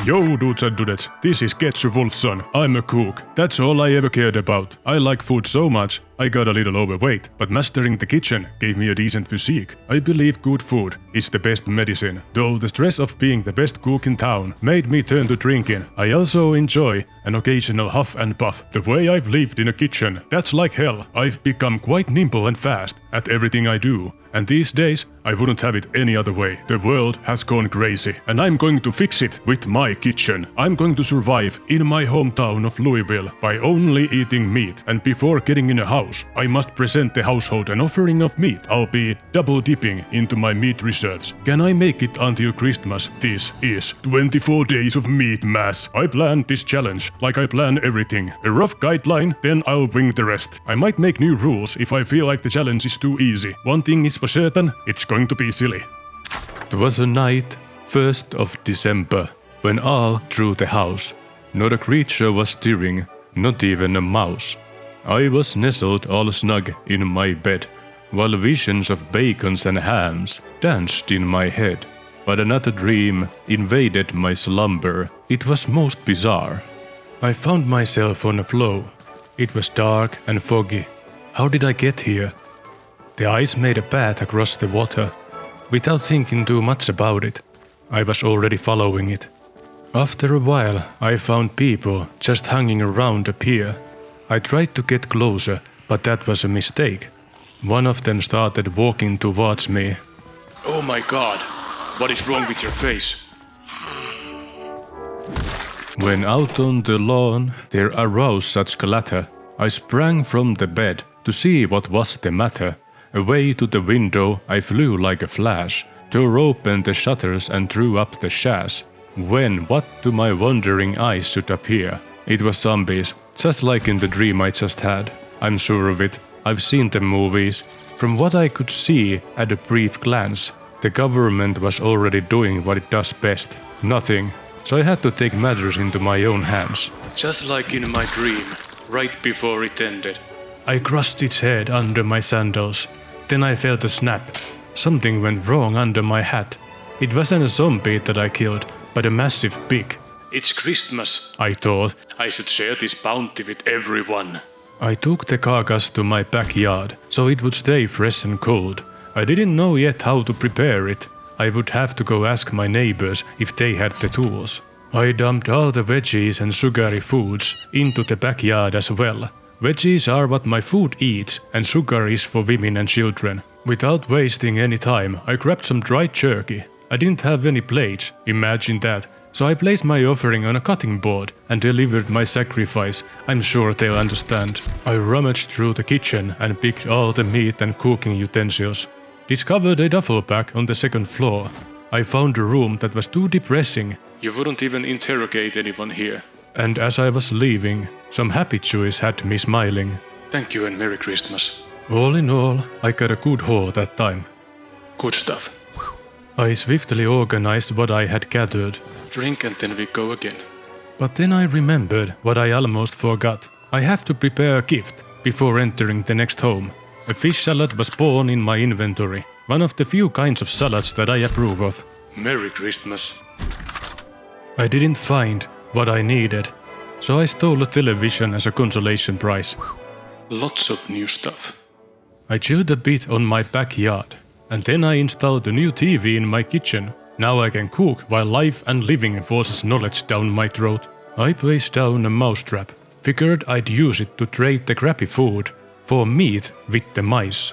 Yo dudes and dudettes, this is Ketchu Wolfson. I'm a cook. That's all I ever cared about. I like food so much, I got a little overweight, but mastering the kitchen gave me a decent physique. I believe good food is the best medicine. Though the stress of being the best cook in town made me turn to drinking, I also enjoy an occasional huff and puff. The way I've lived in a kitchen, that's like hell. I've become quite nimble and fast at everything I do. And these days, I wouldn't have it any other way. The world has gone crazy, and I'm going to fix it with my kitchen. I'm going to survive in my hometown of Louisville by only eating meat. And before getting in a house, I must present the household an offering of meat. I'll be double dipping into my meat reserves. Can I make it until Christmas? This is 24 days of MEATMASS. I planned this challenge like I plan everything. A rough guideline, then I'll bring the rest. I might make new rules if I feel like the challenge is too easy. One thing is for certain, it's going to be silly. It was a night, 1st of December, when all through the house, not a creature was stirring, not even a mouse. I was nestled all snug in my bed, while visions of bacons and hams danced in my head. But another dream invaded my slumber. It was most bizarre. I found myself on a floe. It was dark and foggy. How did I get here? The ice made a path across the water. Without thinking too much about it, I was already following it. After a while, I found people just hanging around a pier. I tried to get closer, but that was a mistake. One of them started walking towards me. Oh my god, what is wrong with your face? When out on the lawn there arose such clatter, I sprang from the bed to see what was the matter. Away to the window I flew like a flash, tore open the shutters and drew up the sash. When what to my wondering eyes should appear? It was zombies, just like in the dream I just had. I'm sure of it, I've seen the movies. From what I could see at a brief glance, the government was already doing what it does best, nothing. So I had to take matters into my own hands. Just like in my dream, right before it ended. I crushed its head under my sandals. Then I felt a snap. Something went wrong under my hat. It wasn't a zombie that I killed, but a massive pig. It's Christmas, I thought. I should share this bounty with everyone. I took the carcass to my backyard, so it would stay fresh and cold. I didn't know yet how to prepare it. I would have to go ask my neighbors if they had the tools. I dumped all the veggies and sugary foods into the backyard as well. Veggies are what my food eats, and sugar is for women and children. Without wasting any time, I grabbed some dried jerky. I didn't have any plates, imagine that, so I placed my offering on a cutting board and delivered my sacrifice. I'm sure they'll understand. I rummaged through the kitchen and picked all the meat and cooking utensils. Discovered a duffel bag on the 2nd floor. I found a room that was too depressing. You wouldn't even interrogate anyone here. And as I was leaving, some happy chews had me smiling. Thank you and Merry Christmas. All in all, I got a good haul that time. Good stuff. I swiftly organized what I had gathered. Drink and then we go again. But then I remembered what I almost forgot. I have to prepare a gift before entering the next home. A fish salad was born in my inventory. One of the few kinds of salads that I approve of. Merry Christmas. I didn't find what I needed, so I stole a television as a consolation prize. Lots of new stuff. I chilled a bit on my backyard, and then I installed a new TV in my kitchen. Now I can cook while life and living forces knowledge down my throat. I placed down a mousetrap. Figured I'd use it to trade the crappy food for meat with the mice.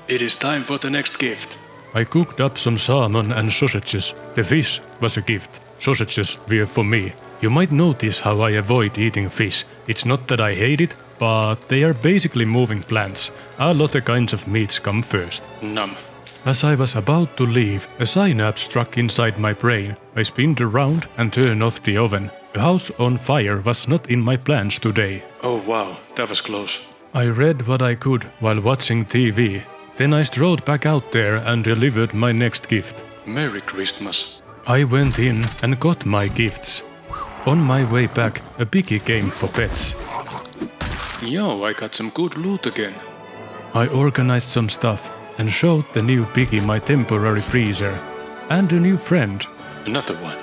It is time for the next gift. I cooked up some salmon and sausages. The fish was a gift. Sausages were for me. You might notice how I avoid eating fish. It's not that I hate it, but they are basically moving plants. A lot of kinds of meats come first. Numb. As I was about to leave, a synapse struck inside my brain. I spinned around and turned off the oven. A house on fire was not in my plans today. Oh wow, that was close. I read what I could while watching TV. Then I strolled back out there and delivered my next gift. Merry Christmas. I went in and got my gifts. On my way back, a piggy came for pets. Yo, I got some good loot again. I organized some stuff and showed the new piggy my temporary freezer. And a new friend. Another one.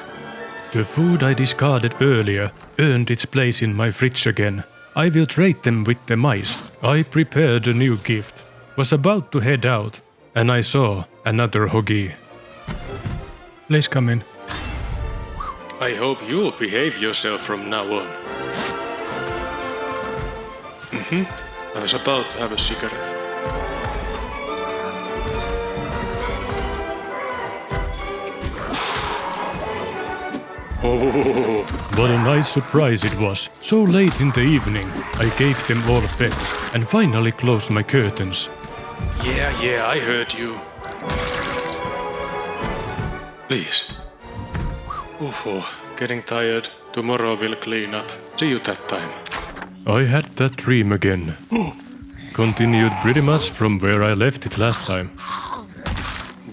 The food I discarded earlier earned its place in my fridge again. I will trade them with the mice. I prepared a new gift. Was about to head out, and I saw another hoggy. Please come in. I hope you'll behave yourself from now on. I was about to have a cigarette. Oh, what a nice surprise it was. So late in the evening, I gave them all pets and finally closed my curtains. Yeah, I heard you. Please. Getting tired. Tomorrow we'll clean up. See you that time. I had that dream again. Continued pretty much from where I left it last time.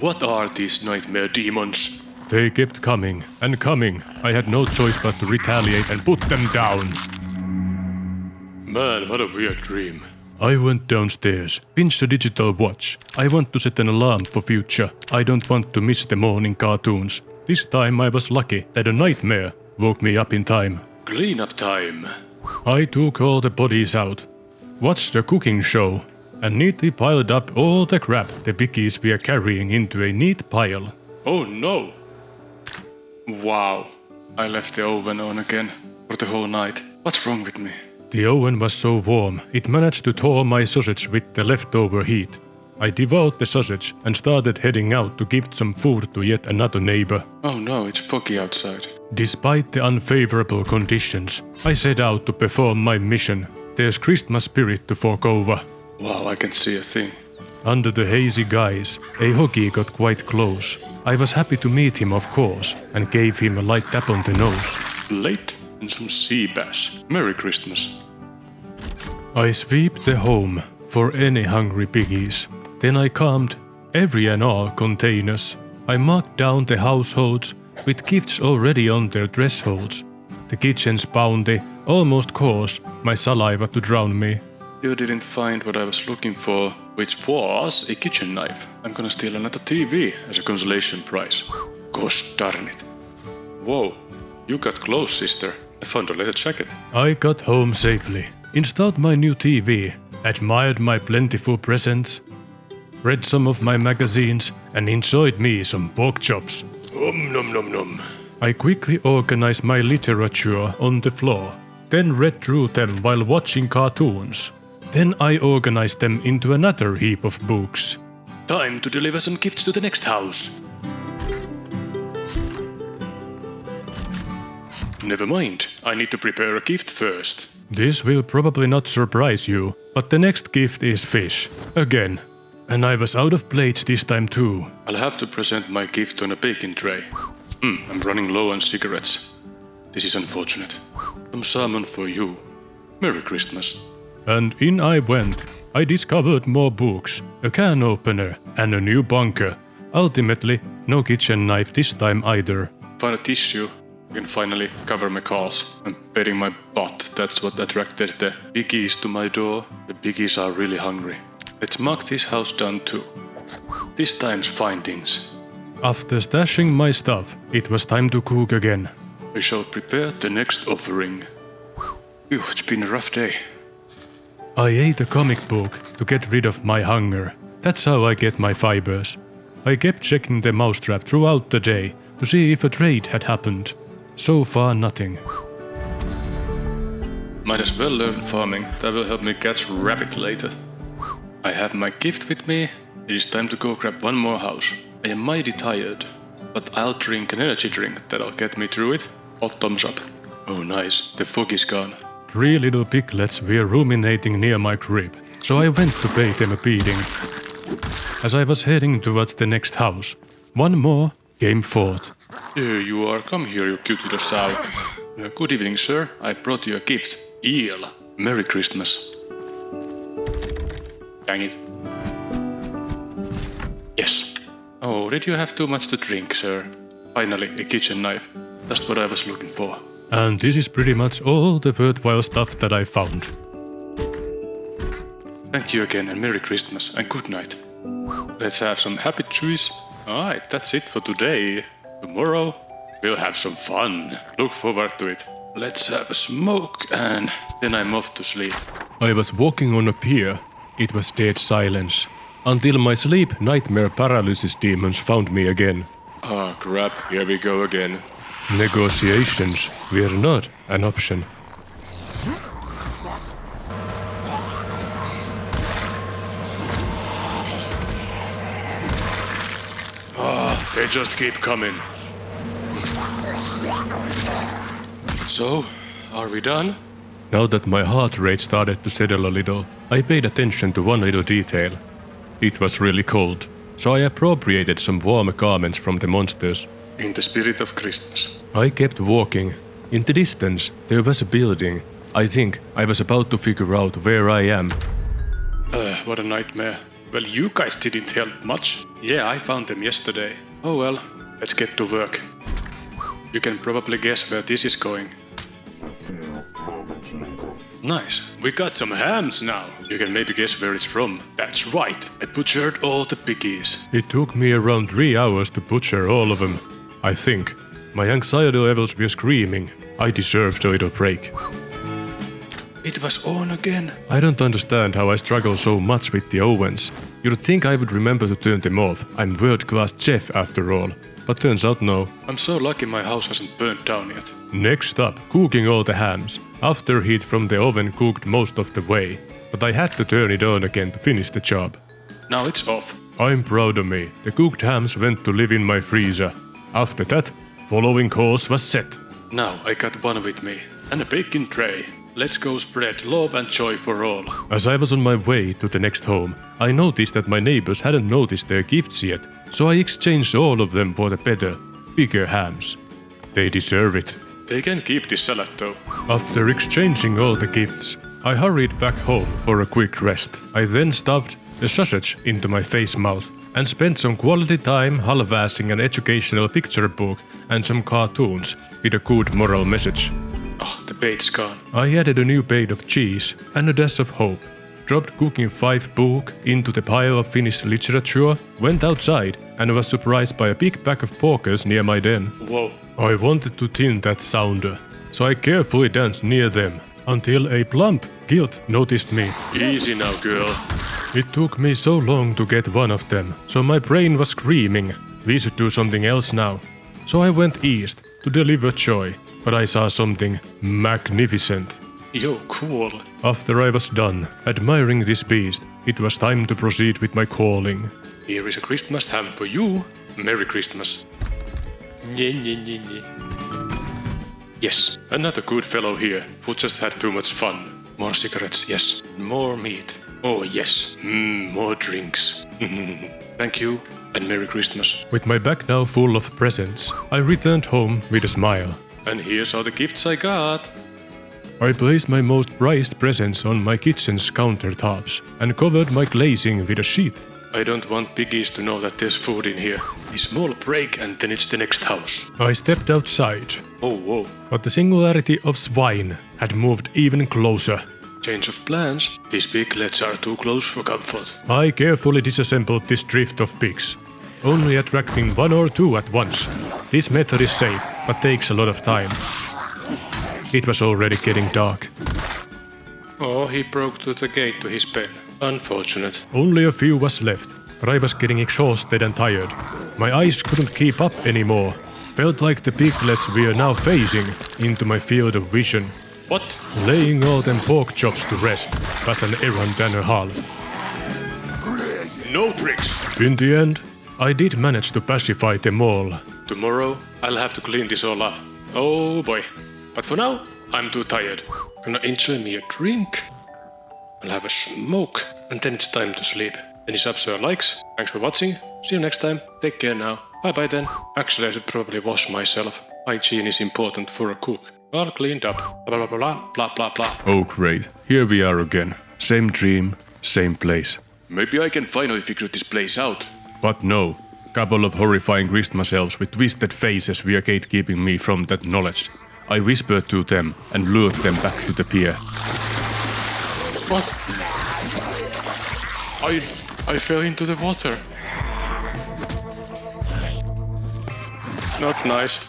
What are these nightmare demons? They kept coming and coming. I had no choice but to retaliate and put them down. Man, what a weird dream. I went downstairs, pinched a digital watch. I want to set an alarm for future. I don't want to miss the morning cartoons. This time I was lucky that a nightmare woke me up in time. Cleanup time. I took all the bodies out, watched the cooking show, and neatly piled up all the crap the piggies were carrying into a neat pile. Oh no! Wow, I left the oven on again for the whole night. What's wrong with me? The oven was so warm, it managed to thaw my sausage with the leftover heat. I devoured the sausage and started heading out to give some food to yet another neighbor. Oh no, it's foggy outside. Despite the unfavorable conditions, I set out to perform my mission. There's Christmas spirit to fork over. Wow, I can see a thing. Under the hazy guise, a hoggy got quite close. I was happy to meet him, of course, and gave him a light tap on the nose. Late and some sea bass. Merry Christmas. I sweep the home for any hungry piggies. Then I calmed every and all containers. I marked down the households with gifts already on their thresholds. The kitchen's bounty almost caused my saliva to drown me. You didn't find what I was looking for, which was a kitchen knife. I'm gonna steal another TV as a consolation prize. Gosh darn it. Whoa, you got close, sister. I found a leather jacket. I got home safely, installed my new TV, admired my plentiful presents, read some of my magazines, and enjoyed me some pork chops. Nom nom nom. I quickly organized my literature on the floor, then read through them while watching cartoons. Then I organized them into another heap of books. Time to deliver some gifts to the next house. Never mind, I need to prepare a gift first. This will probably not surprise you, but the next gift is fish. Again. And I was out of plates this time too. I'll have to present my gift on a baking tray. I'm running low on cigarettes. This is unfortunate. Some salmon for you. Merry Christmas. And in I went. I discovered more books, a can opener, and a new bunker. Ultimately, no kitchen knife this time either. Find a tissue. I can finally cover my calls. I'm betting my butt that's what attracted the piggies to my door. The piggies are really hungry. Let's mark this house down too. This time's findings. After stashing my stuff, it was time to cook again. I shall prepare the next offering. Phew, it's been a rough day. I ate a comic book to get rid of my hunger. That's how I get my fibers. I kept checking the mousetrap throughout the day to see if a trade had happened. So far, nothing. Might as well learn farming. That will help me catch rabbit later. I have my gift with me. It is time to go grab one more house. I am mighty tired, but I'll drink an energy drink that'll get me through it. All thumbs up. Oh nice, the fog is gone. 3 little piglets were ruminating near my crib, so I went to pay them a beating. As I was heading towards the next house, one more came forth. Here you are, come here you cute little sow. Good evening sir, I brought you a gift. Eel. Merry Christmas. Dang it. Yes. Oh, did you have too much to drink, sir? Finally, a kitchen knife. That's what I was looking for. And this is pretty much all the worthwhile stuff that I found. Thank you again and Merry Christmas and good night. Let's have some happy chews. Alright, that's it for today. Tomorrow, We'll have some fun. Look forward to it. Let's have a smoke and then I'm off to sleep. I was walking on a pier. It was dead silence. Until my sleep nightmare paralysis demons found me again. Ah, crap, here we go again. Negotiations were not an option. They just keep coming. So, are we done? Now that my heart rate started to settle a little, I paid attention to one little detail. It was really cold, so I appropriated some warm garments from the monsters. In the spirit of Christmas. I kept walking. In the distance, there was a building. I think I was about to figure out where I am. What a nightmare. Well, you guys didn't help much. Yeah, I found them yesterday. Oh well, let's get to work. You can probably guess where this is going. Nice. We got some hams now. You can maybe guess where it's from. That's right. I butchered all the piggies. It took me around 3 hours to butcher all of them. I think. My anxiety levels were screaming. I deserved a little break. It was on again. I don't understand how I struggle so much with the ovens. You'd think I would remember to turn them off. I'm world-class chef after all. But turns out no. I'm so lucky my house hasn't burnt down yet. Next up, cooking all the hams. After heat from the oven cooked most of the way. But I had to turn it on again to finish the job. Now it's off. I'm proud of me. The cooked hams went to live in my freezer. After that, following course was set. Now I got one with me. And a baking tray. Let's go spread love and joy for all. As I was on my way to the next home, I noticed that my neighbors hadn't noticed their gifts yet, so I exchanged all of them for the better, bigger hams. They deserve it. They can keep this salad though. After exchanging all the gifts, I hurried back home for a quick rest. I then stuffed a sausage into my face mouth and spent some quality time half-assing an educational picture book and some cartoons with a good moral message. Oh, the bait's gone. I added a new bait of cheese and a dash of hope. Dropped Cooking 5 book into the pile of Finnish literature, went outside and was surprised by a big pack of porkers near my den. Whoa. I wanted to thin that sounder, so I carefully danced near them until a plump gilt noticed me. Easy now, girl. It took me so long to get one of them, so my brain was screaming. We should do something else now. So I went east to deliver joy. But I saw something magnificent. Yo, cool. After I was done admiring this beast, it was time to proceed with my calling. Here is a Christmas ham for you. Merry Christmas. Nye, nye, nye, nye. Yes, another good fellow here who just had too much fun. More cigarettes, yes. More meat. Oh, yes. More drinks. Thank you and Merry Christmas. With my bag now full of presents, I returned home with a smile. And here's all the gifts I got. I placed my most prized presents on my kitchen's countertops and covered my glazing with a sheet. I don't want piggies to know that there's food in here. A small break and then it's the next house. I stepped outside. Oh, whoa. But the singularity of swine had moved even closer. Change of plans. These piglets are too close for comfort. I carefully disassembled this drift of pigs, only attracting 1 or 2 at once. This method is safe, but takes a lot of time. It was already getting dark. Oh, he broke through the gate to his pen. Unfortunate. Only a few was left, but I was getting exhausted and tired. My eyes couldn't keep up anymore. Felt like the piglets were now phasing into my field of vision. What? Laying all them pork chops to rest was an errand and a half. No tricks! In the end, I did manage to pacify them all. Tomorrow, I'll have to clean this all up. Oh boy. But for now, I'm too tired. Gonna enjoy me a drink. I'll have a smoke. And then it's time to sleep. Any subs or likes? Thanks for watching. See you next time. Take care now. Bye bye then. Actually, I should probably wash myself. Hygiene is important for a cook. All cleaned up. Blah blah blah blah blah blah. Oh great. Here we are again. Same dream, same place. Maybe I can finally figure this place out. But no. Couple of horrifying Christmas elves with twisted faces were gatekeeping me from that knowledge. I whispered to them and lured them back to the pier. What? I fell into the water. Not nice.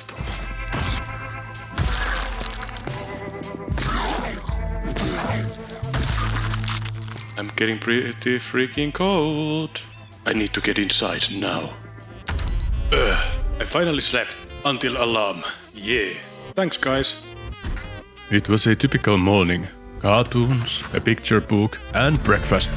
I'm getting pretty freaking cold. I need to get inside now. I finally slept until alarm. Yeah. Thanks, guys. It was a typical morning. Cartoons, a picture book, and breakfast.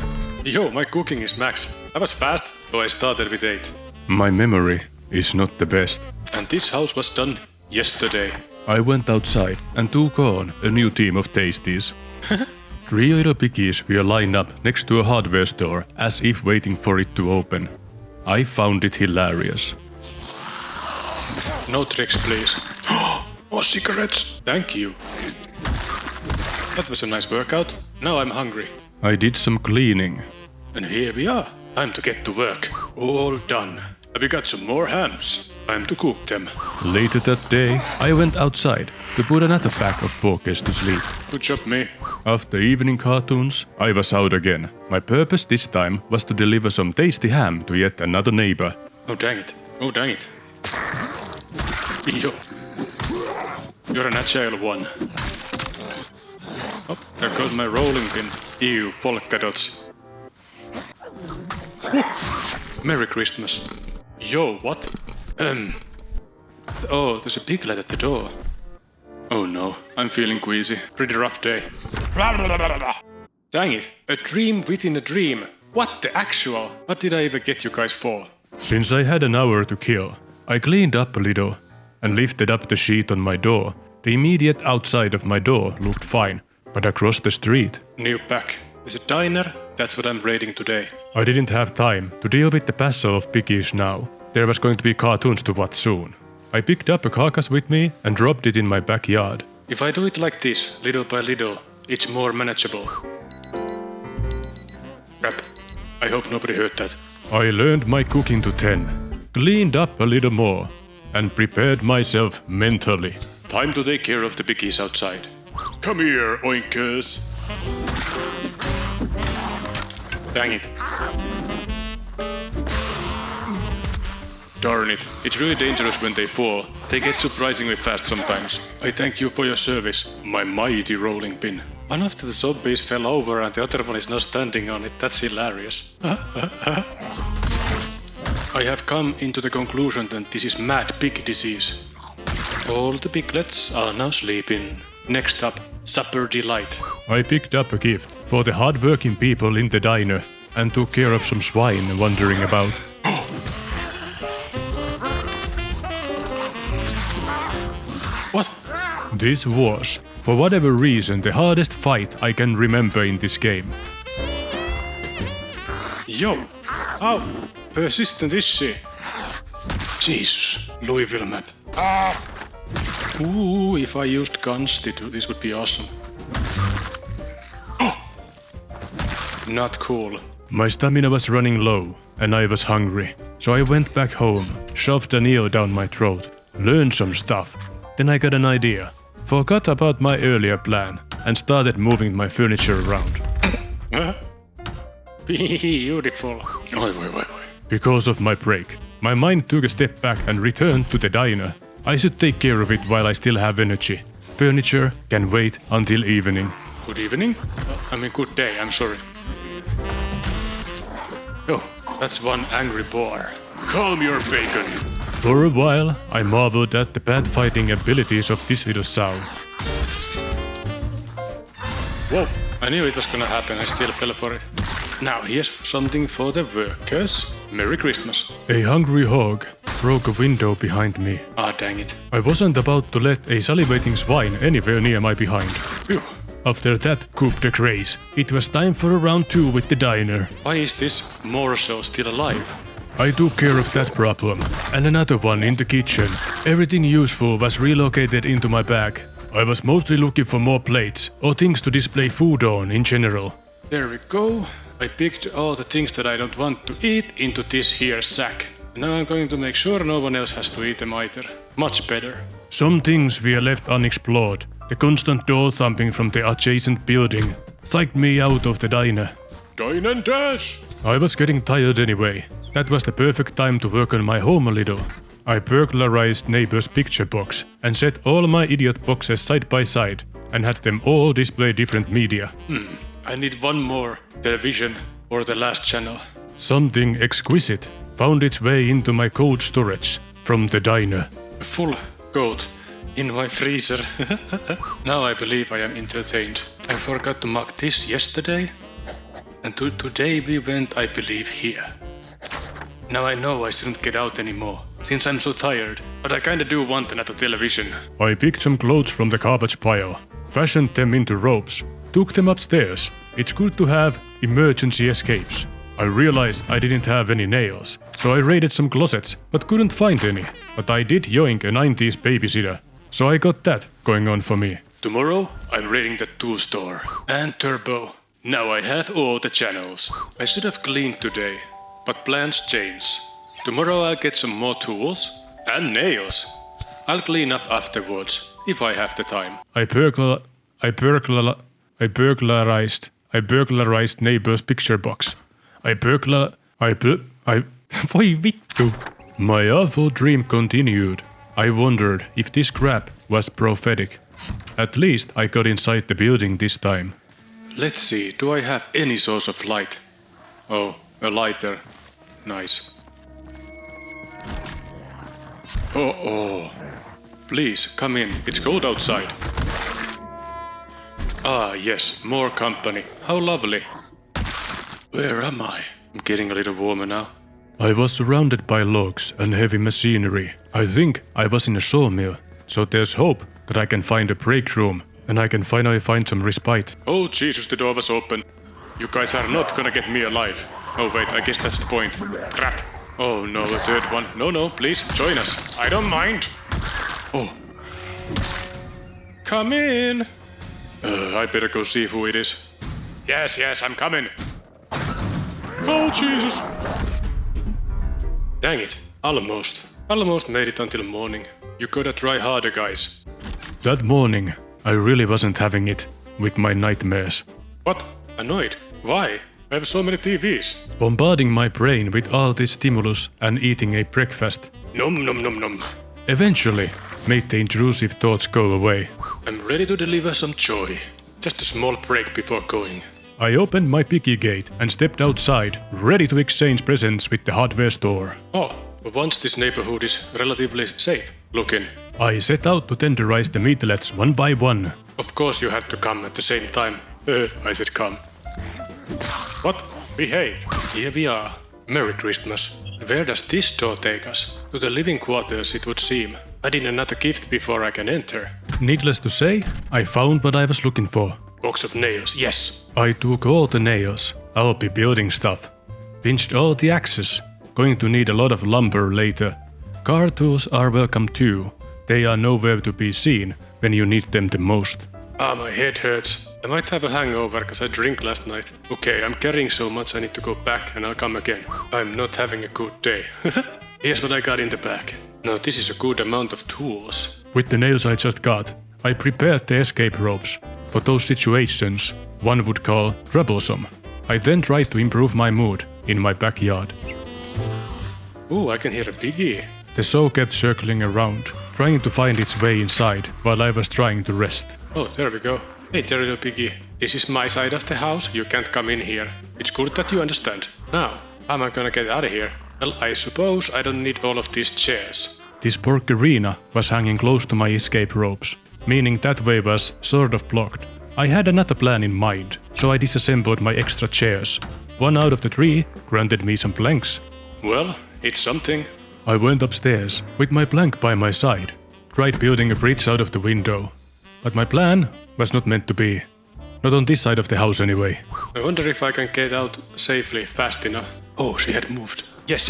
Yo, my cooking is max. I was fast, so I started with 8. My memory is not the best. And this house was done yesterday. I went outside and took on a new team of tasties. 3 little piggies were lined up next to a hardware store as if waiting for it to open. I found it hilarious. No tricks, please. More cigarettes. Thank you. That was a nice workout. Now I'm hungry. I did some cleaning. And here we are. Time to get to work. All done. We got some more hams. Time to cook them. Later that day, I went outside to put another pack of porkers to sleep. Good job, me. After evening cartoons, I was out again. My purpose this time was to deliver some tasty ham to yet another neighbor. Oh dang it. Oh dang it. Yo. You're an agile one. Oh, there goes my rolling pin. Ew, polka dots. Merry Christmas. Yo, what? Oh, there's a piglet at the door. Oh no, I'm feeling queasy. Pretty rough day. Dang it, a dream within a dream. What the actual? What did I even get you guys for? Since I had an hour to kill, I cleaned up a little and lifted up the sheet on my door. The immediate outside of my door looked fine, but across the street... New pack. There's a diner. That's what I'm raiding today. I didn't have time to deal with the passel of piggies now. There was going to be cartoons to watch soon. I picked up a carcass with me and dropped it in my backyard. If I do it like this, little by little, it's more manageable. Crap. I hope nobody heard that. I learned my cooking to 10, cleaned up a little more, and prepared myself mentally. Time to take care of the piggies outside. Come here, oinkers. Dang it. Darn it, it's really dangerous when they fall. They get surprisingly fast sometimes. I thank you for your service, my mighty rolling pin. One of the zombies fell over and the other one is now standing on it. That's hilarious. I have come into the conclusion that this is mad pig disease. All the piglets are now sleeping. Next up, supper delight. I picked up a gift for the hard-working people in the diner and took care of some swine wandering about. What? This was, for whatever reason, the hardest fight I can remember in this game. Yo! How persistent is she? Jesus, Louisville map. Ooh, if I used guns, this would be awesome. Not cool. My stamina was running low, and I was hungry. So I went back home, shoved an eel down my throat, learned some stuff. Then I got an idea, forgot about my earlier plan, and started moving my furniture around. Beautiful. Because of my break, my mind took a step back and returned to the diner. I should take care of it while I still have energy. Furniture can wait until evening. Good evening? I mean good day, I'm sorry. Oh, that's one angry boar. Calm your bacon. For a while, I marveled at the bad fighting abilities of this little sow. Whoa, I knew it was gonna happen, I still fell for it. Now here's something for the workers. Merry Christmas. A hungry hog broke a window behind me. Ah, dang it. I wasn't about to let a salivating swine anywhere near my behind. Phew. After that coup de grace, it was time for a round 2 with the diner. Why is this morsel still alive? I took care of that problem, and another one in the kitchen. Everything useful was relocated into my bag. I was mostly looking for more plates, or things to display food on in general. There we go. I picked all the things that I don't want to eat into this here sack. Now I'm going to make sure no one else has to eat them either. Much better. Some things were left unexplored. The constant door thumping from the adjacent building psyched me out of the diner. Dine and dash! I was getting tired anyway. That was the perfect time to work on my home a little. I burglarized neighbor's picture box and set all my idiot boxes side by side and had them all display different media. I need one more television or the last channel. Something exquisite found its way into my cold storage from the diner. A full goat in my freezer. Now I believe I am entertained. I forgot to mark this yesterday. And today we went, I believe, here. Now I know I shouldn't get out anymore, since I'm so tired. But I kinda do want another television. I picked some clothes from the garbage pile, fashioned them into ropes, took them upstairs. It's good to have emergency escapes. I realized I didn't have any nails, so I raided some closets, but couldn't find any. But I did yoink a 90s babysitter, so I got that going on for me. Tomorrow, I'm raiding the tool store. And turbo. Now I have all the channels. I should have cleaned today, but plans change. Tomorrow I'll get some more tools and nails. I'll clean up afterwards, if I have the time. I burglarized neighbor's picture box. Voi vittu. My awful dream continued. I wondered if this crap was prophetic. At least I got inside the building this time. Let's see, do I have any source of light? Oh, a lighter. Nice. Oh. Please, come in. It's cold outside. Ah, yes, more company. How lovely. Where am I? I'm getting a little warmer now. I was surrounded by logs and heavy machinery. I think I was in a sawmill, so there's hope that I can find a break room and I can finally find some respite. Oh Jesus, the door was open. You guys are not gonna get me alive. Oh wait, I guess that's the point. Crap. Oh no, a third one. No, please, join us. I don't mind. Oh. Come in. I better go see who it is. Yes, I'm coming. Oh Jesus. Dang it, almost. Almost made it until morning. You gotta try harder, guys. That morning, I really wasn't having it with my nightmares. What? Annoyed? Why? I have so many TVs. Bombarding my brain with all this stimulus and eating a breakfast. Nom. Eventually, made the intrusive thoughts go away. I'm ready to deliver some joy. Just a small break before going. I opened my picky gate and stepped outside, ready to exchange presents with the hardware store. Oh, once this neighborhood is relatively safe looking. I set out to tenderize the meatlets one by one. Of course you had to come at the same time. I said come. What? Behave. Here we are. Merry Christmas. Where does this door take us? To the living quarters, it would seem. I need another gift before I can enter. Needless to say, I found what I was looking for. Box of nails, yes. I took all the nails. I'll be building stuff. Pinched all the axes. Going to need a lot of lumber later. Car tools are welcome too. They are nowhere to be seen when you need them the most. My head hurts. I might have a hangover because I drank last night. Okay, I'm carrying so much I need to go back and I'll come again. I'm not having a good day. Here's what I got in the bag. Now this is a good amount of tools. With the nails I just got, I prepared the escape ropes. For those situations one would call troublesome. I then tried to improve my mood in my backyard. Ooh, I can hear a piggy. The saw kept circling around, trying to find its way inside while I was trying to rest. Oh, there we go. Hey there, little piggy. This is my side of the house. You can't come in here. It's good that you understand. Now, how am I gonna get out of here? Well, I suppose I don't need all of these chairs. This porcerina was hanging close to my escape ropes, meaning that way was sort of blocked. I had another plan in mind, so I disassembled my extra chairs. One out of the three granted me some planks. Well, it's something. I went upstairs with my plank by my side, tried building a bridge out of the window. But my plan was not meant to be. Not on this side of the house anyway. I wonder if I can get out safely fast enough. Oh, she had moved. Yes,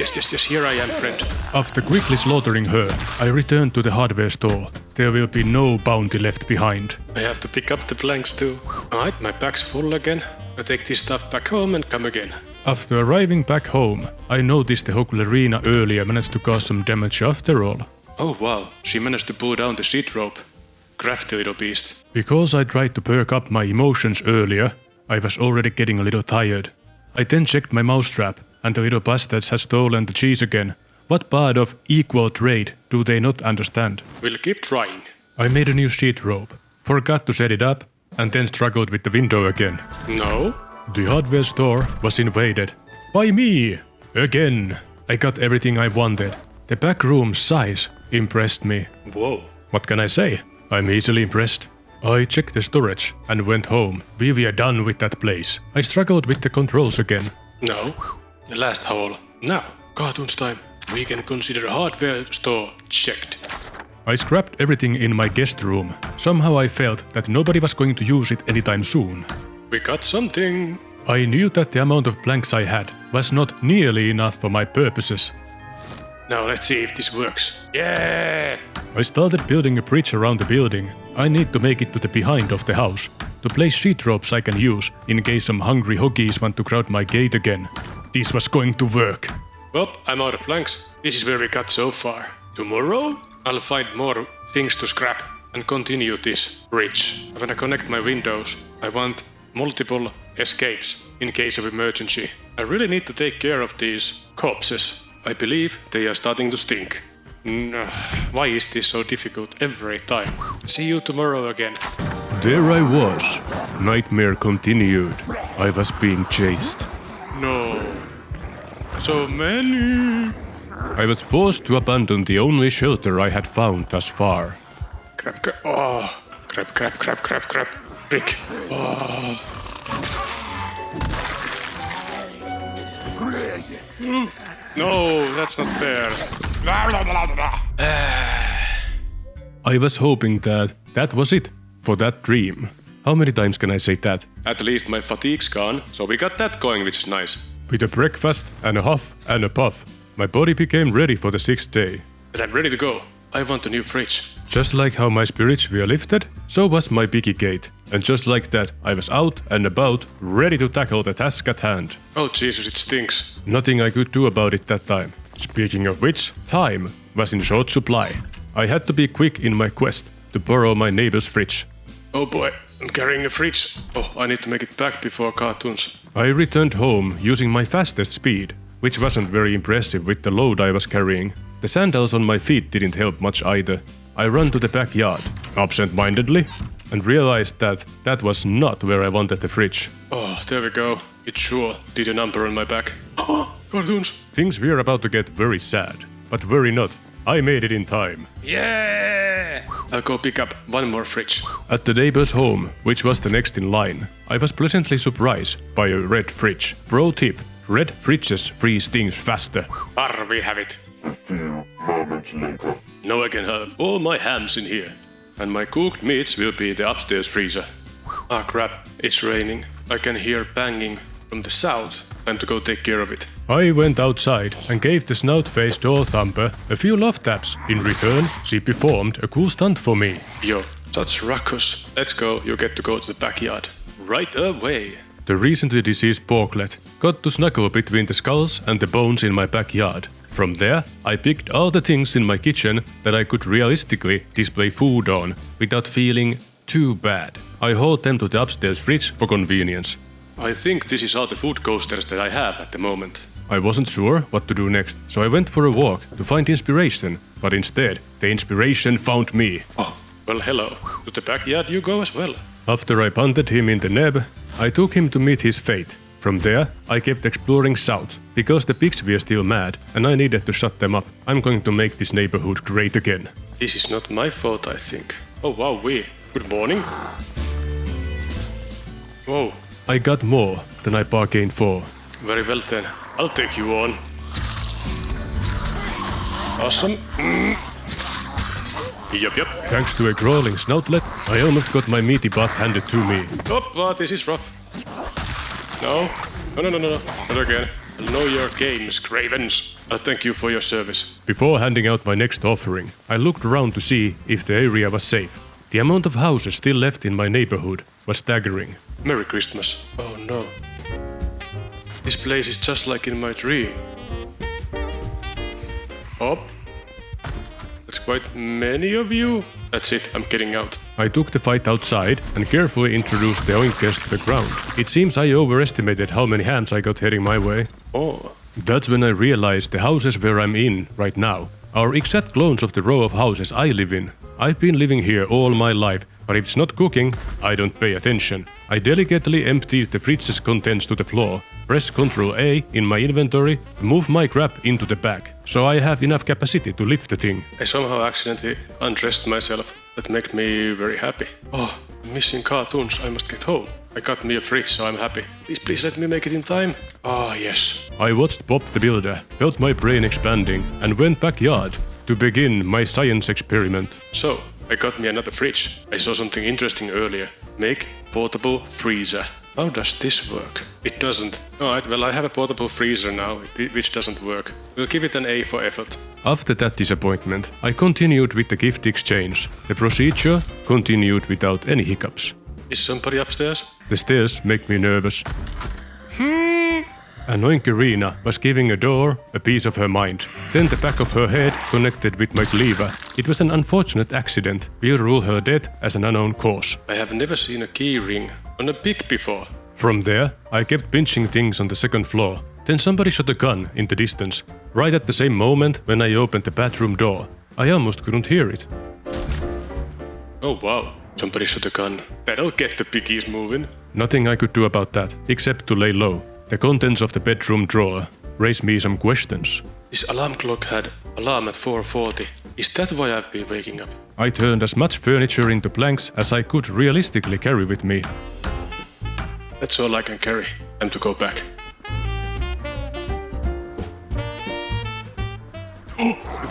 here I am, friend. After quickly slaughtering her, I returned to the hardware store. There will be no bounty left behind. I have to pick up the planks too. Alright, my bag's full again. I take this stuff back home and come again. After arriving back home, I noticed the Hoglerina earlier managed to cause some damage after all. Oh wow, she managed to pull down the sheet rope. Crafty little beast. Because I tried to perk up my emotions earlier, I was already getting a little tired. I then checked my mousetrap, and the little bastards had stolen the cheese again. What part of equal trade do they not understand? We'll keep trying. I made a new sheet rope. forgot to set it up, and then struggled with the window again. No? The hardware store was invaded. By me! Again! I got everything I wanted. The back room size impressed me. Whoa. What can I say? I'm easily impressed. I checked the storage and went home. We were done with that place. I struggled with the controls again. No. The last hole. Now, cartoons time. We can consider hardware store checked. I scrapped everything in my guest room. Somehow I felt that nobody was going to use it anytime soon. We got something. I knew that the amount of blanks I had was not nearly enough for my purposes. Now let's see if this works. Yeah! I started building a bridge around the building. I need to make it to the behind of the house, to place sheet ropes I can use in case some hungry hoggies want to crowd my gate again. This was going to work. Well, I'm out of planks. This is where we got so far. Tomorrow, I'll find more things to scrap and continue this bridge. When I connect my windows, I want multiple escapes in case of emergency. I really need to take care of these corpses. I believe they are starting to stink. Why is this so difficult every time? See you tomorrow again. There I was. Nightmare continued. I was being chased. No. So many. I was forced to abandon the only shelter I had found thus far. Crap. Oh. Crap. Rick. Oh. No, that's not fair. I was hoping that was it for that dream. How many times can I say that? At least my fatigue's gone, so we got that going, which is nice. With a breakfast and a huff and a puff, my body became ready for the 6th day. And I'm ready to go. I want a new fridge. Just like how my spirits were lifted, so was my biggie gate. And just like that, I was out and about, ready to tackle the task at hand. Oh Jesus, it stinks. Nothing I could do about it that time. Speaking of which, time was in short supply. I had to be quick in my quest to borrow my neighbor's fridge. Oh boy, I'm carrying a fridge. Oh, I need to make it back before cartoons. I returned home using my fastest speed, which wasn't very impressive with the load I was carrying. The sandals on my feet didn't help much either. I ran to the backyard, absent-mindedly, and realized that was not where I wanted the fridge. Oh, there we go. It sure did a number on my back. Oh, cartoons. Things were about to get very sad, but very not. I made it in time. Yeah! I'll go pick up one more fridge. At the neighbor's home, which was the next in line, I was pleasantly surprised by a red fridge. Pro tip, red fridges freeze things faster. We have it. A few moments later. Now I can have all my hams in here. And my cooked meats will be in the upstairs freezer. Ah crap, it's raining. I can hear banging from the south. Time to go take care of it. I went outside and gave the snout-faced door thumper a few love taps. In return, she performed a cool stunt for me. Yo, such ruckus. Let's go, you get to go to the backyard. Right away. The recently deceased porklet got to snuggle between the skulls and the bones in my backyard. From there, I picked all the things in my kitchen that I could realistically display food on without feeling too bad. I hauled them to the upstairs fridge for convenience. I think this is all the food coasters that I have at the moment. I wasn't sure what to do next, so I went for a walk to find inspiration, but instead, the inspiration found me. Oh, well hello. To the backyard you go as well. After I punted him in the neb, I took him to meet his fate. From there, I kept exploring south, because the pigs were still mad, and I needed to shut them up. I'm going to make this neighborhood great again. This is not my fault, I think. Oh wow, good morning. Whoa. I got more than I bargained for. Very well then, I'll take you on. Awesome. Yup. Thanks to a crawling snoutlet, I almost got my meaty butt handed to me. Oh, this is rough. No, not again. I'll know your games, Cravens. I'll thank you for your service. Before handing out my next offering, I looked around to see if the area was safe. The amount of houses still left in my neighborhood was staggering. Merry Christmas. Oh no. This place is just like in my dream. Oh. That's quite many of you. That's it, I'm getting out. I took the fight outside and carefully introduced the oinkers to the ground. It seems I overestimated how many hams I got heading my way. Oh. That's when I realized the houses where I'm in right now are exact clones of the row of houses I live in. I've been living here all my life, but if it's not cooking, I don't pay attention. I delicately emptied the fridge's contents to the floor, press Ctrl A in my inventory, move my crap into the bag, so I have enough capacity to lift the thing. I somehow accidentally undressed myself. That made me very happy. Oh, I'm missing cartoons. I must get home. I got me a fridge, so I'm happy. Please let me make it in time. Ah, yes. I watched Bob the Builder, felt my brain expanding, and went backyard to begin my science experiment. So, I got me another fridge. I saw something interesting earlier. Make portable freezer. How does this work? It doesn't. Alright, well I have a portable freezer now, which doesn't work. We'll give it an A for effort. After that disappointment, I continued with the gift exchange. The procedure continued without any hiccups. Is somebody upstairs? The stairs make me nervous. Anoinkerina was giving a door a piece of her mind. Then the back of her head connected with my cleaver. It was an unfortunate accident. We'll rule her death as an unknown cause. I have never seen a key ring on a pig before. From there, I kept pinching things on the second floor. Then somebody shot a gun in the distance. Right at the same moment when I opened the bathroom door. I almost couldn't hear it. Oh wow, somebody shot a gun. That'll get the piggies moving. Nothing I could do about that, except to lay low. The contents of the bedroom drawer raised me some questions. This alarm clock had alarm at 4:40. Is that why I've been waking up? I turned as much furniture into planks as I could realistically carry with me. That's all I can carry. Time to go back.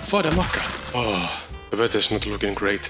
Fada Maka! Oh, the weather's not looking great.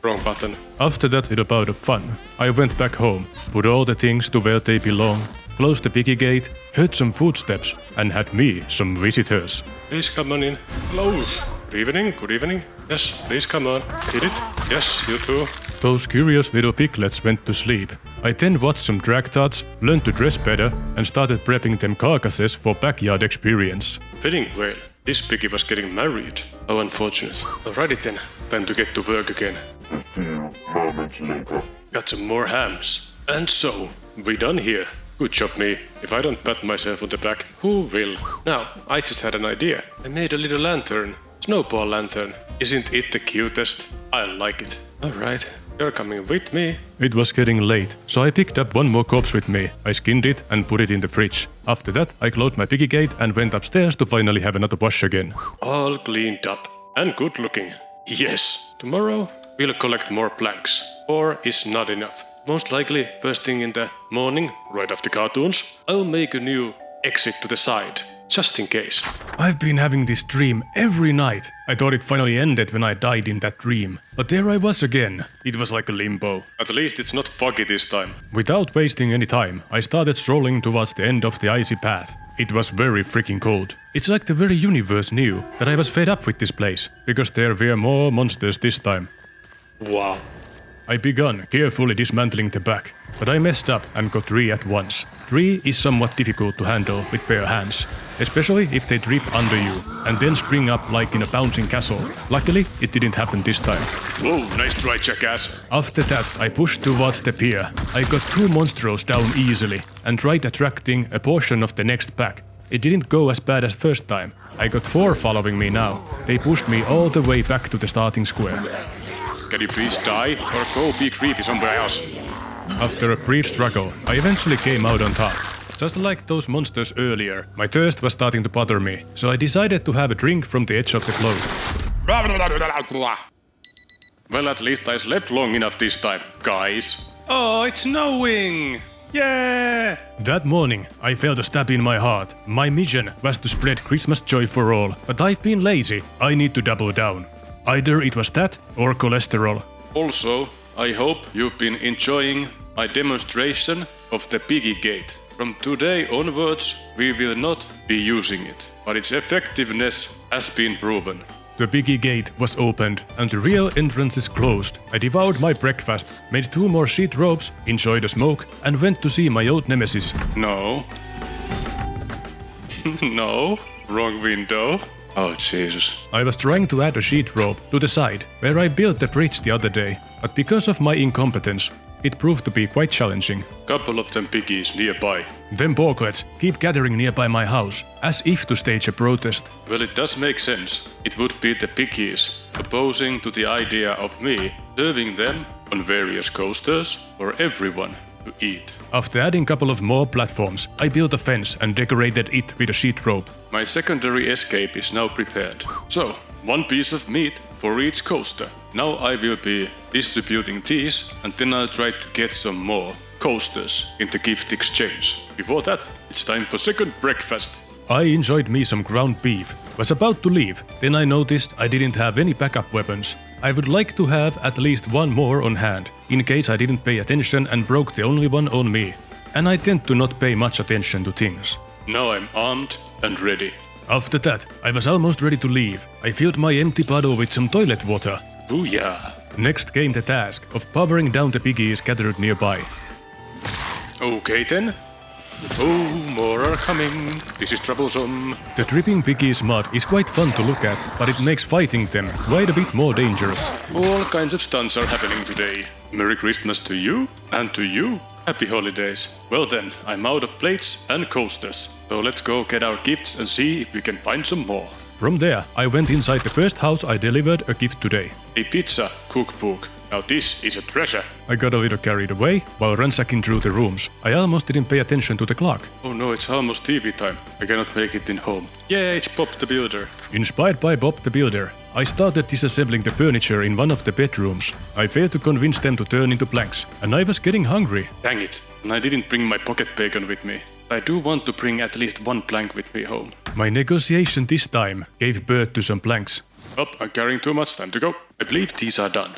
Wrong button. After that little bout of fun, I went back home, put all the things to where they belong, closed the piggy gate, heard some footsteps, and had me some visitors. Please come on in. Hello. Good evening, good evening. Yes, please come on. Did it? Yes, you too. Those curious little piglets went to sleep. I then watched some drag tots, learned to dress better, and started prepping them carcasses for backyard experience. Fitting well. This piggy was getting married. How unfortunate. Alrighty then, time to get to work again. A few moments later. Got some more hams. And so, we done here. Good job me. If I don't pat myself on the back, who will? Now, I just had an idea. I made a little lantern. Snowball lantern. Isn't it the cutest? I like it. Alright, you're coming with me. It was getting late, so I picked up one more corpse with me. I skinned it and put it in the fridge. After that, I closed my piggy gate and went upstairs to finally have another wash again. All cleaned up. And good looking. Yes. Tomorrow, we'll collect more planks. 4 is not enough. Most likely, first thing in the morning, right after cartoons, I'll make a new exit to the side. Just in case. I've been having this dream every night. I thought it finally ended when I died in that dream. But there I was again. It was like a limbo. At least it's not foggy this time. Without wasting any time, I started strolling towards the end of the icy path. It was very freaking cold. It's like the very universe knew that I was fed up with this place, because there were more monsters this time. Wow. I began carefully dismantling the back, but I messed up and got 3 at once. 3 is somewhat difficult to handle with bare hands, especially if they drip under you and then spring up like in a bouncing castle. Luckily, it didn't happen this time. Whoa, nice try, jackass. After that, I pushed towards the pier. I got 2 monstros down easily and tried attracting a portion of the next pack. It didn't go as bad as first time. I got 4 following me now. They pushed me all the way back to the starting square. Can you please die or go be creepy somewhere else? After a brief struggle, I eventually came out on top. Just like those monsters earlier, my thirst was starting to bother me, so I decided to have a drink from the edge of the float. Well, at least I slept long enough this time, guys. Oh, it's snowing! Yeah! That morning, I felt a stab in my heart. My mission was to spread Christmas joy for all, but I've been lazy. I need to double down. Either it was that or cholesterol. Also, I hope you've been enjoying my demonstration of the piggy gate. From today onwards, we will not be using it, but its effectiveness has been proven. The piggy gate was opened and the real entrance is closed. I devoured my breakfast, made 2 more sheet ropes, enjoyed a smoke, and went to see my old nemesis. No. No, wrong window. Oh, Jesus. I was trying to add a sheet rope to the side where I built the bridge the other day, but because of my incompetence, it proved to be quite challenging. Couple of them piggies nearby. Them porklets keep gathering nearby my house, as if to stage a protest. Well, it does make sense. It would be the piggies opposing to the idea of me serving them on various coasters for everyone to eat. After adding a couple of more platforms, I built a fence and decorated it with a sheet rope. My secondary escape is now prepared. So, one piece of meat for each coaster. Now I will be distributing these, and then I'll try to get some more coasters in the gift exchange. Before that, it's time for second breakfast. I enjoyed me some ground beef. Was about to leave, then I noticed I didn't have any backup weapons. I would like to have at least one more on hand, in case I didn't pay attention and broke the only one on me. And I tend to not pay much attention to things. Now I'm armed and ready. After that, I was almost ready to leave. I filled my empty bottle with some toilet water. Booyah! Next came the task of powering down the piggies gathered nearby. Okay then. Oh, more are coming. This is troublesome. The dripping piggies' mud is quite fun to look at, but it makes fighting them quite a bit more dangerous. All kinds of stunts are happening today. Merry Christmas to you and to you. Happy holidays. Well then, I'm out of plates and coasters. So let's go get our gifts and see if we can find some more. From there, I went inside the first house I delivered a gift today. A pizza cookbook. Now this is a treasure. I got a little carried away while ransacking through the rooms. I almost didn't pay attention to the clock. Oh no, it's almost TV time. I cannot make it in home. Yeah, it's Bob the Builder. Inspired by Bob the Builder, I started disassembling the furniture in one of the bedrooms. I failed to convince them to turn into planks, and I was getting hungry. Dang it, and I didn't bring my pocket bacon with me. I do want to bring at least one plank with me home. My negotiation this time gave birth to some planks. Oh, I'm carrying too much. Time to go. I believe these are done.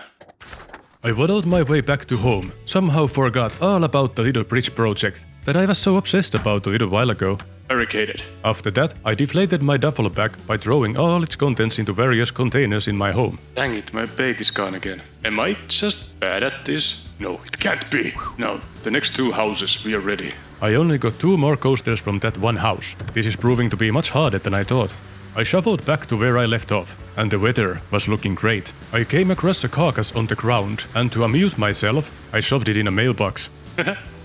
I waddled my way back to home, somehow forgot all about the little bridge project that I was so obsessed about a little while ago. Barricaded. After that, I deflated my duffel bag by throwing all its contents into various containers in my home. Dang it, my bait is gone again. Am I just bad at this? No, it can't be. No, the next two houses, we are ready. I only got 2 more coasters from that one house. This is proving to be much harder than I thought. I shuffled back to where I left off, and the weather was looking great. I came across a carcass on the ground, and to amuse myself, I shoved it in a mailbox.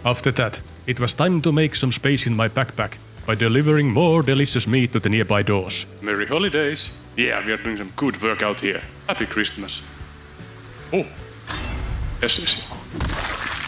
After that, it was time to make some space in my backpack by delivering more delicious meat to the nearby doors. Merry holidays. Yeah, we are doing some good work out here. Happy Christmas. Oh. Yes.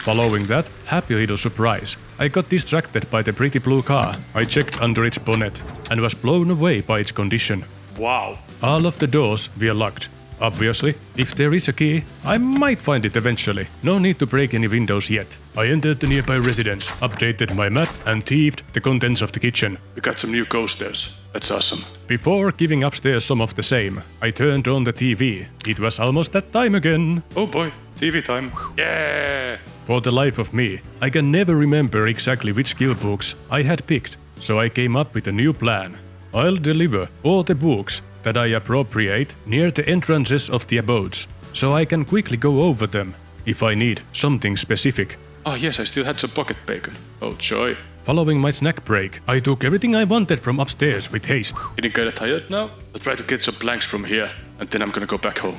Following that happy little surprise, I got distracted by the pretty blue car. I checked under its bonnet and was blown away by its condition. Wow. All of the doors were locked. Obviously, if there is a key, I might find it eventually. No need to break any windows yet. I entered the nearby residence, updated my map, and thieved the contents of the kitchen. We got some new coasters. That's awesome. Before giving upstairs some of the same, I turned on the TV. It was almost that time again. Oh boy, TV time. Yeah! For the life of me, I can never remember exactly which skill books I had picked, so I came up with a new plan. I'll deliver all the books that I appropriate near the entrances of the abodes, so I can quickly go over them if I need something specific. Oh yes, I still had some pocket bacon. Oh joy. Following my snack break, I took everything I wanted from upstairs with haste. Getting kinda tired now? I'll try to get some planks from here, and then I'm gonna go back home.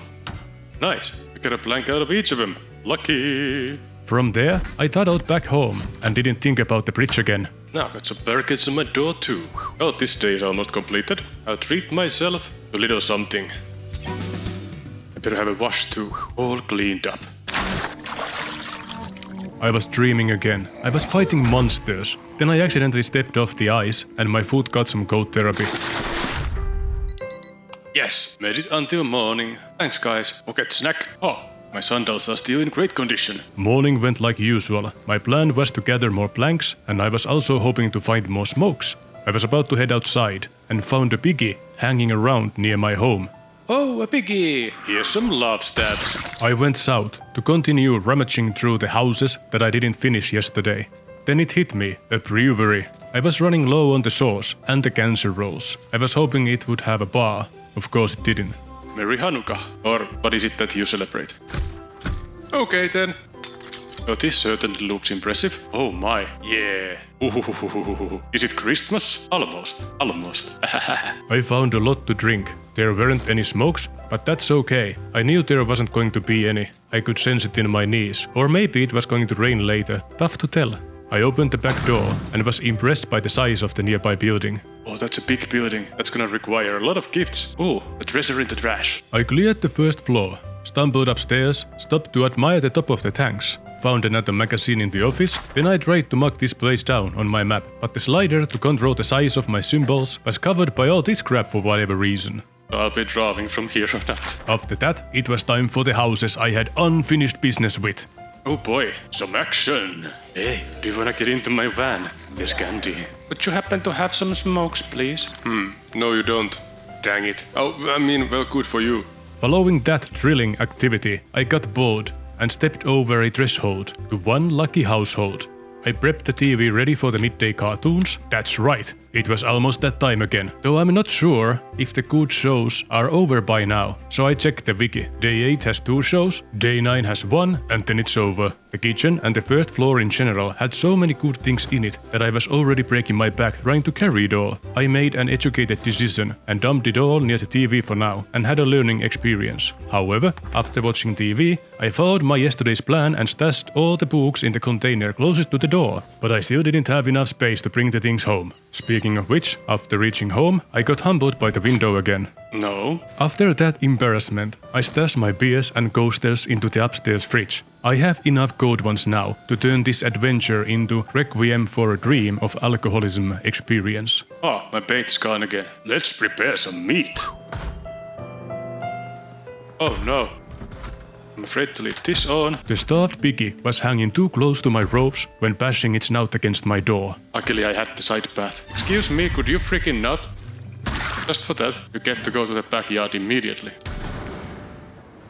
Nice. I got a plank out of each of them. Lucky. From there, I toddled back home and didn't think about the bridge again. Now got some barricades on my door too. Oh, this day is almost completed. I'll treat myself to a little something. I better have a wash too, all cleaned up. I was dreaming again. I was fighting monsters. Then I accidentally stepped off the ice and my foot got some cold therapy. Yes, made it until morning. Thanks guys. Pocket snack. Oh, my sandals are still in great condition. Morning went like usual. My plan was to gather more planks, and I was also hoping to find more smokes. I was about to head outside and found a piggy hanging around near my home. Oh, a piggy! Here's some love stabs. I went south to continue rummaging through the houses that I didn't finish yesterday. Then it hit me, a brewery. I was running low on the sauce and the cancer rolls. I was hoping it would have a bar. Of course it didn't. Merry Hanukkah, or what is it that you celebrate? Okay then. Oh, this certainly looks impressive. Oh my, yeah. Ooh. Is it Christmas? Almost. I found a lot to drink. There weren't any smokes, but that's okay. I knew there wasn't going to be any. I could sense it in my knees. Or maybe it was going to rain later. Tough to tell. I opened the back door and was impressed by the size of the nearby building. Oh, that's a big building. That's gonna require a lot of gifts. Oh, a treasure in the trash. I cleared the first floor, stumbled upstairs, stopped to admire the top of the tanks, found another magazine in the office, then I tried to mark this place down on my map, but the slider to control the size of my symbols was covered by all this crap for whatever reason. I'll be drawing from here on out. After that, it was time for the houses I had unfinished business with. Oh boy, some action. Hey, do you wanna get into my van? Yes, Candy. Would you happen to have some smokes, please? No you don't. Dang it. Oh, I mean, well, good for you. Following that thrilling activity, I got bored and stepped over a threshold to one lucky household. I prepped the TV ready for the midday cartoons. That's right, it was almost that time again. Though I'm not sure if the good shows are over by now, so I checked the wiki. Day 8 has 2 shows, Day 9 has 1, and then it's over. The kitchen and the first floor in general had so many good things in it that I was already breaking my back trying to carry it all. I made an educated decision and dumped it all near the TV for now and had a learning experience. However, after watching TV, I followed my yesterday's plan and stashed all the books in the container closest to the door. But I still didn't have enough space to bring the things home. Speaking of which, after reaching home, I got humbled by the window again. No. After that embarrassment, I stashed my beers and coasters into the upstairs fridge. I have enough cold ones now to turn this adventure into Requiem for a Dream of Alcoholism experience. Oh, my bait's gone again. Let's prepare some meat. Oh no. I'm afraid to leave this on. The starved piggy was hanging too close to my ropes when bashing its snout against my door. Luckily I had the side path. Excuse me, could you freaking not? Just for that, you get to go to the backyard immediately.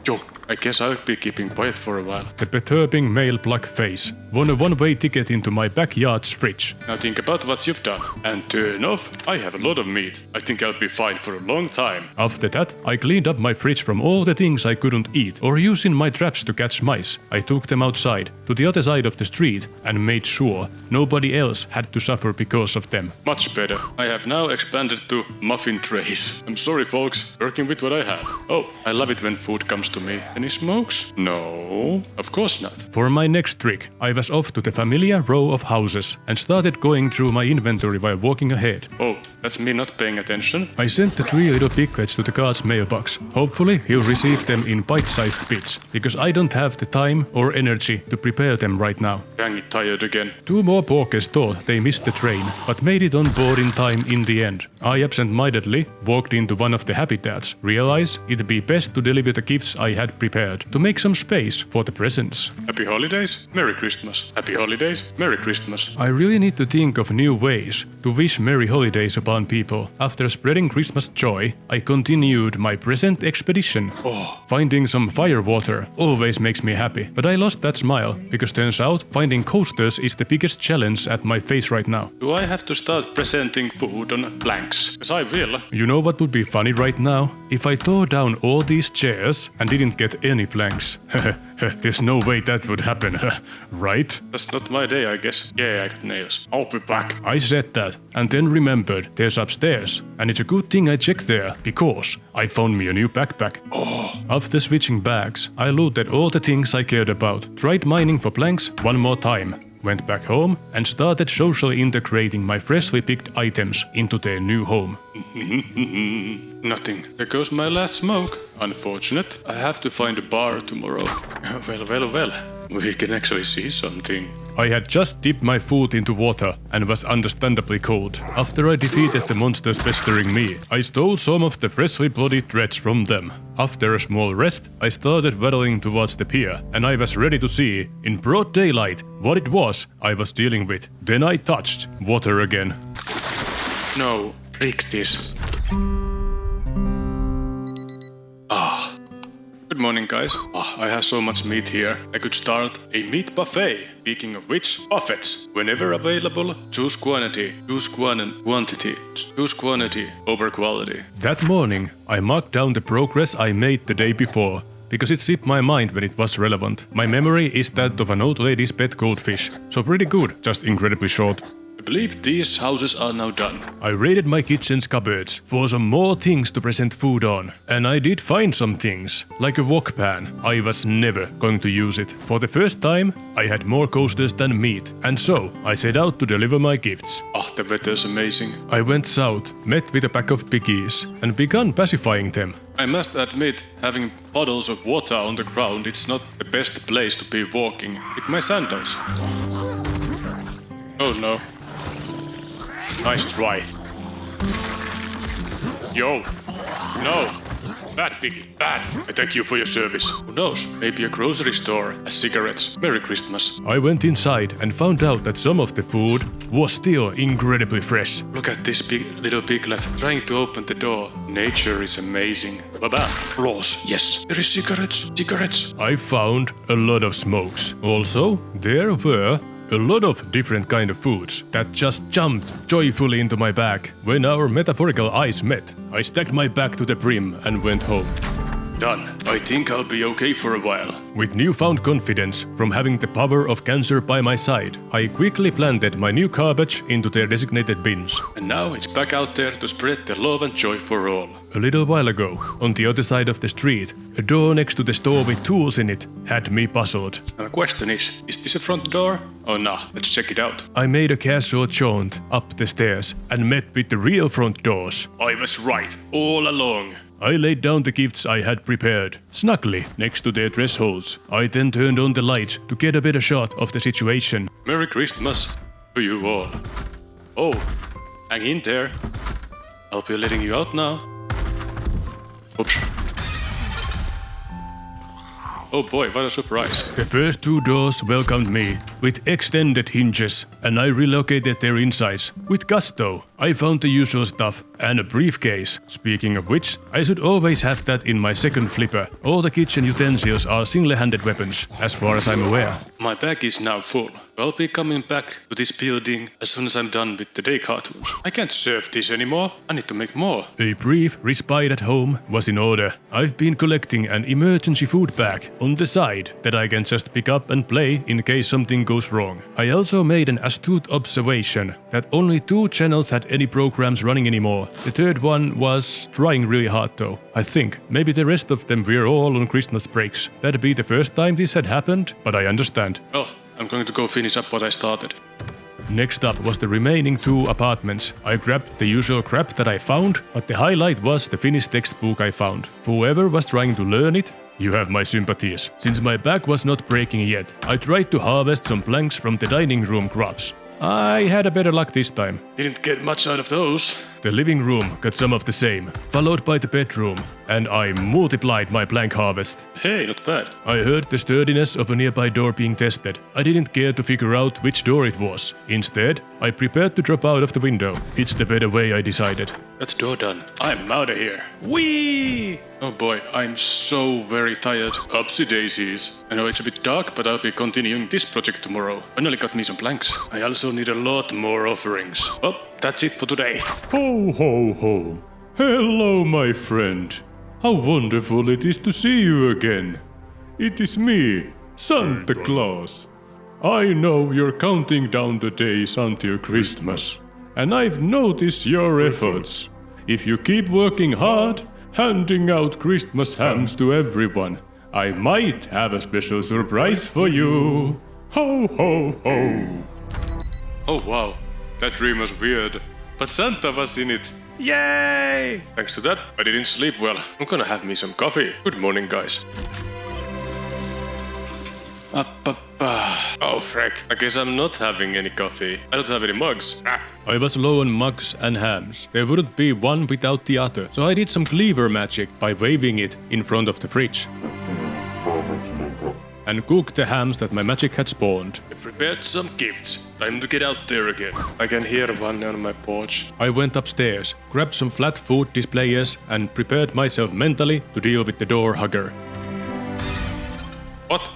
Yo, I guess I'll be keeping quiet for a while. The perturbing male black face won a one-way ticket into my backyard's fridge. Now think about what you've done. And turn off. I have a lot of meat. I think I'll be fine for a long time. After that, I cleaned up my fridge from all the things I couldn't eat or use in my traps to catch mice. I took them outside, to the other side of the street, and made sure nobody else had to suffer because of them. Much better. I have now expanded to muffin trays. I'm sorry folks, working with what I have. Oh, I love it when food comes to me. Any smokes? No, of course not. For my next trick, I was off to the familiar row of houses and started going through my inventory while walking ahead. Oh, that's me not paying attention. I sent the 3 little piglets to the guard's mailbox. Hopefully he'll receive them in bite-sized bits, because I don't have the time or energy to prepare them right now. Dang it, tired again. 2 more porkers thought they missed the train, but made it on board in time in the end. I absent-mindedly walked into one of the habitats, realized it'd be best to deliver the gifts I had prepared, to make some space for the presents. Happy holidays, Merry Christmas. Happy holidays, Merry Christmas. I really need to think of new ways to wish Merry Holidays upon people. After spreading Christmas joy, I continued my present expedition. Finding some firewater always makes me happy, but I lost that smile, because turns out finding coasters is the biggest challenge at my face right now. Do I have to start presenting food on planks? Because I will. You know what would be funny right now? If I tore down all these chairs and didn't get any planks. There's no way that would happen, right? That's not my day, I guess. Yeah, I got nails. I'll be back. I said that, and then remembered there's upstairs, and it's a good thing I checked there, because I found me a new backpack. After switching bags, I looted all the things I cared about, tried mining for planks one more time, went back home, and started socially integrating my freshly picked items into their new home. Nothing. There goes my last smoke. Unfortunate. I have to find a bar tomorrow. Well. We can actually see something. I had just dipped my foot into water and was understandably cold. After I defeated the monsters pestering me, I stole some of the freshly bloodied threads from them. After a small rest, I started waddling towards the pier, and I was ready to see, in broad daylight, what it was I was dealing with. Then I touched water again. No, break this. Good morning, guys. I have so much meat here. I could start a meat buffet. Speaking of which, buffets. Whenever available, choose quantity. Choose quantity. Choose quantity over quality. That morning, I marked down the progress I made the day before. because it slipped my mind when it was relevant. My memory is that of an old lady's pet goldfish, so pretty good, just incredibly short. I believe these houses are now done. I raided my kitchen's cupboards for some more things to present food on, and I did find some things, like a wok pan. I was never going to use it. For the first time, I had more coasters than meat, and so I set out to deliver my gifts. The weather's amazing. I went south, met with a pack of piggies, and began pacifying them. I must admit, having puddles of water on the ground, it's not the best place to be walking with my sandals. Oh no. Nice try. Yo! No! Bad piggy, bad! I thank you for your service. Who knows? Maybe a grocery store, cigarettes. Merry Christmas. I went inside and found out that some of the food was still incredibly fresh. Look at this little piglet trying to open the door. Nature is amazing. Baba, floss, yes. There is cigarettes. I found a lot of smokes. Also, there were a lot of different kind of foods that just jumped joyfully into my bag when our metaphorical eyes met. I stacked my bag to the brim and went home. Done. I think I'll be okay for a while. With newfound confidence from having the power of cancer by my side, I quickly planted my new garbage into their designated bins. And now it's back out there to spread the love and joy for all. A little while ago, on the other side of the street, a door next to the store with tools in it had me puzzled. And the question is this a front door? Oh nah, let's check it out. I made a casual jaunt up the stairs and met with the real front doors. I was right, all along. I laid down the gifts I had prepared, snugly next to their thresholds. I then turned on the light to get a better shot of the situation. Merry Christmas to you all. Oh, hang in there. I'll be letting you out now. Oops. Oh boy, what a surprise. The first two doors welcomed me with extended hinges, and I relocated their insides with gusto. I found the usual stuff and a briefcase. Speaking of which, I should always have that in my second flipper. All the kitchen utensils are single-handed weapons, as far as I'm aware. My bag is now full. I'll be coming back to this building as soon as I'm done with the day cartoons. I can't serve this anymore. I need to make more. A brief respite at home was in order. I've been collecting an emergency food bag on the side that I can just pick up and play in case something goes wrong. I also made an astute observation that only 2 channels had any programs running anymore. The third one was trying really hard though. I think maybe the rest of them were all on Christmas breaks. That'd be the first time this had happened, but I understand. Well, I'm going to go finish up what I started. Next up was the remaining 2 apartments. I grabbed the usual crap that I found, but the highlight was the Finnish textbook I found. Whoever was trying to learn it, you have my sympathies. Since my back was not breaking yet, I tried to harvest some planks from the dining room crops. I had a better luck this time. Didn't get much out of those. The living room got some of the same, followed by the bedroom, and I multiplied my plank harvest. Hey, not bad. I heard the sturdiness of a nearby door being tested. I didn't care to figure out which door it was. Instead, I prepared to drop out of the window. It's the better way, I decided. That's door done. I'm out of here. Whee! Oh boy, I'm so very tired. Upsy daisies. I know it's a bit dark, but I'll be continuing this project tomorrow. Finally got me some planks. I also need a lot more offerings. Well, that's it for today. Ho, ho, ho. Hello, my friend. How wonderful it is to see you again. It is me, Santa Claus. I know you're counting down the days until Christmas, and I've noticed your efforts. If you keep working hard, handing out Christmas hams to everyone, I might have a special surprise for you. Ho, ho, ho. Oh wow, that dream was weird. But Santa was in it. Yay! Thanks to that, I didn't sleep well. I'm gonna have me some coffee. Good morning, guys. Oh, frick. I guess I'm not having any coffee. I don't have any mugs. Crap. I was low on mugs and hams. There wouldn't be one without the other, so I did some clever magic by waving it in front of the fridge and cooked the hams that my magic had spawned. I prepared some gifts. Time to get out there again. I can hear one on my porch. I went upstairs, grabbed some flat food displayers, and prepared myself mentally to deal with the door hugger. What?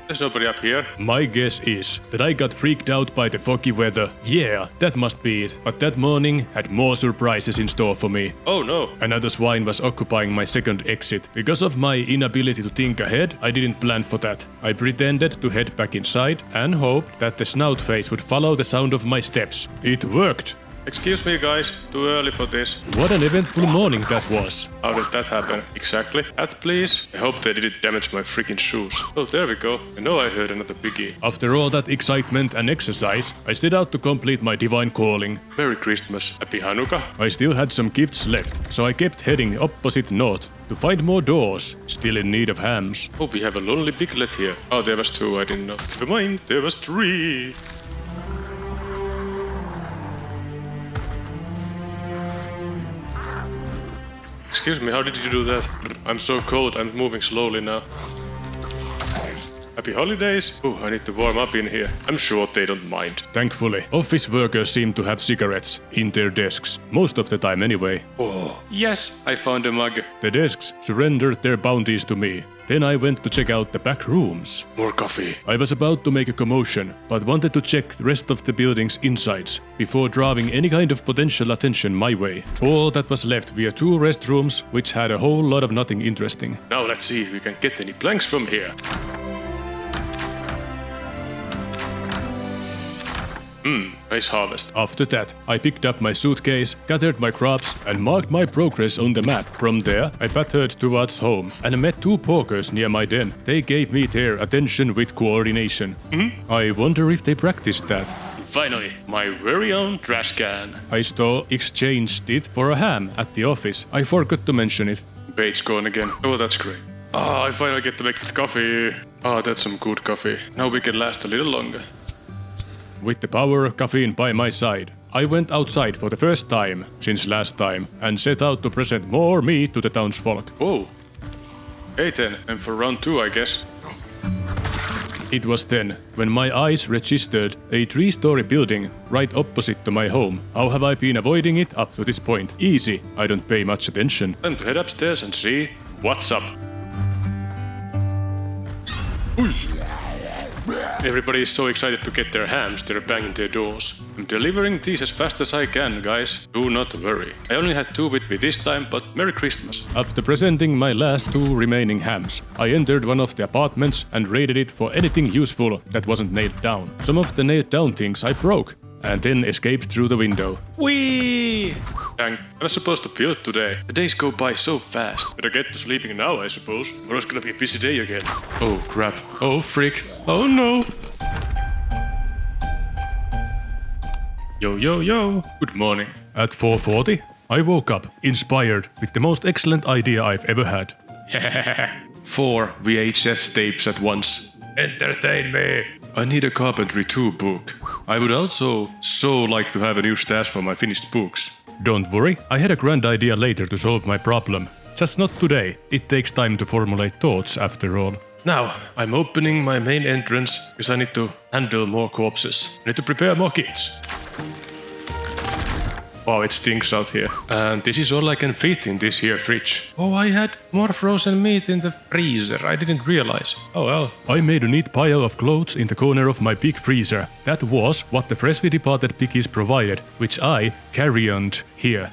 There's nobody up here. My guess is that I got freaked out by the foggy weather. Yeah, that must be it. But that morning had more surprises in store for me. Oh no. Another swine was occupying my second exit. Because of my inability to think ahead, I didn't plan for that. I pretended to head back inside and hoped that the snout face would follow the sound of my steps. It worked. Excuse me guys, too early for this. What an eventful morning that was. How did that happen? Exactly. Hat please. I hope they didn't damage my freaking shoes. Oh, there we go. I know I heard another biggie. After all that excitement and exercise, I set out to complete my divine calling. Merry Christmas. Happy Hanukkah. I still had some gifts left, so I kept heading opposite north to find more doors, still in need of hams. Oh, we have a lonely piglet here. Oh, there was 2, I didn't know. Never mind, there was 3. Excuse me, how did you do that? I'm so cold, I'm moving slowly now. Happy holidays! Oh, I need to warm up in here. I'm sure they don't mind. Thankfully, office workers seem to have cigarettes in their desks, most of the time anyway. Oh, yes, I found a mug. The desks surrendered their bounties to me. Then I went to check out the back rooms. More coffee. I was about to make a commotion, but wanted to check the rest of the building's insides before drawing any kind of potential attention my way. All that was left were 2 restrooms, which had a whole lot of nothing interesting. Now let's see if we can get any planks from here. Nice harvest. After that, I picked up my suitcase, gathered my crops, and marked my progress on the map. From there, I pattered towards home and met 2 porkers near my den. They gave me their attention with coordination. I wonder if they practiced that. Finally, my very own trash can. I exchanged it for a ham at the office. I forgot to mention it. Page gone again. Oh, that's great. I finally get to make that coffee. That's some good coffee. Now we can last a little longer. With the power caffeine by my side, I went outside for the first time since last time and set out to present more meat to the townsfolk. Whoa. Hey then, and for round 2 I guess. It was then when my eyes registered a 3-story building right opposite to my home. How have I been avoiding it up to this point? Easy, I don't pay much attention. Time to head upstairs and see what's up. Everybody is so excited to get their hams, they're banging their doors. I'm delivering these as fast as I can, guys. Do not worry. I only had 2 with me this time, but Merry Christmas. After presenting my last 2 remaining hams, I entered one of the apartments and raided it for anything useful that wasn't nailed down. Some of the nailed down things I broke, and then escaped through the window. Whee! Dang, I was supposed to build today. The days go by so fast. Better get to sleeping now, I suppose, or it's gonna be a busy day again. Oh crap. Oh frick. Oh no! Yo yo yo! Good morning. At 4:40, I woke up, inspired with the most excellent idea I've ever had. 4 VHS tapes at once. Entertain me! I need a carpentry 2 book. I would also so like to have a new stash for my finished books. Don't worry, I had a grand idea later to solve my problem. Just not today. It takes time to formulate thoughts after all. Now, I'm opening my main entrance because I need to handle more corpses. I need to prepare more kits. Wow, it stinks out here. And this is all I can fit in this here fridge. Oh, I had more frozen meat in the freezer. I didn't realize. Oh well. I made a neat pile of clothes in the corner of my big freezer. That was what the freshly departed piggies provided, which I carry-oned here.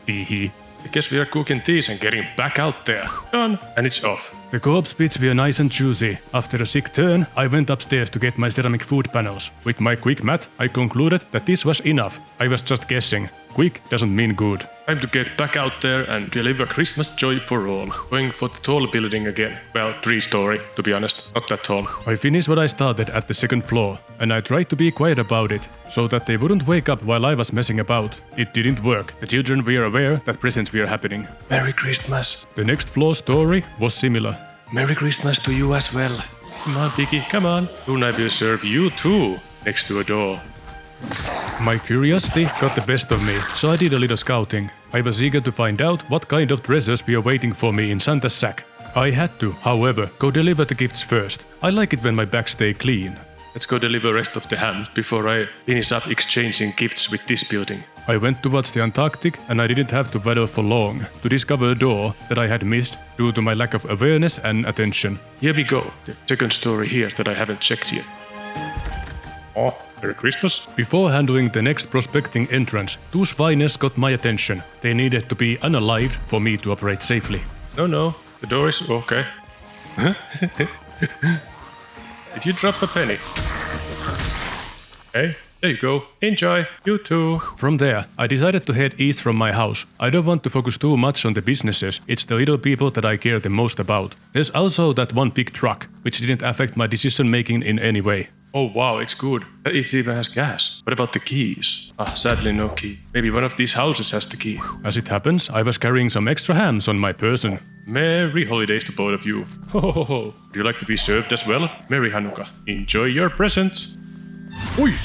Teehee. I guess we are cooking these and getting back out there. Done. And it's off. The corpse bits were nice and juicy. After a sick turn, I went upstairs to get my ceramic food panels. With my quick math, I concluded that this was enough. I was just guessing. Quick doesn't mean good. Time to get back out there and deliver Christmas joy for all. Going for the tall building again. Well, 3-story, to be honest. Not that tall. I finished what I started at the 2nd floor, and I tried to be quiet about it, so that they wouldn't wake up while I was messing about. It didn't work. The children were aware that presents were happening. Merry Christmas. The next floor story was similar. Merry Christmas to you as well. Come on, Piggy, come on. Soon I will serve you too, next to a door. My curiosity got the best of me, so I did a little scouting. I was eager to find out what kind of treasures were waiting for me in Santa's sack. I had to, however, go deliver the gifts first. I like it when my bags stay clean. Let's go deliver rest of the hams before I finish up exchanging gifts with this building. I went towards the Antarctic and I didn't have to waddle for long to discover a door that I had missed due to my lack of awareness and attention. Here we go. The second story here that I haven't checked yet. Oh, Merry Christmas. Before handling the next prospecting entrance, two swines got my attention. They needed to be unalived for me to operate safely. No, the door is okay. Did you drop a penny? Hey, there you go. Enjoy. You too. From there, I decided to head east from my house. I don't want to focus too much on the businesses, it's the little people that I care the most about. There's also that one big truck, which didn't affect my decision making in any way. Oh wow, it's good. It even has gas. What about the keys? Sadly no key. Maybe one of these houses has the key. As it happens, I was carrying some extra hams on my person. Merry holidays to both of you. Ho ho ho ho. Would you like to be served as well? Merry Hanukkah. Enjoy your presents. Oi!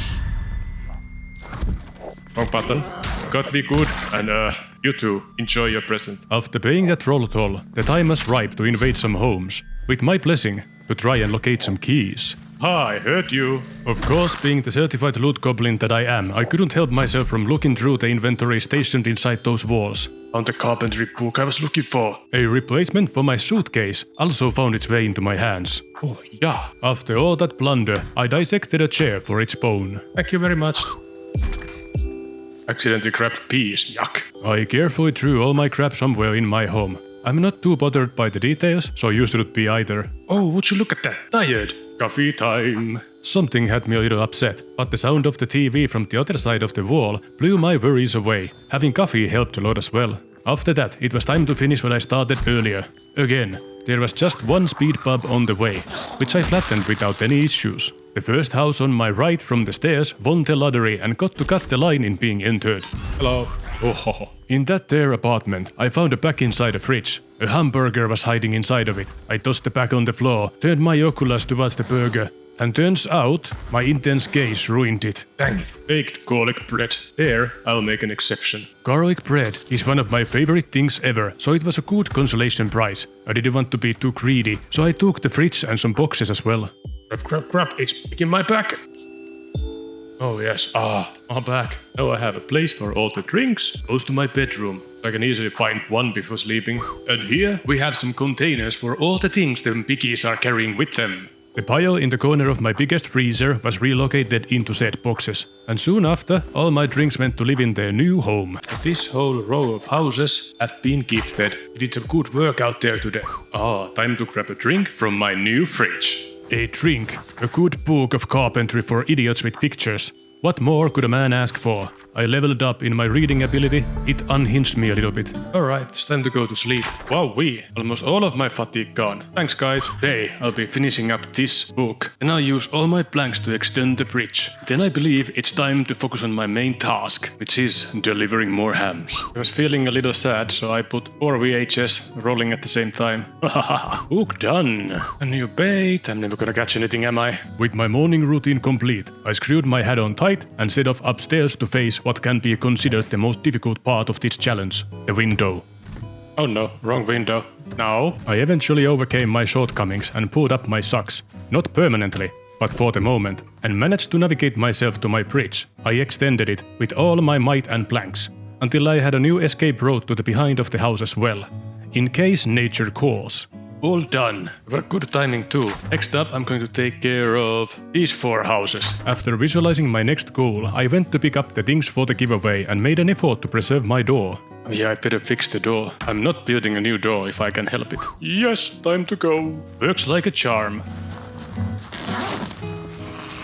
Wrong button. Gotta be good, and you too, enjoy your present. After paying that troll toll, the time was ripe to invade some homes. With my blessing, to try and locate some keys. I heard you. Of course, being the certified loot goblin that I am, I couldn't help myself from looking through the inventory stationed inside those walls. Found the carpentry book I was looking for. A replacement for my suitcase also found its way into my hands. Oh, yeah. After all that plunder, I dissected a chair for its bone. Thank you very much. Accidentally grabbed peas, yuck. I carefully threw all my crap somewhere in my home. I'm not too bothered by the details, so you shouldn't be either. Oh, would you look at that? Tired. Coffee time. Something had me a little upset, but the sound of the TV from the other side of the wall blew my worries away. Having coffee helped a lot as well. After that, it was time to finish what I started earlier. Again, there was just one speed bump on the way, which I flattened without any issues. The first house on my right from the stairs won the lottery and got to cut the line in being entered. Hello. Oh, ho, ho. In that there apartment, I found a bag inside a fridge. A hamburger was hiding inside of it. I tossed the bag on the floor, turned my oculus towards the burger, and turns out, my intense gaze ruined it. Dang it. Baked garlic bread. There, I'll make an exception. Garlic bread is one of my favorite things ever, so it was a good consolation prize. I didn't want to be too greedy, so I took the fridge and some boxes as well. Crap, it's in my back. Oh yes, my back. Now I have a place for all the drinks, close to my bedroom. I can easily find one before sleeping. And here we have some containers for all the things the piggies are carrying with them. The pile in the corner of my biggest freezer was relocated into said boxes, and soon after, all my drinks went to live in their new home. This whole row of houses have been gifted. You did some good work out there today. Time to grab a drink from my new fridge. A drink, a good book of carpentry for idiots with pictures. What more could a man ask for? I leveled up in my reading ability. It unhinged me a little bit. Alright, it's time to go to sleep. Wowee, almost all of my fatigue gone. Thanks guys. Today I'll be finishing up this book, and I'll use all my planks to extend the bridge. Then I believe it's time to focus on my main task, which is delivering more hams. I was feeling a little sad, so I put 4 VHS rolling at the same time. Book done. A new bait. I'm never gonna catch anything, am I? With my morning routine complete, I screwed my hat on tight and set off upstairs to face what can be considered the most difficult part of this challenge, the window. Oh no, wrong window. Now, I eventually overcame my shortcomings and pulled up my socks, not permanently, but for the moment, and managed to navigate myself to my bridge. I extended it with all my might and planks, until I had a new escape road to the behind of the house as well, in case nature calls. All done. But good timing too. Next up, I'm going to take care of these 4 houses. After visualizing my next goal, I went to pick up the things for the giveaway and made an effort to preserve my door. Yeah, I better fix the door. I'm not building a new door if I can help it. Yes, time to go. Works like a charm.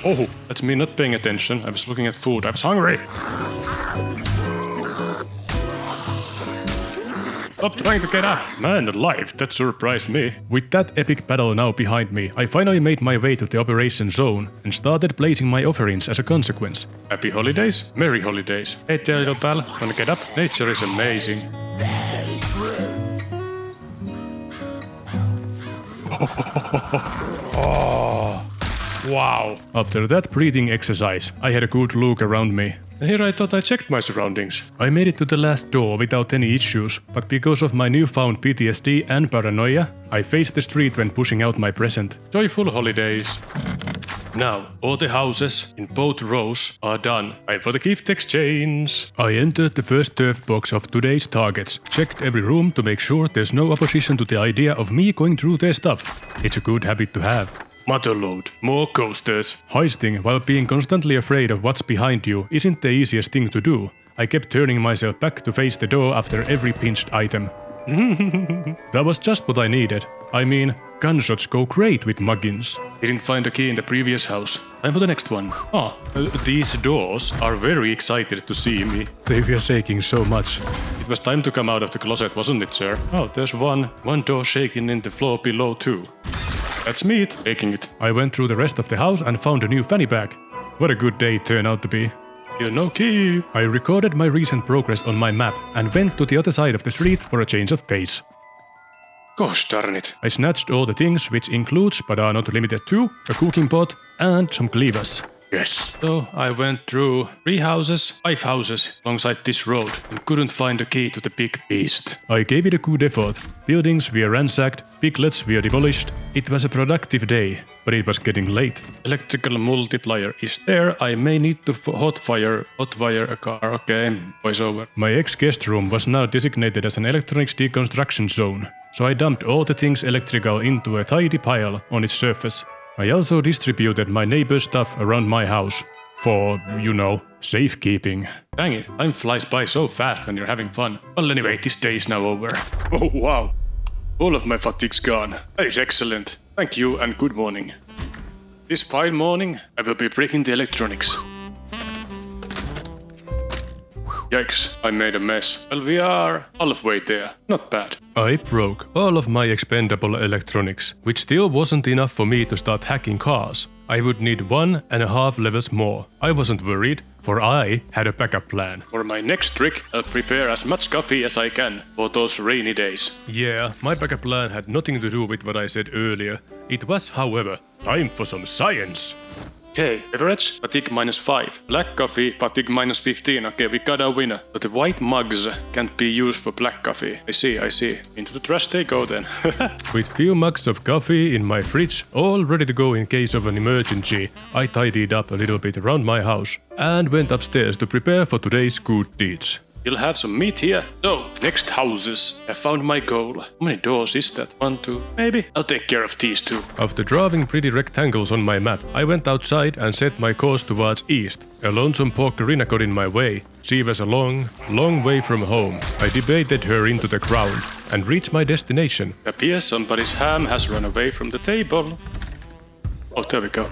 Oh, that's me not paying attention. I was looking at food. I was hungry. Stop trying to get up. Man alive, that surprised me. With that epic battle now behind me, I finally made my way to the operation zone and started placing my offerings as a consequence. Happy holidays? Merry holidays. Hey there, little pal. Wanna get up? Nature is amazing. Oh, wow. After that breathing exercise, I had a good look around me. And here I thought I checked my surroundings. I made it to the last door without any issues, but because of my newfound PTSD and paranoia, I faced the street when pushing out my present. Joyful holidays. Now, all the houses in both rows are done. Time for the gift exchange. I entered the first turf box of today's targets, checked every room to make sure there's no opposition to the idea of me going through their stuff. It's a good habit to have. Motherload, more coasters. Heisting while being constantly afraid of what's behind you isn't the easiest thing to do. I kept turning myself back to face the door after every pinched item. That was just what I needed. I mean, gunshots go great with muggins. Didn't find a key in the previous house. Time for the next one. These doors are very excited to see me. They were shaking so much. It was time to come out of the closet, wasn't it, sir? Oh, there's one door shaking in the floor below too. That's me taking it. I went through the rest of the house and found a new fanny bag. What a good day it turned out to be. No key. I recorded my recent progress on my map and went to the other side of the street for a change of pace. Gosh darn it. I snatched all the things, which includes, but are not limited to, a cooking pot and some cleavers. Yes. So I went through 5 houses alongside this road and couldn't find a key to the big beast. I gave it a good effort. Buildings were ransacked, piglets were demolished. It was a productive day, but it was getting late. Electrical multiplier is there. I may need to hotwire a car. Okay, voiceover. My ex-guest room was now designated as an electronics deconstruction zone, so I dumped all the things electrical into a tidy pile on its surface. I also distributed my neighbor's stuff around my house. For, safekeeping. Dang it, time flies by so fast when you're having fun. Well, anyway, this day is now over. Oh wow. All of my fatigue's gone. That is excellent. Thank you and good morning. This fine morning, I will be breaking the electronics. Yikes, I made a mess. Well, we are halfway there. Not bad. I broke all of my expendable electronics, which still wasn't enough for me to start hacking cars. I would need 1.5 levels more. I wasn't worried, for I had a backup plan. For my next trick, I'll prepare as much coffee as I can for those rainy days. Yeah, my backup plan had nothing to do with what I said earlier. It was, however, time for some science. Okay, beverage, fatigue -5. Black coffee, fatigue -15. Okay, we got a winner. But the white mugs can't be used for black coffee. I see. Into the trash they go then. With few mugs of coffee in my fridge, all ready to go in case of an emergency, I tidied up a little bit around my house and went upstairs to prepare for today's good deeds. You'll have some meat here. So, next houses. I found my goal. How many doors is that? 1, 2, maybe? I'll take care of these 2. After drawing pretty rectangles on my map, I went outside and set my course towards east. A lonesome porkerina got in my way. She was a long way from home. I debated her into the ground and reached my destination. Appears somebody's ham has run away from the table. Oh, there we go.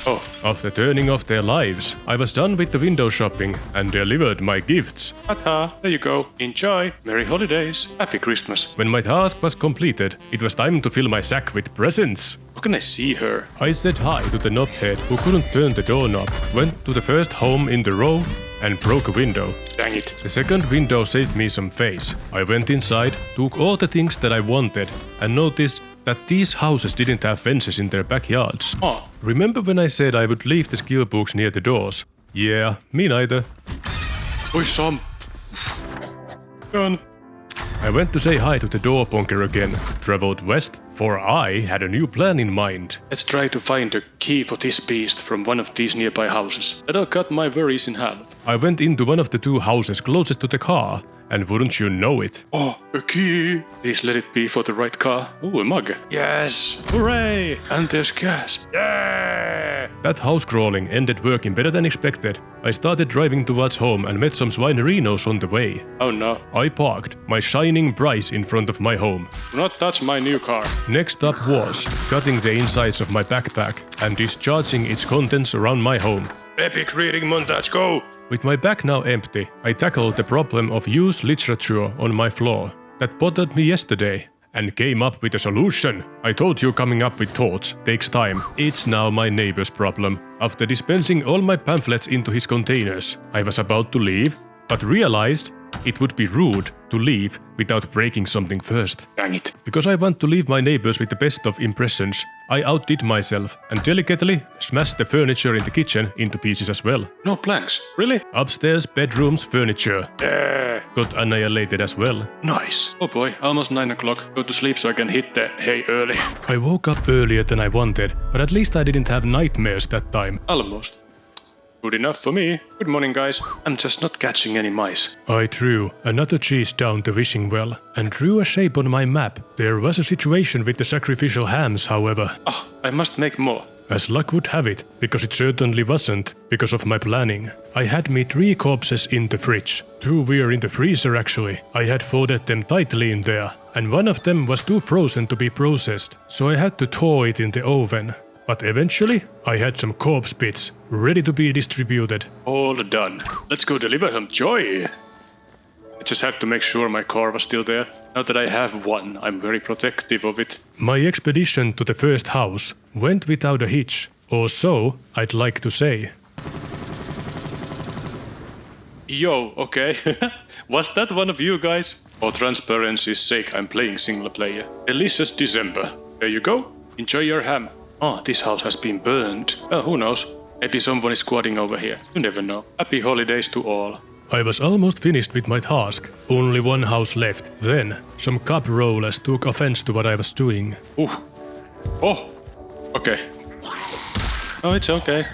Oh, after turning off their lives, I was done with the window shopping and delivered my gifts. Ta-ta, there you go. Enjoy. Merry holidays. Happy Christmas. When my task was completed, it was time to fill my sack with presents. How can I see her? I said hi to the knobhead who couldn't turn the doorknob, went to the first home in the row, and broke a window. Dang it. The second window saved me some face. I went inside, took all the things that I wanted, and noticed that these houses didn't have fences in their backyards. Oh. Remember when I said I would leave the skill books near the doors? Yeah, me neither. Oi, some. Done. I went to say hi to the door bonker again, traveled west, for I had a new plan in mind. Let's try to find a key for this beast from one of these nearby houses. That'll cut my worries in half. I went into one of the 2 houses closest to the car, and wouldn't you know it? Oh, a key! Please let it be for the right car. Oh, a mug. Yes! Hooray! And there's gas. Yeah! That house crawling ended working better than expected. I started driving towards home and met some swinerinos on the way. Oh no. I parked my shining Bryce in front of my home. Do not touch my new car. Next up was cutting the insides of my backpack and discharging its contents around my home. Epic reading montage, go! With my bag now empty, I tackled the problem of used literature on my floor that bothered me yesterday and came up with a solution. I told you coming up with thoughts takes time. It's now my neighbor's problem. After dispensing all my pamphlets into his containers, I was about to leave, but realized it would be rude to leave without breaking something first. Dang it. Because I want to leave my neighbors with the best of impressions, I outdid myself and delicately smashed the furniture in the kitchen into pieces as well. No planks. Really? Upstairs bedroom's furniture Yeah. got annihilated as well. Nice. Oh boy, almost 9 o'clock. Go to sleep so I can hit the hay early. I woke up earlier than I wanted, but at least I didn't have nightmares that time. Almost. Good enough for me. Good morning, guys. I'm just not catching any mice. I threw another cheese down the wishing well and drew a shape on my map. There was a situation with the sacrificial hams, however. Oh, I must make more. As luck would have it, because it certainly wasn't, because of my planning. I had me 3 corpses in the fridge. 2 were in the freezer actually. I had folded them tightly in there, and one of them was too frozen to be processed, so I had to thaw it in the oven. But eventually, I had some corpse bits ready to be distributed. All done. Let's go deliver some joy. I just had to make sure my car was still there. Now that I have one, I'm very protective of it. My expedition to the first house went without a hitch, or so I'd like to say. Yo, okay. Was that one of you guys? For transparency's sake, I'm playing single player. Delicious December. There you go. Enjoy your ham. Oh, this house has been burned. Oh, who knows? Maybe someone is squatting over here. You never know. Happy holidays to all. I was almost finished with my task. Only one house left. Then, some cub rollers took offense to what I was doing. Oh! Okay. Oh, it's okay.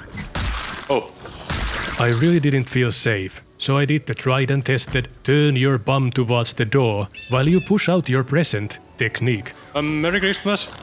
Oh. I really didn't feel safe, so I did the tried and tested turn your bum towards the door while you push out your present technique. Merry Christmas.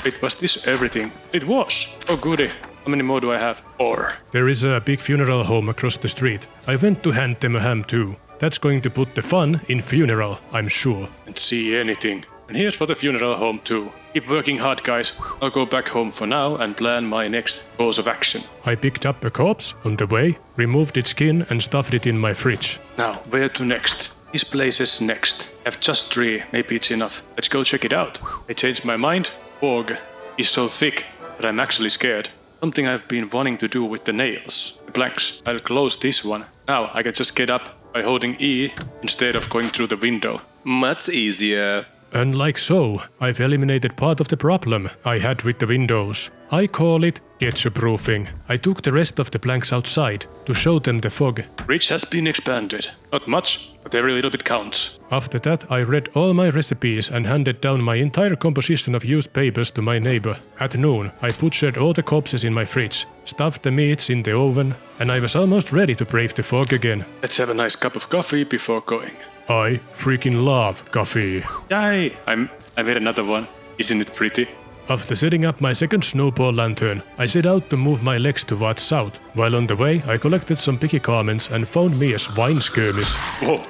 Wait, was this everything? It was. Oh, goody. How many more do I have? 4. There is a big funeral home across the street. I went to hand them a ham too. That's going to put the fun in funeral, I'm sure. Can't see anything. And here's for the funeral home too. Keep working hard, guys. I'll go back home for now and plan my next course of action. I picked up a corpse on the way, removed its skin and stuffed it in my fridge. Now, where to next? This place is next. I have just 3, maybe it's enough. Let's go check it out. I changed my mind. Fog is so thick that I'm actually scared. Something I've been wanting to do with the nails. The blanks. I'll close this one. Now I can just get up by holding E instead of going through the window. Much easier. And like so, I've eliminated part of the problem I had with the windows. I call it Ketchu-proofing. I took the rest of the planks outside to show them the fog. Reach has been expanded. Not much, but every little bit counts. After that, I read all my recipes and handed down my entire composition of used papers to my neighbor. At noon, I butchered all the corpses in my fridge, stuffed the meats in the oven, and I was almost ready to brave the fog again. Let's have a nice cup of coffee before going. I freaking love coffee. Yay! I made another one. Isn't it pretty? After setting up my second snowball lantern, I set out to move my legs towards south. While on the way, I collected some picky comments and found me a swine skirmish. Whoa!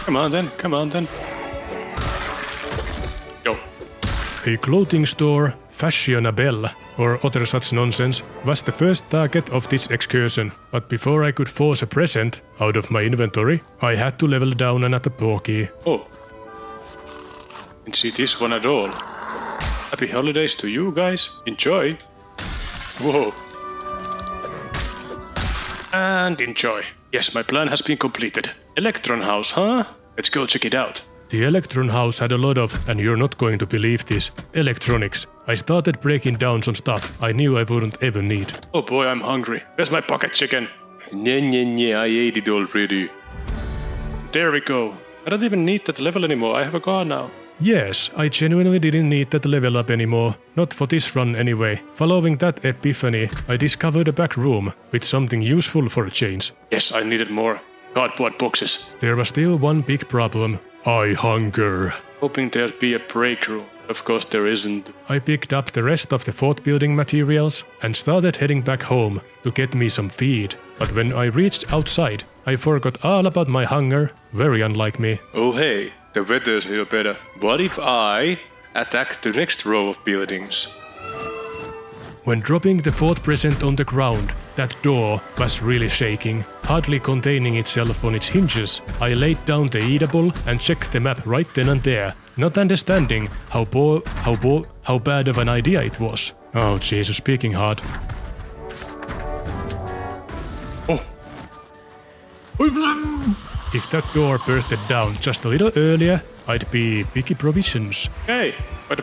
Come on then. Yo. A clothing store, Fashionable, or other such nonsense, was the first target of this excursion. But before I could force a present out of my inventory, I had to level down another porky. Oh. Didn't see this one at all. Happy holidays to you guys. Enjoy. Whoa. And enjoy. Yes, my plan has been completed. Electron House, huh? Let's go check it out. The Electron House had a lot of, and you're not going to believe this, electronics. I started breaking down some stuff I knew I wouldn't ever need. Oh boy, I'm hungry. Where's my pocket chicken? Nye, I ate it already. There we go. I don't even need that level anymore. I have a car now. Yes, I genuinely didn't need that level up anymore. Not for this run anyway. Following that epiphany, I discovered a back room with something useful for a change. Yes, I needed more cardboard boxes. There was still one big problem. I hunger. Hoping there'd be a break room. Of course there isn't. I picked up the rest of the fort building materials and started heading back home to get me some feed. But when I reached outside, I forgot all about my hunger, very unlike me. Oh hey, the weather's here better. What if I attack the next row of buildings? When dropping the fort present on the ground, that door was really shaking, hardly containing itself on its hinges. I laid down the eatable and checked the map right then and there, not understanding how bad of an idea it was. Oh Jesus, speaking hard. Oh! If that door bursted down just a little earlier, I'd be picky provisions. Hey, About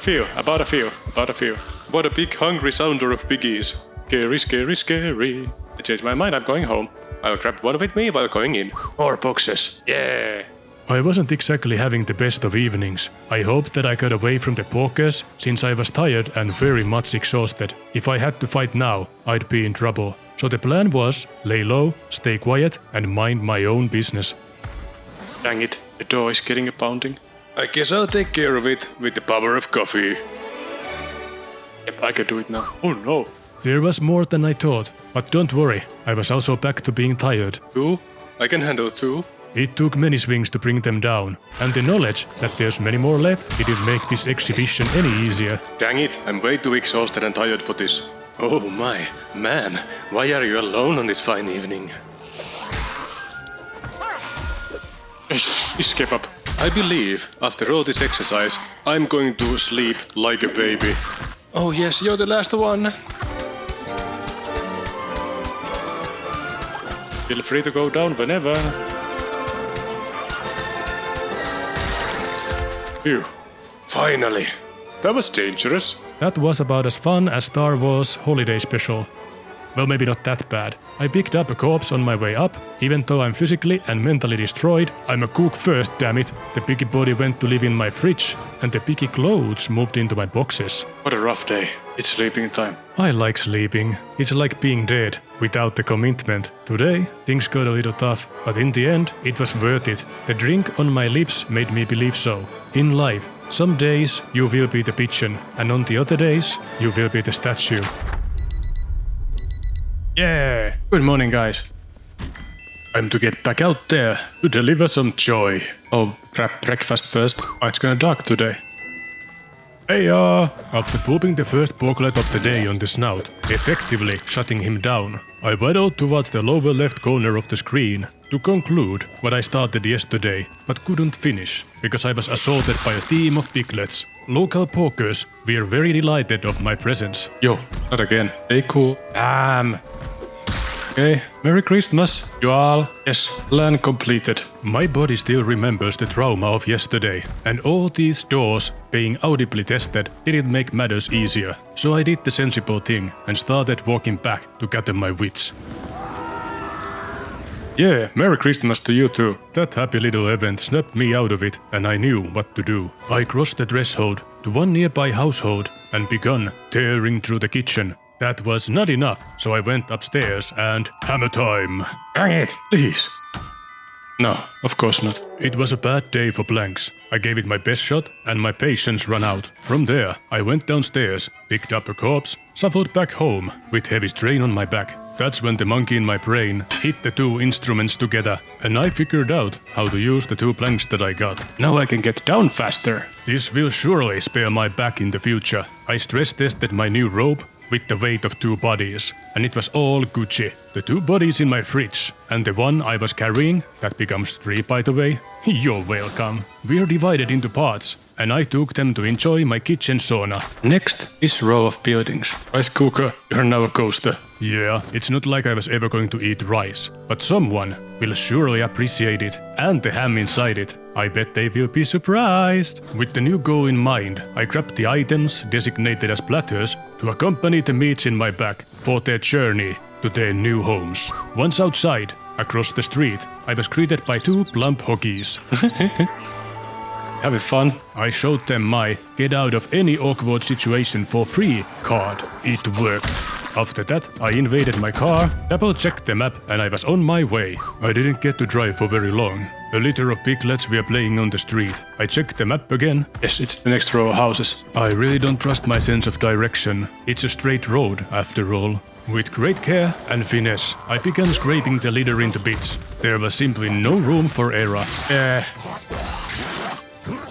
a few. What a big hungry sounder of piggies. Scary. I changed my mind, I'm going home. I'll grab one with me while going in. More boxes. Yeah. I wasn't exactly having the best of evenings. I hoped that I got away from the porkers, since I was tired and very much exhausted. If I had to fight now, I'd be in trouble. So the plan was, lay low, stay quiet, and mind my own business. Dang it, the door is getting a pounding. I guess I'll take care of it with the power of coffee. Yep, I can do it now. Oh no. There was more than I thought, but don't worry, I was also back to being tired. 2? I can handle 2. It took many swings to bring them down, and the knowledge that there's many more left didn't make this exhibition any easier. Dang it, I'm way too exhausted and tired for this. Oh my, ma'am, why are you alone on this fine evening? Escape up. I believe, after all this exercise, I'm going to sleep like a baby. Oh yes, you're the last one. Feel free to go down whenever. Phew. Finally. That was dangerous. That was about as fun as Star Wars Holiday Special. Well, maybe not that bad. I picked up a corpse on my way up. Even though I'm physically and mentally destroyed, I'm a cook first, damn it. The piggy body went to live in my fridge, and the piggy clothes moved into my boxes. What a rough day. It's sleeping time. I like sleeping. It's like being dead, without the commitment. Today, things got a little tough, but in the end, it was worth it. The drink on my lips made me believe so. In life, some days you will be the pigeon, and on the other days, you will be the statue. Yeah! Good morning, guys. Time to get back out there to deliver some joy. Oh, grab breakfast first. Oh, it's gonna dark today. Hey, after pooping the first porklet of the day on the snout, effectively shutting him down, I waddled towards the lower left corner of the screen to conclude what I started yesterday, but couldn't finish, because I was assaulted by a team of piglets. Local porkers were very delighted of my presence. Yo, not again. Hey, cool. Okay, Merry Christmas, you all. Yes, plan completed. My body still remembers the trauma of yesterday, and all these doors being audibly tested didn't make matters easier. So I did the sensible thing and started walking back to gather my wits. Yeah, Merry Christmas to you too. That happy little event snapped me out of it, and I knew what to do. I crossed the threshold to one nearby household and begun tearing through the kitchen. That was not enough, so I went upstairs and hammer time. Dang it, please. No, of course not. It was a bad day for blanks. I gave it my best shot and my patience ran out. From there, I went downstairs, picked up a corpse, shuffled back home with heavy strain on my back. That's when the monkey in my brain hit the two instruments together, and I figured out how to use the two planks that I got. Now I can get down faster. This will surely spare my back in the future. I stress tested my new rope with the weight of two bodies, and it was all Gucci. The two bodies in my fridge, and the one I was carrying, that becomes three by the way, you're welcome. We're divided into parts, and I took them to enjoy my kitchen sauna. Next is row of buildings. Rice cooker, you're now a coaster. Yeah, it's not like I was ever going to eat rice, but someone will surely appreciate it, and the ham inside it. I bet they will be surprised. With the new goal in mind, I grabbed the items designated as platters to accompany the meats in my bag for their journey to their new homes. Once outside, across the street, I was greeted by two plump hoggies. Having fun? I showed them my get out of any awkward situation for free card. It worked. After that, I invaded my car, double-checked the map, and I was on my way. I didn't get to drive for very long. A litter of piglets were playing on the street. I checked the map again. Yes, it's the next row of houses. I really don't trust my sense of direction. It's a straight road, after all. With great care and finesse, I began scraping the litter into bits. There was simply no room for error.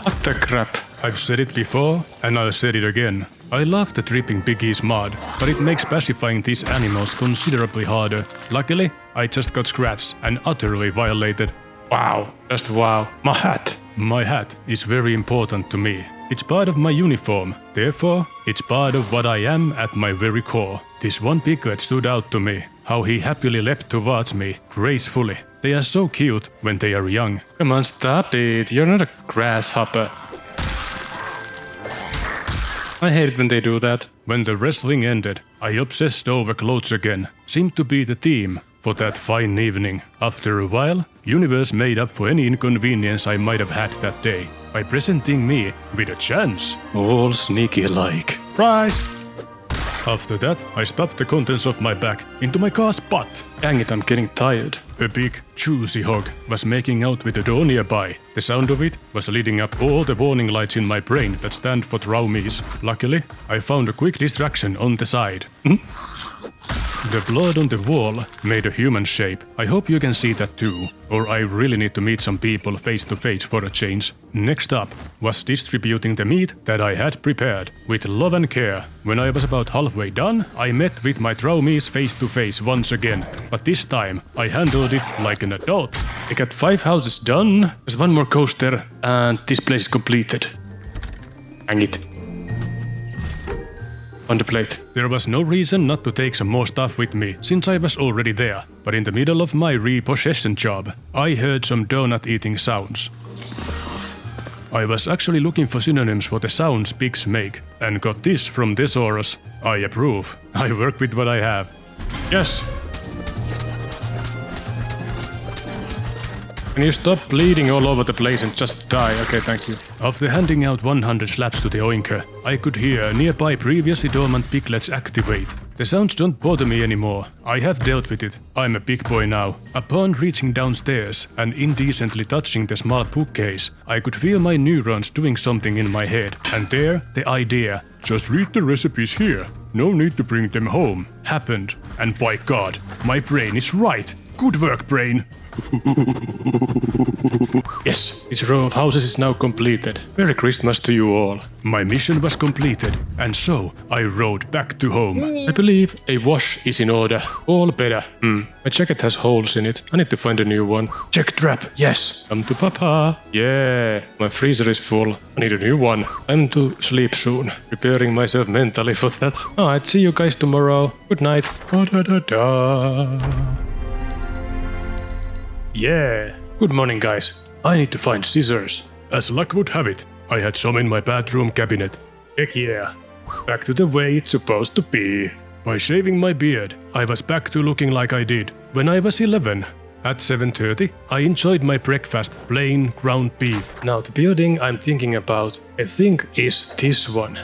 What the crap? I've said it before, and I'll say it again. I love the dripping piggy's mud, but it makes pacifying these animals considerably harder. Luckily, I just got scratched and utterly violated. Wow, just wow. My hat. My hat is very important to me. It's part of my uniform, therefore, it's part of what I am at my very core. This one piglet stood out to me, how he happily leapt towards me, gracefully. They are so cute when they are young. Come on, stop it, you're not a grasshopper. I hate it when they do that. When the wrestling ended, I obsessed over clothes again. Seemed to be the theme for that fine evening. After a while, universe made up for any inconvenience I might have had that day by presenting me with a chance. All sneaky like. Prize! After that, I stuffed the contents of my bag into my car's butt. Dang it, I'm getting tired. A big, juicy hog was making out with a door nearby. The sound of it was leading up all the warning lights in my brain that stand for traumies. Luckily, I found a quick distraction on the side. The blood on the wall made a human shape. I hope you can see that too, or I really need to meet some people face to face for a change. Next up was distributing the meat that I had prepared with love and care. When I was about halfway done, I met with my traumies face to face once again, but this time I handled it like an adult. I got 5 houses done, there's 1 more coaster, and this place is completed. Hang it. On the plate. There was no reason not to take some more stuff with me, since I was already there. But in the middle of my repossession job, I heard some donut eating sounds. I was actually looking for synonyms for the sounds pigs make, and got this from Thesaurus. I approve. I work with what I have. Yes! Can you stop bleeding all over the place and just die? Okay, thank you. After handing out 100 slaps to the oinker, I could hear nearby previously dormant piglets activate. The sounds don't bother me anymore. I have dealt with it. I'm a big boy now. Upon reaching downstairs and indecently touching the small bookcase, I could feel my neurons doing something in my head. And there, the idea, just read the recipes here, no need to bring them home, happened. And by God, my brain is right. Good work, brain. Yes, this row of houses is now completed. Merry Christmas to you all. My mission was completed, and so I rode back to home. I believe a wash is in order. All better. My jacket has holes in it. I need to find a new one. Check trap. Yes. Come to Papa. Yeah. My freezer is full. I need a new one. I'm to sleep soon. Preparing myself mentally for that. Alright, see you guys tomorrow. Good night. Da-da-da-da. Yeah. Good morning, guys. I need to find scissors. As luck would have it, I had some in my bathroom cabinet. Heck yeah. Back to the way it's supposed to be. By shaving my beard, I was back to looking like I did when I was 11. At 7:30, I enjoyed my breakfast, plain ground beef. Now the building I'm thinking about, I think is this one.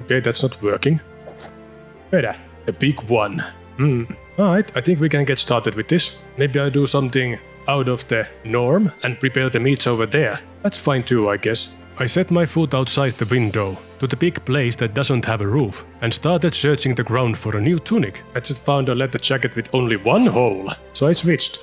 Okay, that's not working. Better. The big one. Alright, I think we can get started with this. Maybe I'll do something out of the norm and prepare the meats over there. That's fine too, I guess. I set my foot outside the window to the big place that doesn't have a roof and started searching the ground for a new tunic. I just found a leather jacket with only 1 hole, so I switched.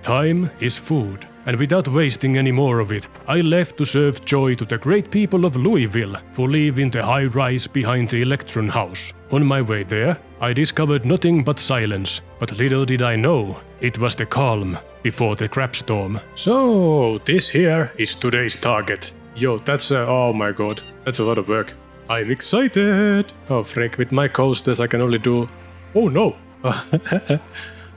Time is food, and without wasting any more of it, I left to serve joy to the great people of Louisville who live in the high rise behind the Electron House. On my way there, I discovered nothing but silence, but little did I know, it was the calm before the crap storm. So, this here is today's target. Yo, that's oh my god, that's a lot of work. I'm excited! Oh frick, with my coasters I can only do... Oh no!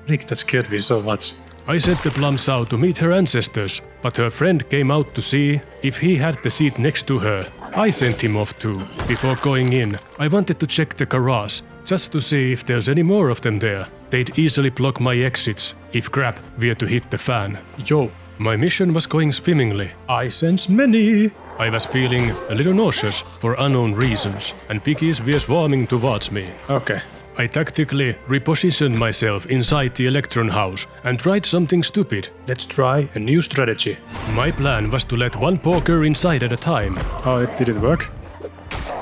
Rick, that scared me so much. I sent the plums out to meet her ancestors, but her friend came out to see if he had the seat next to her. I sent him off too. Before going in, I wanted to check the garage, just to see if there's any more of them there. They'd easily block my exits if crap were to hit the fan. Yo, my mission was going swimmingly. I sense many. I was feeling a little nauseous for unknown reasons, and piggies were swarming towards me. Okay. I tactically repositioned myself inside the Electron House and tried something stupid. Let's try a new strategy. My plan was to let 1 poker inside at a time. Oh, did it work?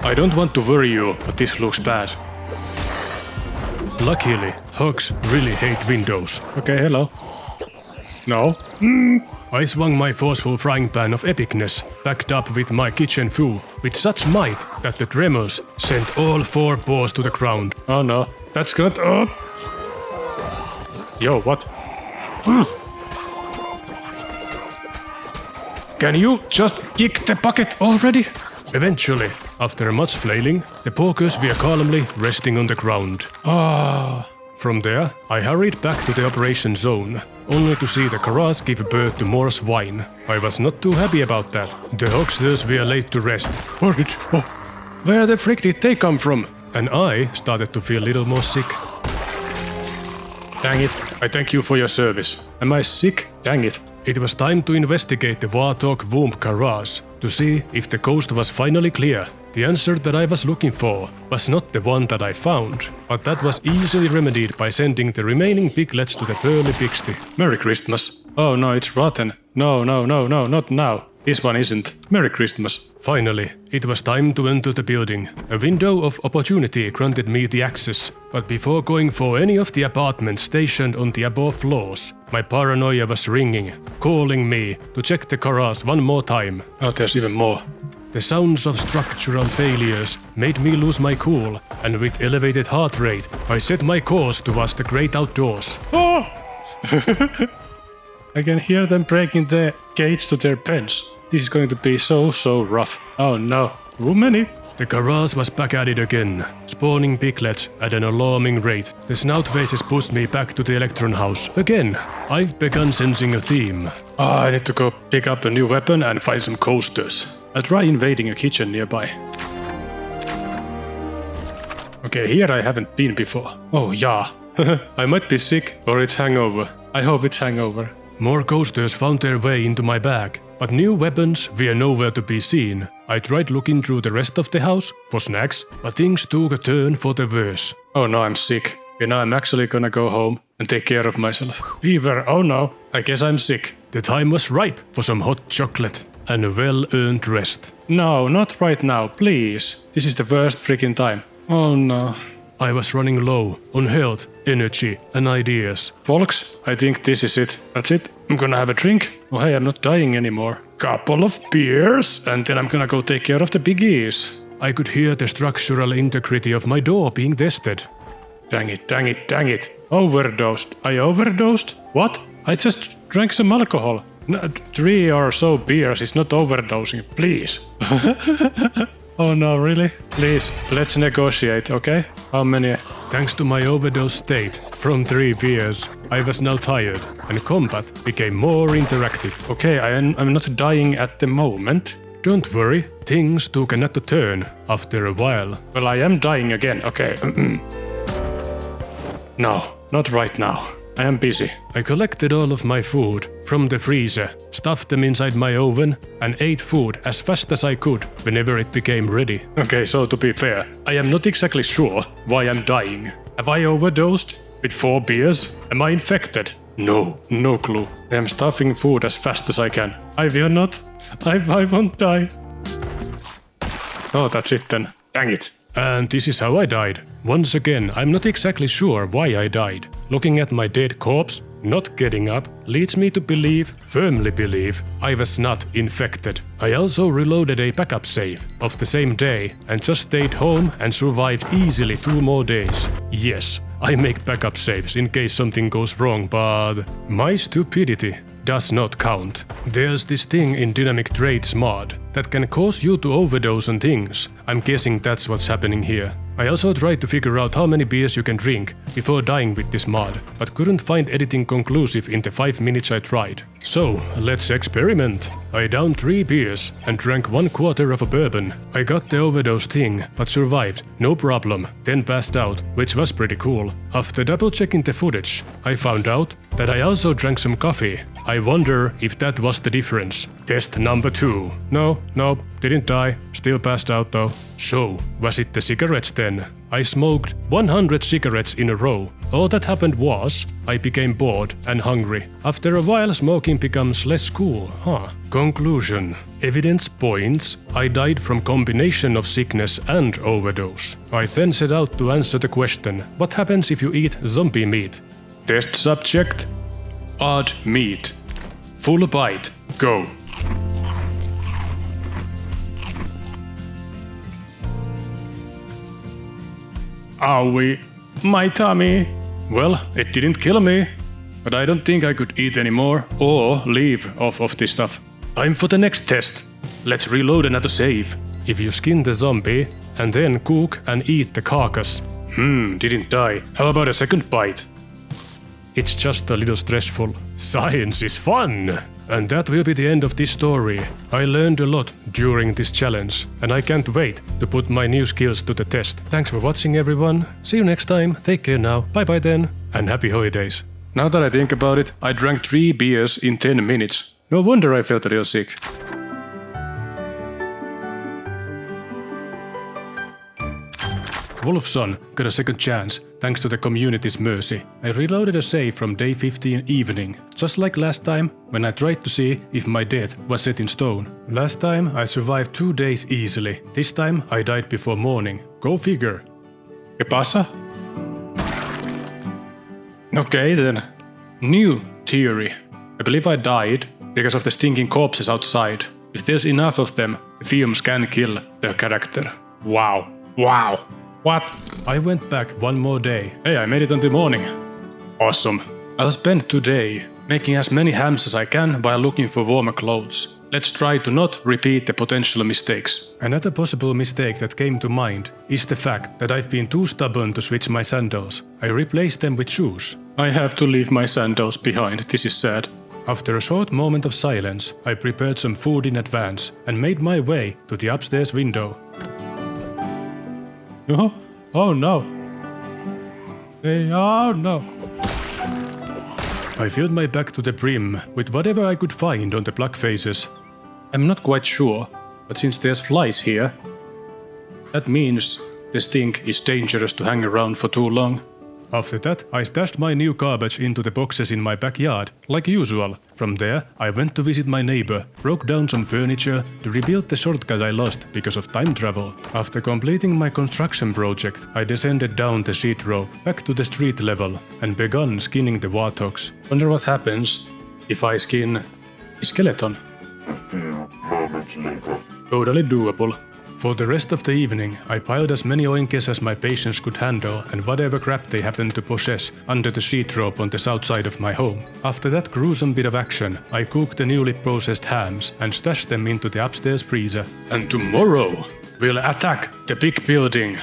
I don't want to worry you, but this looks bad. Luckily, hogs really hate windows. Okay, hello. No. I swung my forceful frying pan of epicness, backed up with my kitchen foo, with such might that the tremors sent all 4 paws to the ground. Oh no, that's good. Oh. Yo, what? Can you just kick the bucket already? Eventually, after much flailing, the pokers were calmly resting on the ground. Ah, From there, I hurried back to the operation zone, only to see the garage give birth to more swine. I was not too happy about that. The hogsers were laid to rest. Where the frick did they come from? And I started to feel a little more sick. Dang it, I thank you for your service. Am I sick? Dang it. It was time to investigate the Warthog womb garage to see if the coast was finally clear. The answer that I was looking for was not the one that I found, but that was easily remedied by sending the remaining piglets to the pearly pigsty. Merry Christmas. Oh no, it's rotten. No, not now. This one isn't. Merry Christmas. Finally, it was time to enter the building. A window of opportunity granted me the access, but before going for any of the apartments stationed on the above floors, my paranoia was ringing, calling me to check the garage one more time. Oh, there's even more. The sounds of structural failures made me lose my cool, and with elevated heart rate, I set my course towards the great outdoors. Oh! I can hear them breaking the gates to their pens. This is going to be so rough. Oh no, too many. The garage was back at it again, spawning piglets at an alarming rate. The snout faces pushed me back to the Electron house. Again, I've begun sensing a theme. I need to go pick up a new weapon and find some coasters. I'll try invading a kitchen nearby. Okay, here I haven't been before. Oh yeah, I might be sick or it's hangover. I hope it's hangover. More coasters found their way into my bag, but new weapons were nowhere to be seen. I tried looking through the rest of the house for snacks, but things took a turn for the worse. Oh no, I'm sick. Okay, now I'm actually gonna go home and take care of myself. Fever, oh no, I guess I'm sick. The time was ripe for some hot chocolate and a well-earned rest. No, not right now, please. This is the worst freaking time. Oh no. I was running low on health, energy, and ideas. Folks, I think this is it. That's it. I'm gonna have a drink. Oh hey, I'm not dying anymore. Couple of beers, and then I'm gonna go take care of the biggies. I could hear the structural integrity of my door being tested. Dang it. Overdosed. I overdosed? What? I just drank some alcohol. 3 or so beers is not overdosing, please. Oh no, really? Please, let's negotiate, okay? How many? Thanks to my overdose state from 3 beers, I was now tired, and combat became more interactive. Okay, I'm not dying at the moment. Don't worry, things took another turn after a while. Well, I am dying again, okay. No, not right now. I am busy. I collected all of my food from the freezer, stuffed them inside my oven, and ate food as fast as I could whenever it became ready. Okay, so to be fair, I am not exactly sure why I'm dying. Have I overdosed with 4 beers? Am I infected? No clue. I am stuffing food as fast as I can. I will not. I won't die. Oh, that's it then. Dang it. And this is how I died. Once again, I'm not exactly sure why I died. Looking at my dead corpse, not getting up, leads me to firmly believe, I was not infected. I also reloaded a backup save of the same day and just stayed home and survived easily 2 more days. Yes, I make backup saves in case something goes wrong, but my stupidity does not count. There's this thing in Dynamic Trades mod that can cause you to overdose on things. I'm guessing that's what's happening here. I also tried to figure out how many beers you can drink before dying with this mod, but couldn't find anything conclusive in the 5 minutes I tried. So, let's experiment. I downed 3 beers and drank 1/4 of a bourbon. I got the overdose thing, but survived, no problem, then passed out, which was pretty cool. After double checking the footage, I found out that I also drank some coffee. I wonder if that was the difference. Test number 2. Nope, didn't die, still passed out though. So, was it the cigarettes then? I smoked 100 cigarettes in a row. All that happened was, I became bored and hungry. After a while, smoking becomes less cool, Conclusion. Evidence points I died from combination of sickness and overdose. I then set out to answer the question, what happens if you eat zombie meat? Test subject. Odd meat. Full bite. Go. Owie. My tummy. Well, it didn't kill me. But I don't think I could eat anymore or leave off of this stuff. Time for the next test. Let's reload another save. If you skin the zombie and then cook and eat the carcass, Didn't die. How about a second bite? It's just a little stressful. Science is fun! And that will be the end of this story. I learned a lot during this challenge, and I can't wait to put my new skills to the test. Thanks for watching, everyone. See you next time. Take care now. Bye bye then, and happy holidays. Now that I think about it, I drank 3 beers in 10 minutes. No wonder I felt a little sick. Wolfson got a second chance thanks to the community's mercy. I reloaded a save from day 15 evening, just like last time when I tried to see if my death was set in stone. Last time I survived 2 days easily. This time I died before morning. Go figure. ¿Qué pasa? Okay then. New theory. I believe I died because of the stinking corpses outside. If there's enough of them, the fumes can kill the character. Wow. Wow. What? I went back one more day. Hey, I made it until morning. Awesome. I'll spend today making as many hams as I can while looking for warmer clothes. Let's try to not repeat the potential mistakes. Another possible mistake that came to mind is the fact that I've been too stubborn to switch my sandals. I replaced them with shoes. I have to leave my sandals behind. This is sad. After a short moment of silence, I prepared some food in advance and made my way to the upstairs window. Oh no. Oh no. I filled my bag to the brim with whatever I could find on the block faces. I'm not quite sure, but since there's flies here, that means the stink is dangerous to hang around for too long. After that, I stashed my new garbage into the boxes in my backyard, like usual. From there, I went to visit my neighbor, broke down some furniture to rebuild the shortcut I lost because of time travel. After completing my construction project, I descended down the sheet rope back to the street level and began skinning the warthogs. Wonder what happens if I skin a skeleton. A few moments later. Totally doable. For the rest of the evening, I piled as many oinkes as my patience could handle and whatever crap they happened to possess under the sheet rope on the south side of my home. After that gruesome bit of action, I cooked the newly processed hams and stashed them into the upstairs freezer. And tomorrow, we'll attack the big building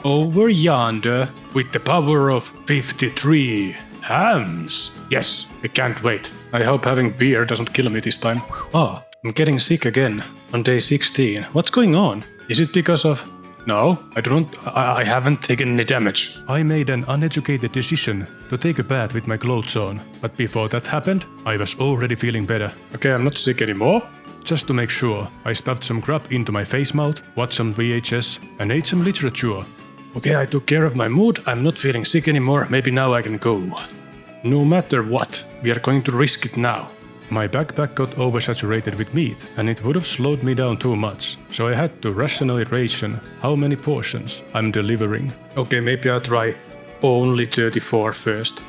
over yonder with the power of 53 hams. Yes, I can't wait. I hope having beer doesn't kill me this time. I'm getting sick again on day 16. What's going on? Is it because of... No, I haven't taken any damage. I made an uneducated decision to take a bath with my clothes on, but before that happened, I was already feeling better. Okay, I'm not sick anymore. Just to make sure, I stuffed some crap into my face mouth, watched some VHS, and ate some literature. Okay, I took care of my mood. I'm not feeling sick anymore. Maybe now I can go. No matter what, we are going to risk it now. My backpack got oversaturated with meat, and it would have slowed me down too much, so I had to rationally ration how many portions I'm delivering. Okay, maybe I'll try only 34 first.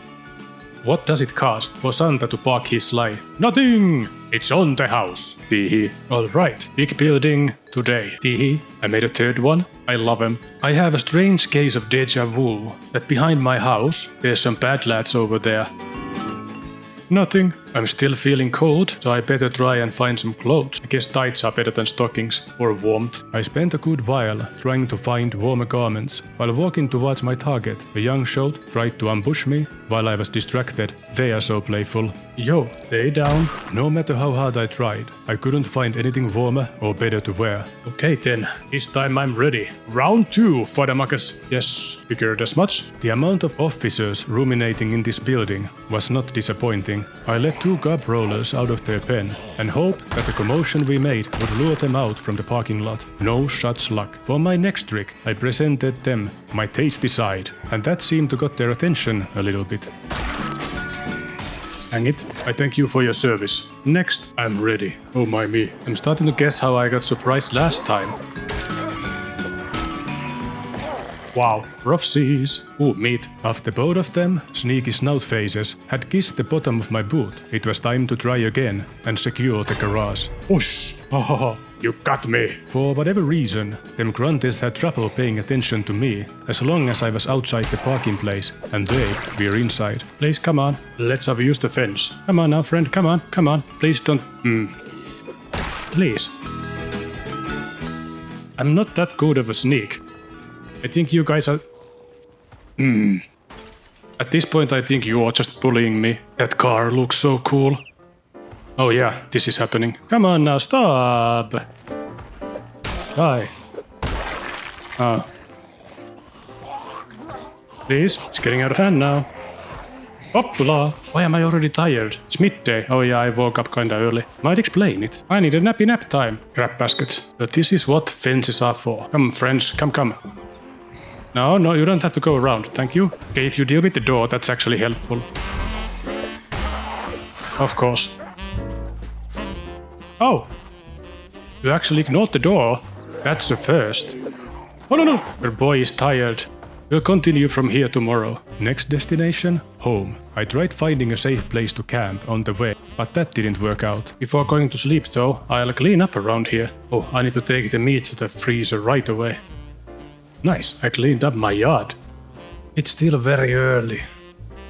What does it cost for Santa to park his sleigh? Nothing! It's on the house. Teehee. Alright, big building today. Teehee. I made a third one. I love him. I have a strange case of deja vu that behind my house there's some bad lads over there. Nothing. I'm still feeling cold, so I better try and find some clothes. I guess tights are better than stockings, or warmth. I spent a good while trying to find warmer garments. While walking towards my target, a young shote tried to ambush me while I was distracted. They are so playful. Yo, stay down. No matter how hard I tried, I couldn't find anything warmer or better to wear. Okay then, this time I'm ready. Round 2, Fadamakers. Yes, figured as much. The amount of officers ruminating in this building was not disappointing. I let 2 guard rollers out of their pen and hoped that the commotion we made would lure them out from the parking lot. No such luck. For my next trick, I presented them my tasty side, and that seemed to got their attention a little bit. Hang it. I thank you for your service. Next, I'm ready. Oh my me. I'm starting to guess how I got surprised last time. Wow, rough seas. Ooh, meat. After both of them, sneaky snout faces, had kissed the bottom of my boot, it was time to try again and secure the garage. Whoosh! Oh, you got me! For whatever reason, them grunters had trouble paying attention to me as long as I was outside the parking place and they were inside. Please come on, let's have used the fence. Come on now, friend, come on. Please don't... Please. I'm not that good of a sneak. I think you guys are... At this point, I think you are just bullying me. That car looks so cool. Oh yeah, this is happening. Come on now, stop! Die. Oh. Please, it's getting out of hand now. Hoppla! Why am I already tired? It's midday. Oh yeah, I woke up kinda early. Might explain it. I need a nappy nap time. Grab baskets. But this is what fences are for. Come friends, come. No, you don't have to go around, thank you. Okay, if you deal with the door, that's actually helpful. Of course. Oh! You actually ignored the door. That's a first. Oh no! Your boy is tired. We'll continue from here tomorrow. Next destination? Home. I tried finding a safe place to camp on the way, but that didn't work out. Before going to sleep though, I'll clean up around here. Oh, I need to take the meat to the freezer right away. Nice, I cleaned up my yard. It's still very early.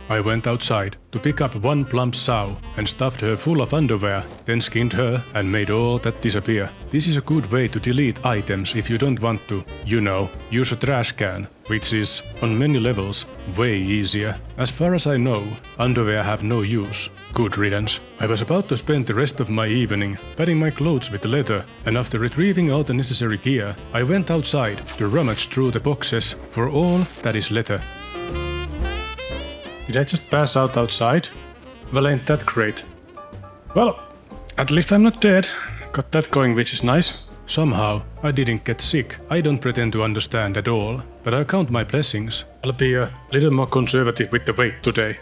I went outside to pick up one plump sow and stuffed her full of underwear, then skinned her and made all that disappear. This is a good way to delete items if you don't want to, you know, use a trash can, which is, on many levels, way easier. As far as I know, underwear have no use. Good riddance. I was about to spend the rest of my evening padding my clothes with leather, and after retrieving all the necessary gear, I went outside to rummage through the boxes for all that is leather. Did I just pass out outside? Well, ain't that great. Well, at least I'm not dead. Got that going, which is nice. Somehow, I didn't get sick. I don't pretend to understand at all, but I count my blessings. I'll be a little more conservative with the weight today.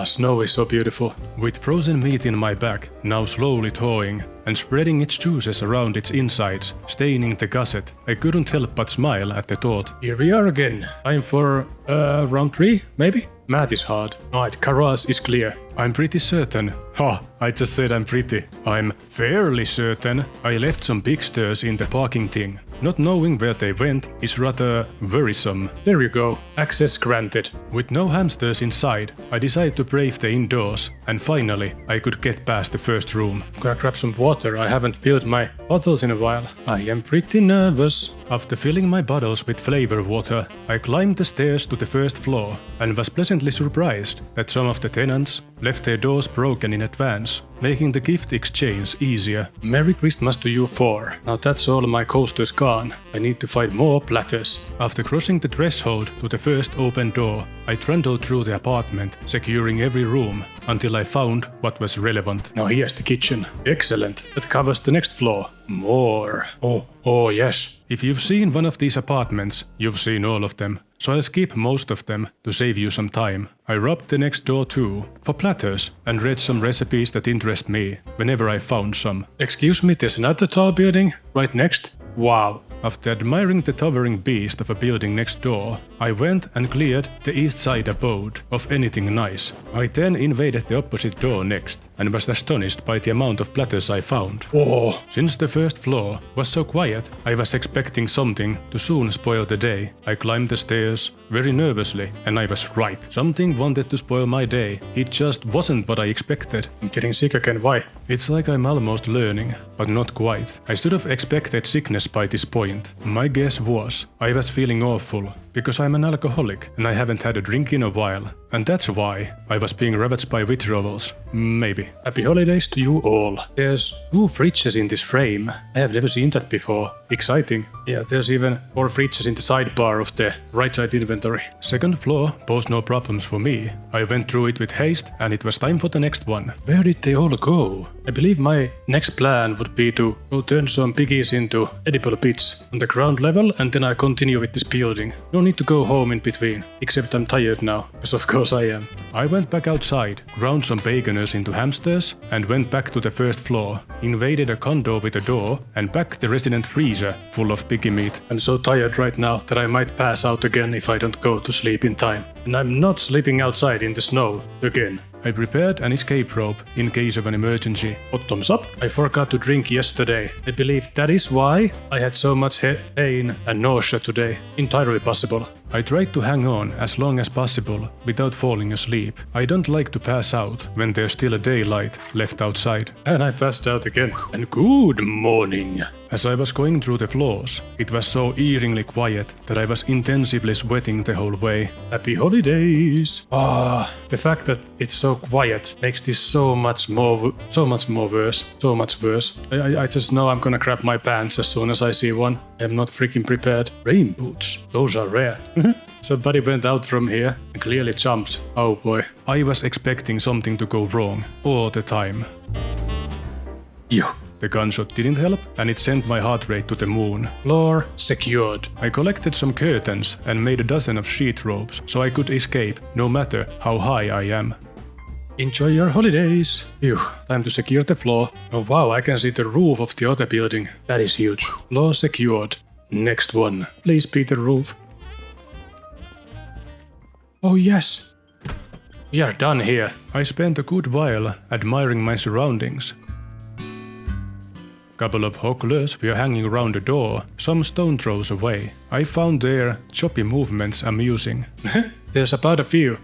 Snow is so beautiful. With frozen meat in my bag, now slowly thawing, and spreading its juices around its insides, staining the gusset, I couldn't help but smile at the thought. Here we are again. Time for, round 3, maybe? Math is hard. Right, Karaz is clear. I'm pretty certain. I just said I'm pretty. I'm fairly certain I left some big stirs in the parking thing. Not knowing where they went is rather worrisome. There you go. Access granted. With no hamsters inside, I decided to brave the indoors, and finally, I could get past the first room. Gonna grab some water. I haven't filled my bottles in a while. I am pretty nervous. After filling my bottles with flavor water, I climbed the stairs to the first floor, and was pleasantly surprised that some of the tenants left their doors broken in advance, making the gift exchange easier. Merry Christmas to you 4. Now that's all my coasters gone. I need to find more platters. After crossing the threshold to the first open door, I trundled through the apartment, securing every room, until I found what was relevant. Now here's the kitchen. Excellent. That covers the next floor. More. Oh yes. If you've seen one of these apartments, you've seen all of them. So I'll skip most of them to save you some time. I robbed the next door too, for platters, and read some recipes that interest me, whenever I found some. Excuse me, there's another tall building right next? Wow. After admiring the towering beast of a building next door, I went and cleared the east side abode of anything nice. I then invaded the opposite door next, and was astonished by the amount of platters I found. Oh! Since the first floor was so quiet, I was expecting something to soon spoil the day. I climbed the stairs very nervously, and I was right. Something wanted to spoil my day. It just wasn't what I expected. I'm getting sick again, why? It's like I'm almost learning, but not quite. I should have expected sickness by this point. My guess was I was feeling awful, because I'm an alcoholic and I haven't had a drink in a while. And that's why I was being ravaged by withdrawals. Maybe. Happy holidays to you all. There's 2 fridges in this frame. I have never seen that before. Exciting. Yeah, there's even 4 fridges in the sidebar of the right side inventory. Second floor posed no problems for me. I went through it with haste and it was time for the next one. Where did they all go? I believe my next plan would be to go turn some piggies into edible bits on the ground level, and then I continue with this building. No need to go home in between, except I'm tired now, because of course I am. I went back outside, ground some baconers into hamsters, and went back to the first floor, invaded a condo with a door, and packed the resident freezer full of piggy meat. I'm so tired right now that I might pass out again if I don't go to sleep in time. And I'm not sleeping outside in the snow again. I prepared an escape rope in case of an emergency. Bottoms up. I forgot to drink yesterday. I believe that is why I had so much pain and nausea today. Entirely possible. I tried to hang on as long as possible without falling asleep. I don't like to pass out when there's still a daylight left outside. And I passed out again. And good morning. As I was going through the floors, it was so eerily quiet that I was intensively sweating the whole way. Happy holidays! The fact that it's so quiet makes this so much worse. I just know I'm gonna grab my pants as soon as I see one. I'm not freaking prepared. Rain boots, those are rare. Somebody went out from here and clearly jumped. Oh boy. I was expecting something to go wrong all the time. Ew. The gunshot didn't help, and it sent my heart rate to the moon. Floor secured. I collected some curtains and made a dozen of sheet ropes, so I could escape no matter how high I am. Enjoy your holidays. Phew, time to secure the floor. Oh wow, I can see the roof of the other building. That is huge. Floor secured. Next one. Please be the roof. Oh yes. We are done here. I spent a good while admiring my surroundings. Couple of hogglers were hanging around the door, some stone throws away. I found their choppy movements amusing. There's about a few.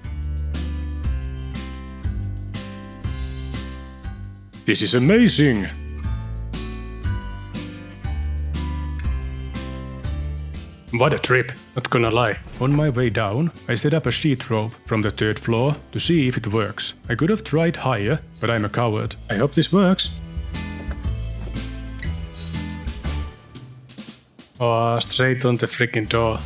This is amazing! What a trip, not gonna lie. On my way down, I set up a sheet rope from the 3rd floor to see if it works. I could have tried higher, but I'm a coward. I hope this works. Oh, straight on the freaking door.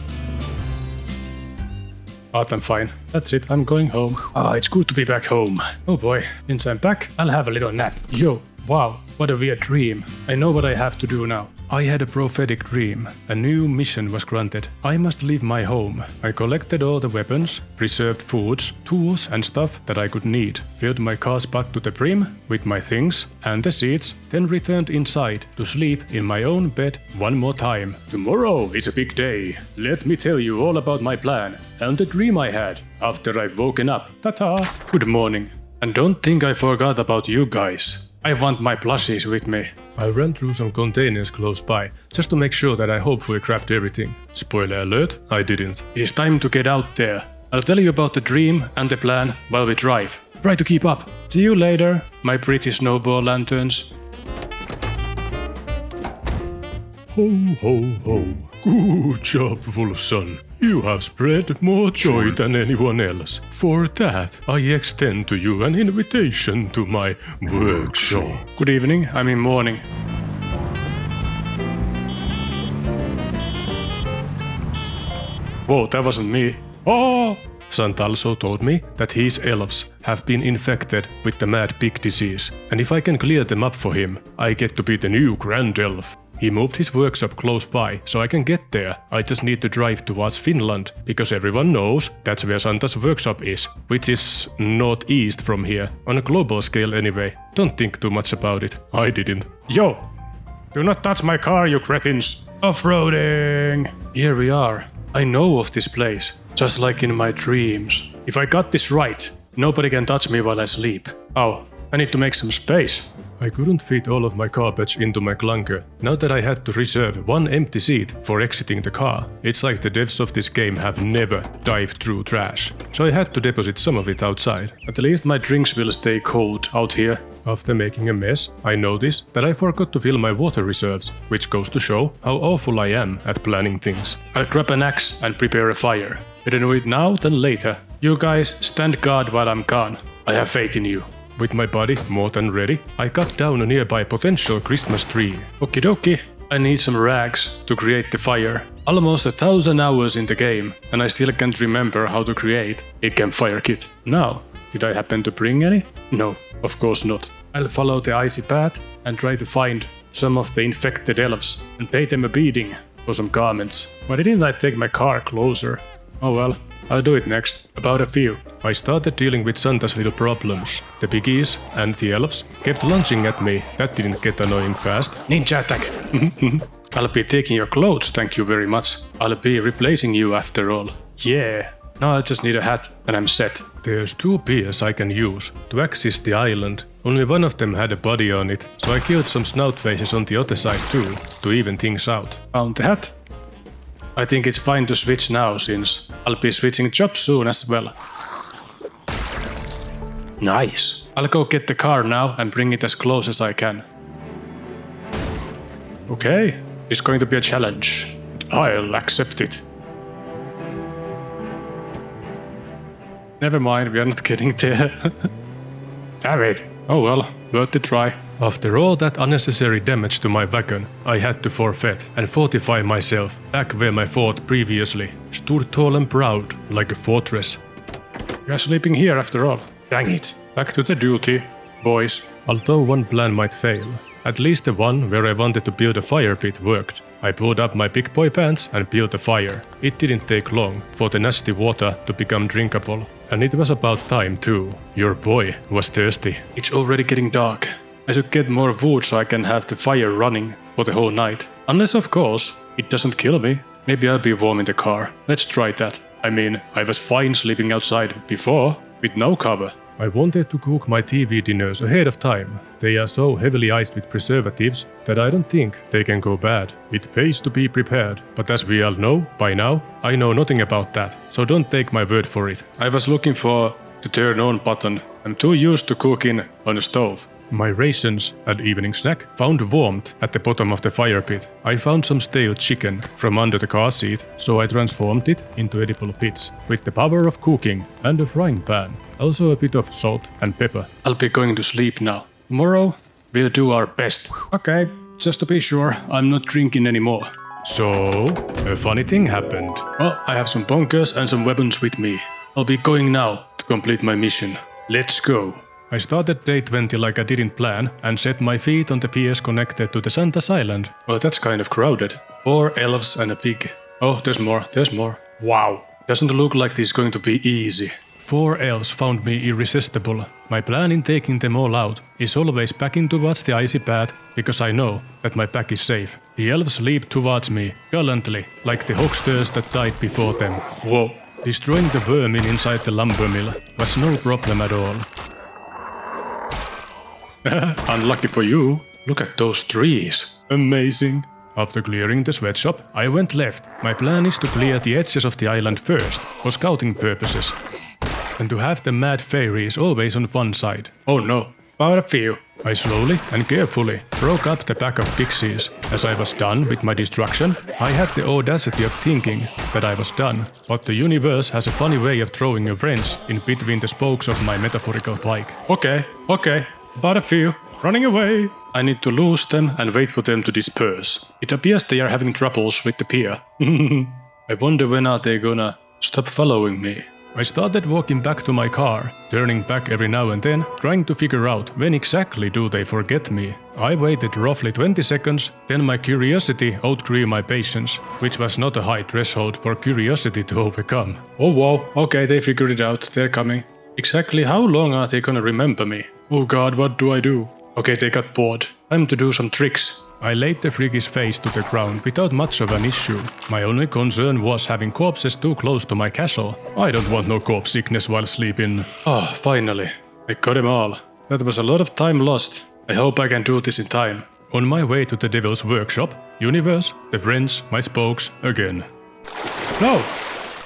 But I'm fine. That's it, I'm going home. It's good to be back home. Oh boy, since I'm back, I'll have a little nap. Yo, wow, what a weird dream. I know what I have to do now. I had a prophetic dream. A new mission was granted. I must leave my home. I collected all the weapons, preserved foods, tools and stuff that I could need, filled my car spot to the brim with my things and the seats, then returned inside to sleep in my own bed one more time. Tomorrow is a big day. Let me tell you all about my plan and the dream I had after I've woken up. Ta-ta! Good morning. And don't think I forgot about you guys. I want my plushies with me. I ran through some containers close by, just to make sure that I hopefully grabbed everything. Spoiler alert, I didn't. It is time to get out there. I'll tell you about the dream and the plan while we drive. Try to keep up. See you later, my pretty snowball lanterns. Ho ho ho. Good job, Wolfson. You have spread more joy than anyone else. For that, I extend to you an invitation to my workshop. Good evening, I mean morning. Whoa, that wasn't me. Oh! Sant also told me that his elves have been infected with the mad pig disease, and if I can clear them up for him, I get to be the new Grand Elf. He moved his workshop close by, so I can get there. I just need to drive towards Finland, because everyone knows that's where Santa's workshop is, which is northeast from here, on a global scale anyway. Don't think too much about it. I didn't. Yo! Do not touch my car, you cretins! Off-roading! Here we are. I know of this place, just like in my dreams. If I got this right, nobody can touch me while I sleep. Oh, I need to make some space. I couldn't fit all of my garbage into my clunker. Now that I had to reserve one empty seat for exiting the car, it's like the devs of this game have never dived through trash. So I had to deposit some of it outside. At least my drinks will stay cold out here. After making a mess, I noticed that I forgot to fill my water reserves, which goes to show how awful I am at planning things. I'll grab an axe and prepare a fire. Better do it now than later. You guys stand guard while I'm gone. I have faith in you. With my body more than ready, I cut down a nearby potential Christmas tree. Okie dokie. I need some rags to create the fire. Almost 1,000 hours in the game, and I still can't remember how to create a campfire kit. Now, did I happen to bring any? No, of course not. I'll follow the icy path and try to find some of the infected elves and pay them a beating for some garments. Why didn't I take my car closer? Oh well. I'll do it next. About a few. I started dealing with Santa's little problems. The piggies and the elves kept lunging at me. That didn't get annoying fast. Ninja attack! I'll be taking your clothes, thank you very much. I'll be replacing you after all. Yeah. Now I just need a hat and I'm set. There's 2 beers I can use to access the island. Only one of them had a body on it, so I killed some snout faces on the other side too, to even things out. Found the hat. I think it's fine to switch now since I'll be switching jobs soon as well. Nice. I'll go get the car now and bring it as close as I can. Okay, it's going to be a challenge. I'll accept it. Never mind, we are not getting there. Damn it. Oh well, worth the try. After all that unnecessary damage to my wagon, I had to forfeit and fortify myself back where my fort previously stood tall and proud like a fortress. We are sleeping here after all. Dang it. Back to the duty, boys. Although one plan might fail, at least the one where I wanted to build a fire pit worked. I pulled up my big boy pants and built a fire. It didn't take long for the nasty water to become drinkable. And it was about time too. Your boy was thirsty. It's already getting dark. I should get more wood so I can have the fire running for the whole night. Unless, of course, it doesn't kill me. Maybe I'll be warm in the car. Let's try that. I mean, I was fine sleeping outside before, with no cover. I wanted to cook my TV dinners ahead of time. They are so heavily iced with preservatives that I don't think they can go bad. It pays to be prepared, but as we all know by now, I know nothing about that, so don't take my word for it. I was looking for the turn on button. I'm too used to cooking on a stove. My rations and evening snack found warmth at the bottom of the fire pit. I found some stale chicken from under the car seat, so I transformed it into edible bits with the power of cooking and a frying pan. Also a bit of salt and pepper. I'll be going to sleep now. Tomorrow, we'll do our best. Okay, just to be sure, I'm not drinking anymore. So, a funny thing happened. Well, I have some bunkers and some weapons with me. I'll be going now to complete my mission. Let's go. I started day 20 like I didn't plan and set my feet on the piers connected to the Santa's Island. Well, that's kind of crowded. 4 elves and a pig. Oh, there's more. Wow. Doesn't look like this is going to be easy. 4 elves found me irresistible. My plan in taking them all out is always backing towards the icy path because I know that my pack is safe. The elves leap towards me gallantly like the hucksters that died before them. Whoa. Destroying the vermin inside the lumber mill was no problem at all. Unlucky for you. Look at those trees. Amazing. After clearing the sweatshop, I went left. My plan is to clear the edges of the island first, for scouting purposes. And to have the mad fairies always on one side. Oh no, about a few. I slowly and carefully broke up the pack of pixies. As I was done with my destruction, I had the audacity of thinking that I was done. But the universe has a funny way of throwing a wrench in between the spokes of my metaphorical bike. Okay. About a few. Running away. I need to lose them and wait for them to disperse. It appears they are having troubles with the pier. I wonder when are they gonna stop following me. I started walking back to my car, turning back every now and then, trying to figure out when exactly do they forget me. I waited roughly 20 seconds, then my curiosity outgrew my patience, which was not a high threshold for curiosity to overcome. Oh wow, okay, they figured it out, they're coming. Exactly how long are they gonna remember me? Oh god, what do I do? Okay, they got bored. Time to do some tricks. I laid the freakish face to the ground without much of an issue. My only concern was having corpses too close to my castle. I don't want no corpse sickness while sleeping. Oh, finally. I got them all. That was a lot of time lost. I hope I can do this in time. On my way to the devil's workshop, universe, the friends, my spokes, again. No!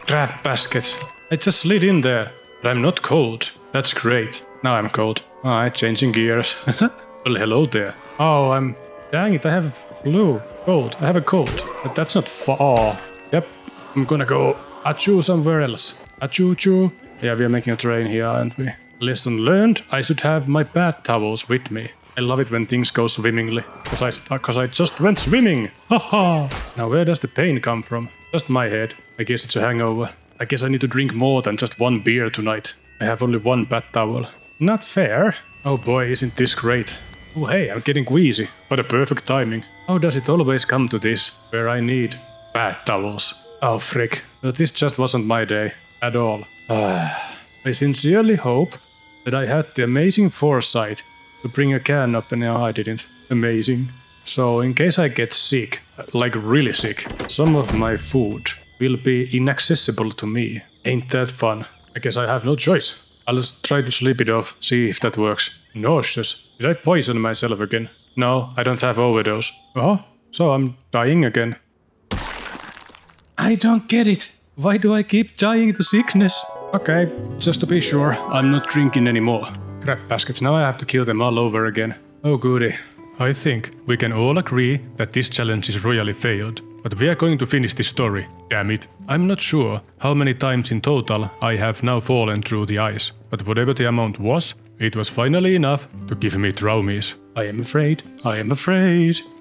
Crap baskets. I just slid in there. But I'm not cold. That's great. Now I'm cold. Alright, changing gears. Well, hello there. Oh, dang it, I have flu. Cold. I have a cold. But that's not far. Yep. I'm gonna go achoo somewhere else. Achoo-choo. Yeah, we are making a train here, aren't we? Lesson learned. I should have my bath towels with me. I love it when things go swimmingly. Because I just went swimming. Haha. Now where does the pain come from? Just my head. I guess it's a hangover. I guess I need to drink more than just 1 beer tonight. I have only 1 bath towel. Not fair. Oh boy, isn't this great. Oh hey, I'm getting queasy. What a perfect timing. How does it always come to this, where I need bath towels? Oh frick. But this just wasn't my day. At all. I sincerely hope that I had the amazing foresight to bring a can up and no, I didn't. Amazing. So in case I get sick, like really sick, some of my food will be inaccessible to me. Ain't that fun? I guess I have no choice. I'll just try to sleep it off, see if that works. Nauseous. Did I poison myself again? No, I don't have overdose. Oh, so I'm dying again. I don't get it. Why do I keep dying to sickness? Okay, just to be sure, I'm not drinking anymore. Crap baskets, now I have to kill them all over again. Oh goody. I think we can all agree that this challenge is royally failed. But we are going to finish this story, damn it. I'm not sure how many times in total I have now fallen through the ice. But whatever the amount was, it was finally enough to give me traumas. I am afraid.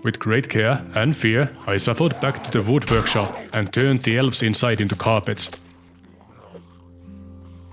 With great care and fear, I shuffled back to the wood workshop and turned the elves inside into carpets.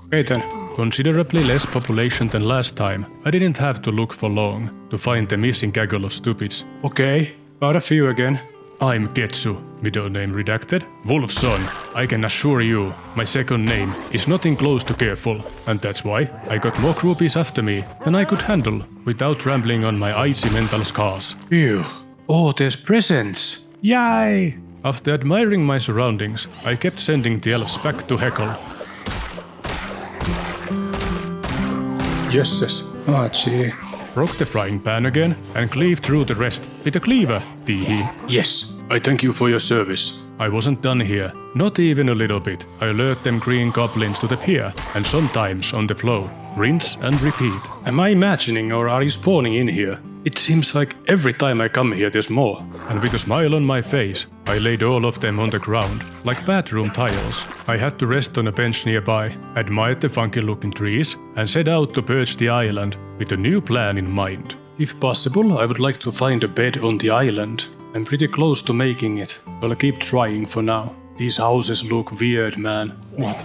Okay then, considerably less population than last time. I didn't have to look for long to find the missing gaggle of stupids. Okay, got a few again. I'm Ketchu, middle name redacted, Wolfson. I can assure you, my second name is nothing close to careful, and that's why I got more groupies after me than I could handle without rambling on my icy mental scars. Phew. Oh, there's presents! Yay! After admiring my surroundings, I kept sending the elves back to heckle. Yes. Ah, gee. Broke the frying pan again and cleaved through the rest with a cleaver, tee-hee. Yes, I thank you for your service. I wasn't done here, not even a little bit. I lured them green goblins to the pier and sometimes on the floor. Rinse and repeat. Am I imagining or are you spawning in here? It seems like every time I come here there's more. And with a smile on my face, I laid all of them on the ground, like bathroom tiles. I had to rest on a bench nearby, admired the funky looking trees, and set out to purge the island with a new plan in mind. If possible, I would like to find a bed on the island. I'm pretty close to making it. I'll keep trying for now. These houses look weird, man. What?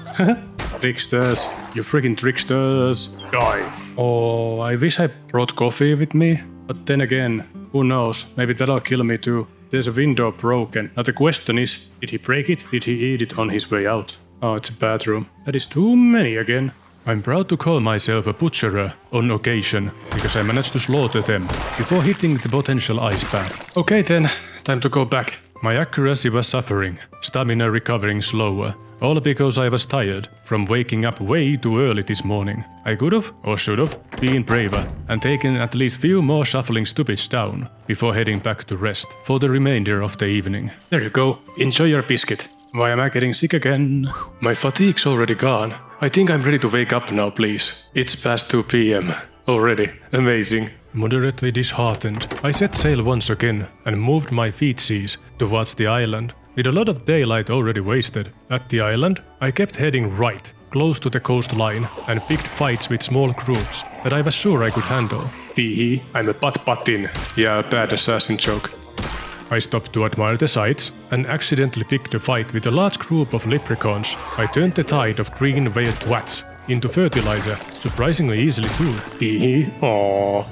Tricksters. You freaking tricksters. Die. Oh, I wish I brought coffee with me. But then again, who knows? Maybe that'll kill me too. There's a window broken. Now the question is, did he break it? Did he eat it on his way out? Oh, it's a bathroom. That is too many again. I'm proud to call myself a butcherer on occasion, because I managed to slaughter them before hitting the potential ice bath. Okay then, time to go back. My accuracy was suffering, stamina recovering slower, all because I was tired from waking up way too early this morning. I could've, or should've, been braver and taken at least few more shuffling stupids down before heading back to rest for the remainder of the evening. There you go, enjoy your biscuit. Why am I getting sick again? My fatigue's already gone. I think I'm ready to wake up now, please. It's past 2 p.m. already. Amazing. Moderately disheartened, I set sail once again and moved my feetsies towards the island. With a lot of daylight already wasted at the island, I kept heading right, close to the coastline, and picked fights with small groups that I was sure I could handle. Tee-hee, I'm a butt-buttin. Yeah, a bad assassin joke. I stopped to admire the sights and accidentally picked a fight with a large group of leprechauns. I turned the tide of green whale twats into fertilizer, surprisingly easily too. Tee-hee, aww.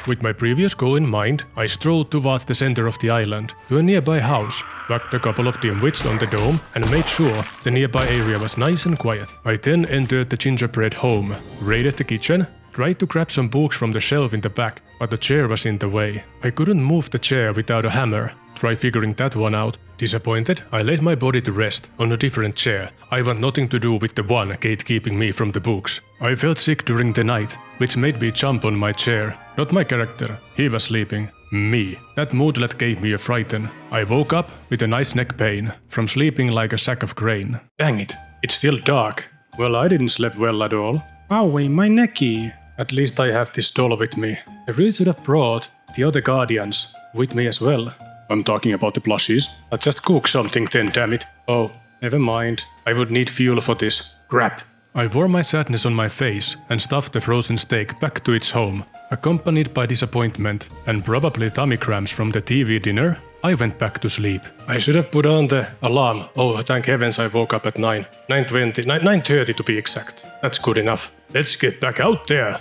With my previous goal in mind, I strolled towards the center of the island, to a nearby house, whacked a couple of dimwits on the dome, and made sure the nearby area was nice and quiet. I then entered the gingerbread home, raided the kitchen, tried to grab some books from the shelf in the back, but the chair was in the way. I couldn't move the chair without a hammer. Try figuring that one out. Disappointed, I laid my body to rest on a different chair. I want nothing to do with the one gatekeeping me from the books. I felt sick during the night, which made me jump on my chair. Not my character, he was sleeping. Me. That moodlet gave me a frighten. I woke up with a nice neck pain from sleeping like a sack of grain. Dang it, it's still dark. Well, I didn't sleep well at all. Owie, my necky. At least I have this doll with me. I really should have brought the other guardians with me as well. I'm talking about the plushies. I'll just cook something then, damn it. Oh, never mind. I would need fuel for this. Crap. I wore my sadness on my face and stuffed the frozen steak back to its home. Accompanied by disappointment and probably tummy cramps from the TV dinner, I went back to sleep. I should have put on the alarm. Oh, thank heavens I woke up at 9:30 to be exact. That's good enough. Let's get back out there.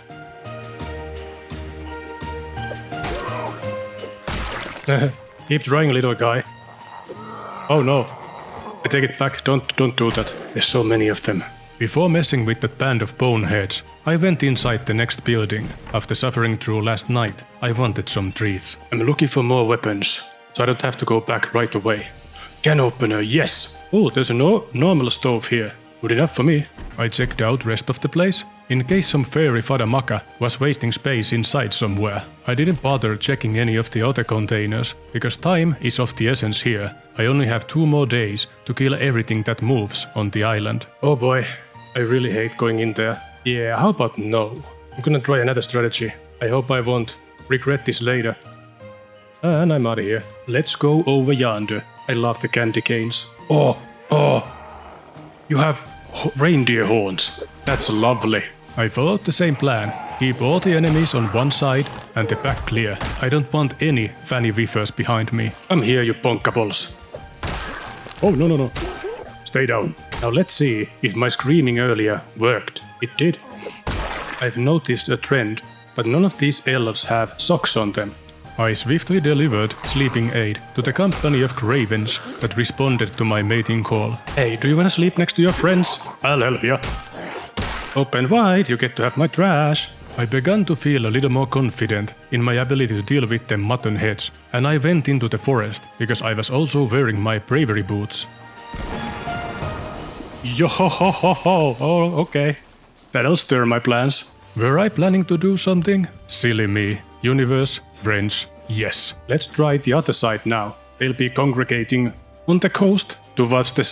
Keep trying, little guy. Oh no. I take it back. Don't do that. There's so many of them. Before messing with that band of boneheads, I went inside the next building. After suffering through last night, I wanted some treats. I'm looking for more weapons, so I don't have to go back right away. Can opener, yes! Oh, there's a normal stove here. Good enough for me. I checked out rest of the place, in case some fairy Fadamaka was wasting space inside somewhere. I didn't bother checking any of the other containers, because time is of the essence here. I only have 2 more days to kill everything that moves on the island. Oh boy, I really hate going in there. Yeah, how about no? I'm gonna try another strategy. I hope I won't regret this later. And I'm out of here. Let's go over yonder. I love the candy canes. Oh, you have reindeer horns. That's lovely. I followed the same plan. Keep all the enemies on one side and the back clear. I don't want any fanny whiffers behind me. I'm here, you bonkables. Oh, no. Stay down. Now let's see if my screaming earlier worked. It did. I've noticed a trend, but none of these elves have socks on them. I swiftly delivered sleeping aid to the company of cravens that responded to my mating call. Hey, do you wanna sleep next to your friends? I'll help you. Open wide, you get to have my trash. I began to feel a little more confident in my ability to deal with them mutton heads, and I went into the forest because I was also wearing my bravery boots. Yo ho ho ho ho, oh okay. That'll stir my plans. Were I planning to do something? Silly me. Universe, French, yes. Let's try the other side now. They'll be congregating on the coast towards the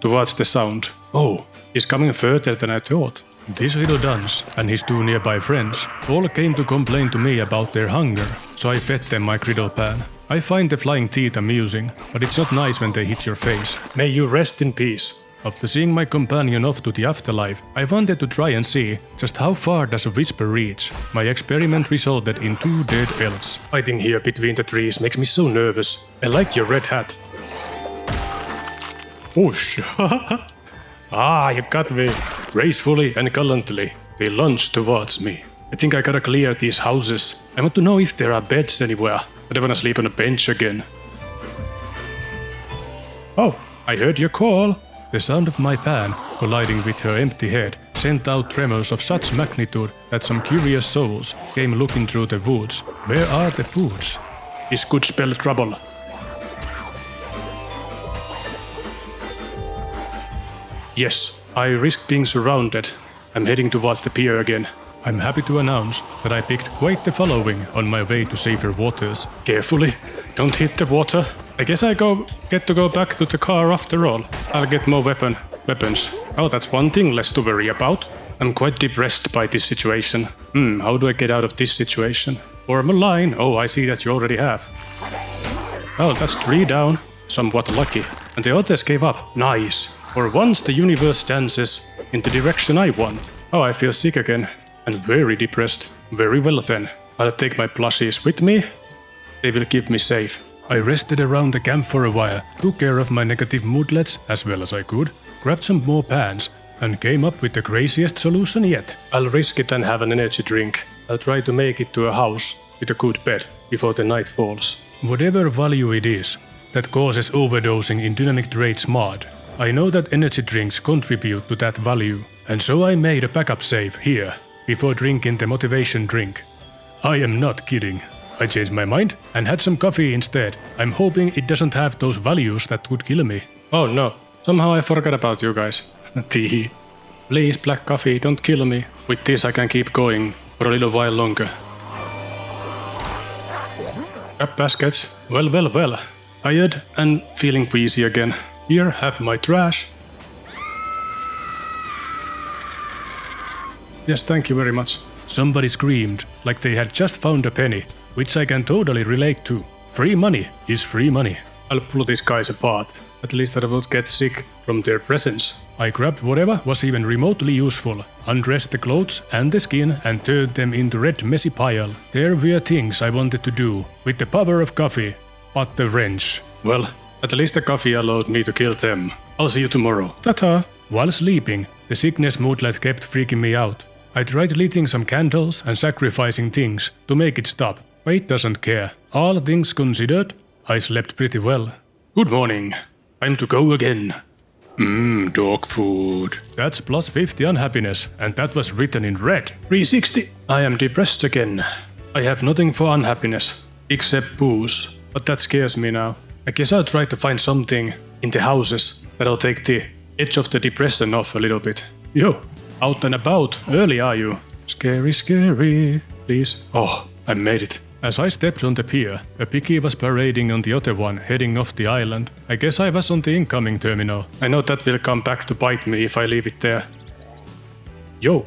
towards the sound. Oh, he's coming further than I thought. This little dunce and his 2 nearby friends all came to complain to me about their hunger, so I fed them my griddle pan. I find the flying teeth amusing, but it's not nice when they hit your face. May you rest in peace. After seeing my companion off to the afterlife, I wanted to try and see just how far does a whisper reach. My experiment resulted in 2 dead elves. Fighting here between the trees makes me so nervous. I like your red hat. Whoosh! Ah, you got me. Gracefully and gallantly, they lunge towards me. I think I gotta clear these houses. I want to know if there are beds anywhere. I don't wanna sleep on a bench again. Oh, I heard your call. The sound of my pan colliding with her empty head sent out tremors of such magnitude that some curious souls came looking through the woods. Where are the foods? This could spell trouble. Yes, I risk being surrounded. I'm heading towards the pier again. I'm happy to announce that I picked quite the following on my way to safer waters. Carefully, don't hit the water. I guess I get to go back to the car after all. I'll get more weapons. Oh, that's one thing less to worry about. I'm quite depressed by this situation. How do I get out of this situation? Form a line. Oh, I see that you already have. Oh, that's 3 down. Somewhat lucky. And the others gave up. Nice. For once the universe dances in the direction I want. Oh, I feel sick again. And very depressed. Very well then. I'll take my plushies with me. They will keep me safe. I rested around the camp for a while, took care of my negative moodlets as well as I could, grabbed some more pans, and came up with the craziest solution yet. I'll risk it and have an energy drink. I'll try to make it to a house with a good bed before the night falls. Whatever value it is that causes overdosing in dynamic traits mod, I know that energy drinks contribute to that value, and so I made a backup save here before drinking the motivation drink. I am not kidding. I changed my mind and had some coffee instead. I'm hoping it doesn't have those values that would kill me. Oh no, somehow I forgot about you guys. Tee. Please, black coffee, don't kill me. With this I can keep going for a little while longer. Grab baskets. Well. Tired and feeling queasy again. Here, have my trash. Yes, thank you very much. Somebody screamed like they had just found a penny, which I can totally relate to. Free money is free money. I'll pull these guys apart. At least I won't get sick from their presence. I grabbed whatever was even remotely useful, undressed the clothes and the skin and turned them into red messy pile. There were things I wanted to do with the power of coffee, but the wrench. Well, at least the coffee allowed me to kill them. I'll see you tomorrow. Ta-ta! While sleeping, the sickness moodlet kept freaking me out. I tried lighting some candles and sacrificing things to make it stop, but it doesn't care. All things considered, I slept pretty well. Good morning. Time to go again. Dog food. That's plus 50 unhappiness, and that was written in red. 360. I am depressed again. I have nothing for unhappiness, except booze. But that scares me now. I guess I'll try to find something in the houses that'll take the edge of the depression off a little bit. Yo, out and about, early are you? Scary, scary, please. Oh, I made it. As I stepped on the pier, a piggy was parading on the other one, heading off the island. I guess I was on the incoming terminal. I know that will come back to bite me if I leave it there. Yo.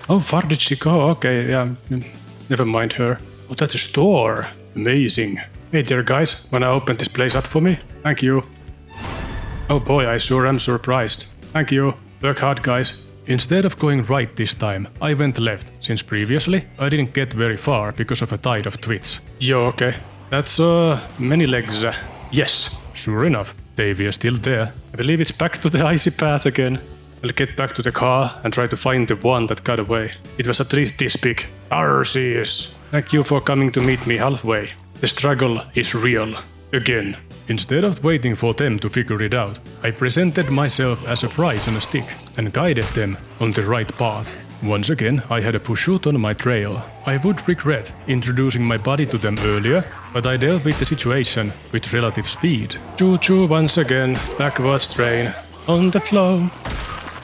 How far did she go? Okay, yeah, never mind her. Oh, that's a store. Amazing. Hey there, guys. Wanna open this place up for me? Thank you. Oh boy, I sure am surprised. Thank you. Work hard, guys. Instead of going right this time, I went left, since previously I didn't get very far because of a tide of twits. Yo, okay. That's, many legs. Yes. Sure enough, Davy is still there. I believe it's back to the icy path again. I'll get back to the car and try to find the one that got away. It was at least this big. Arceus. Thank you for coming to meet me halfway. The struggle is real. Again. Instead of waiting for them to figure it out, I presented myself as a prize on a stick and guided them on the right path. Once again, I had a pursuit on my trail. I would regret introducing my body to them earlier, but I dealt with the situation with relative speed. Choo-choo once again, backwards train, on the flow.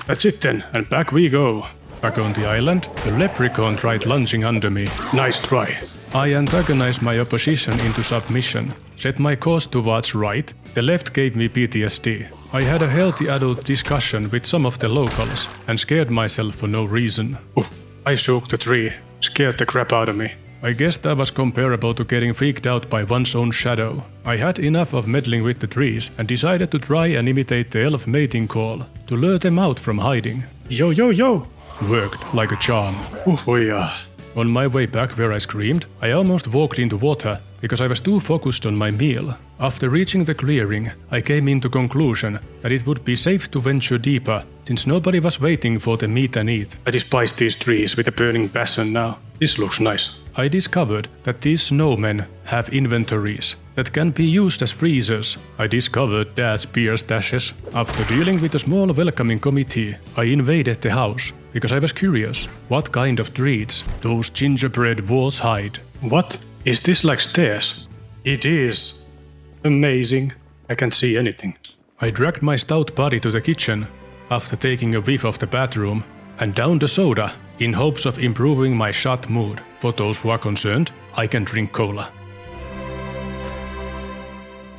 That's it then, and back we go. Back on the island, a leprechaun tried lunging under me. Nice try. I antagonized my opposition into submission, set my course towards right, the left gave me PTSD. I had a healthy adult discussion with some of the locals and scared myself for no reason. I shook the tree, scared the crap out of me. I guess that was comparable to getting freaked out by one's own shadow. I had enough of meddling with the trees and decided to try and imitate the elf mating call, to lure them out from hiding. Yo, yo, yo! Worked like a charm. Oh yeah. On my way back where I screamed, I almost walked into water because I was too focused on my meal. After reaching the clearing, I came into conclusion that it would be safe to venture deeper since nobody was waiting for the meat and eat. I despise these trees with a burning passion now. This looks nice. I discovered that these snowmen have inventories that can be used as freezers. I discovered Dad's beer stashes. After dealing with a small welcoming committee, I invaded the house because I was curious what kind of treats those gingerbread walls hide. What? Is this like stairs? It is. Amazing. I can't see anything. I dragged my stout body to the kitchen after taking a whiff of the bathroom and downed a soda in hopes of improving my shut mood. For those who are concerned, I can drink cola.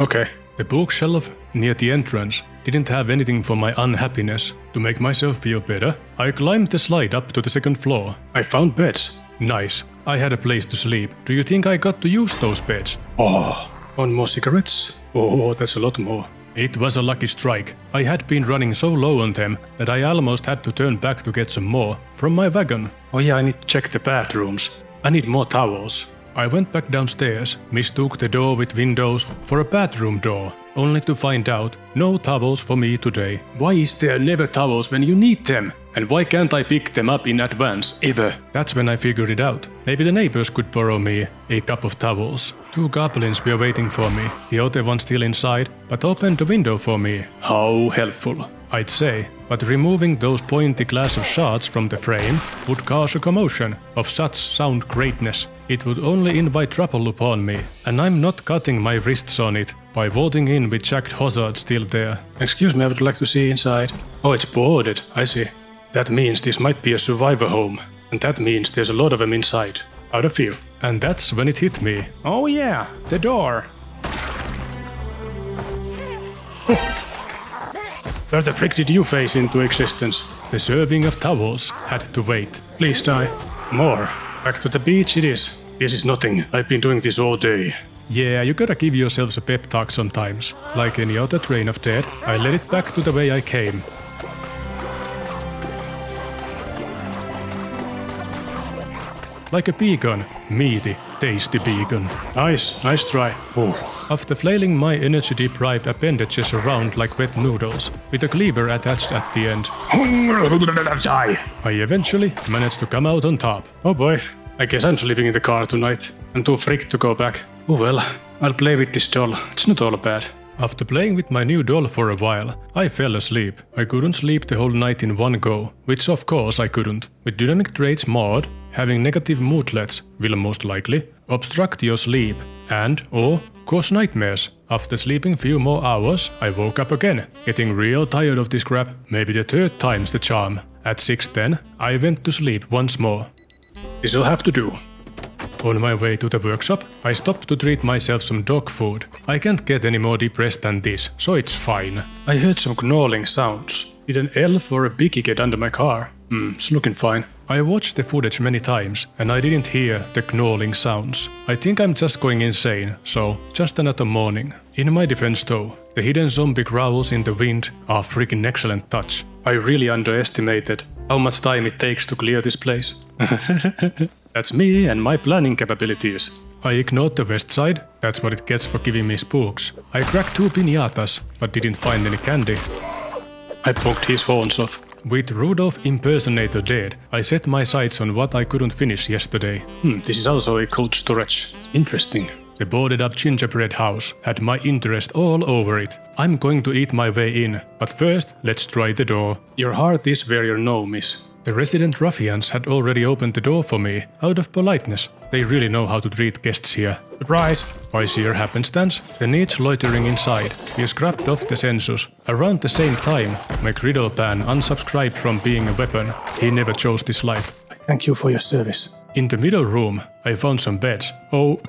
Okay. The bookshelf near the entrance didn't have anything for my unhappiness. To make myself feel better, I climbed the slide up to the second floor. I found beds. Nice. I had a place to sleep. Do you think I got to use those beds? Oh, one more cigarettes? Oh, that's a lot more. It was a lucky strike. I had been running so low on them that I almost had to turn back to get some more from my wagon. Oh yeah, I need to check the bathrooms. I need more towels. I went back downstairs, mistook the door with windows for a bathroom door, only to find out no towels for me today. Why is there never towels when you need them? And why can't I pick them up in advance, ever? That's when I figured it out. Maybe the neighbors could borrow me a cup of towels. 2 goblins were waiting for me, the other one still inside, but opened the window for me. How helpful. I'd say, but removing those pointy glass of shards from the frame would cause a commotion of such sound greatness. It would only invite trouble upon me, and I'm not cutting my wrists on it by vaulting in with jacked hazard still there. Excuse me, I would like to see inside. Oh, it's boarded, I see. That means this might be a survivor home, and that means there's a lot of them inside. Out of few. And that's when it hit me. Oh yeah, the door. Where the frick did you phase into existence? The serving of towels had to wait. Please die. More. Back to the beach it is. This is nothing. I've been doing this all day. Yeah, you gotta give yourselves a pep talk sometimes. Like any other train of dead, I led it back to the way I came. Like a beacon. Meaty, tasty beacon. Nice try. Oh. After flailing my energy-deprived appendages around like wet noodles, with a cleaver attached at the end, I eventually managed to come out on top. Oh boy, I guess I'm sleeping in the car tonight. I'm too freaked to go back. Oh well, I'll play with this doll. It's not all bad. After playing with my new doll for a while, I fell asleep. I couldn't sleep the whole night in one go, which of course I couldn't. With dynamic traits mod, having negative moodlets will most likely obstruct your sleep, and or cause nightmares. After sleeping few more hours, I woke up again, getting real tired of this crap. Maybe the third time's the charm. At 6:10, I went to sleep once more. This'll have to do. On my way to the workshop, I stopped to treat myself some dog food. I can't get any more depressed than this, so it's fine. I heard some gnawing sounds. Did an elf or a biggie get under my car? It's looking fine. I watched the footage many times, and I didn't hear the gnawing sounds. I think I'm just going insane, so just another morning. In my defense though, the hidden zombie growls in the wind are freaking excellent touch. I really underestimated how much time it takes to clear this place. That's me and my planning capabilities. I ignored the west side, that's what it gets for giving me spooks. I cracked 2 piñatas, but didn't find any candy. I poked his horns off. With Rudolph Impersonator dead, I set my sights on what I couldn't finish yesterday. This is also a cold storage. Interesting. The boarded up gingerbread house had my interest all over it. I'm going to eat my way in, but first let's try the door. Your heart is where your gnome is. The resident ruffians had already opened the door for me, out of politeness. They really know how to treat guests here. Surprise! By sheer happenstance, the niche loitering inside, he scrapped off the census. Around the same time, my griddle pan unsubscribed from being a weapon. He never chose this life. Thank you for your service. In the middle room, I found some beds. Oh,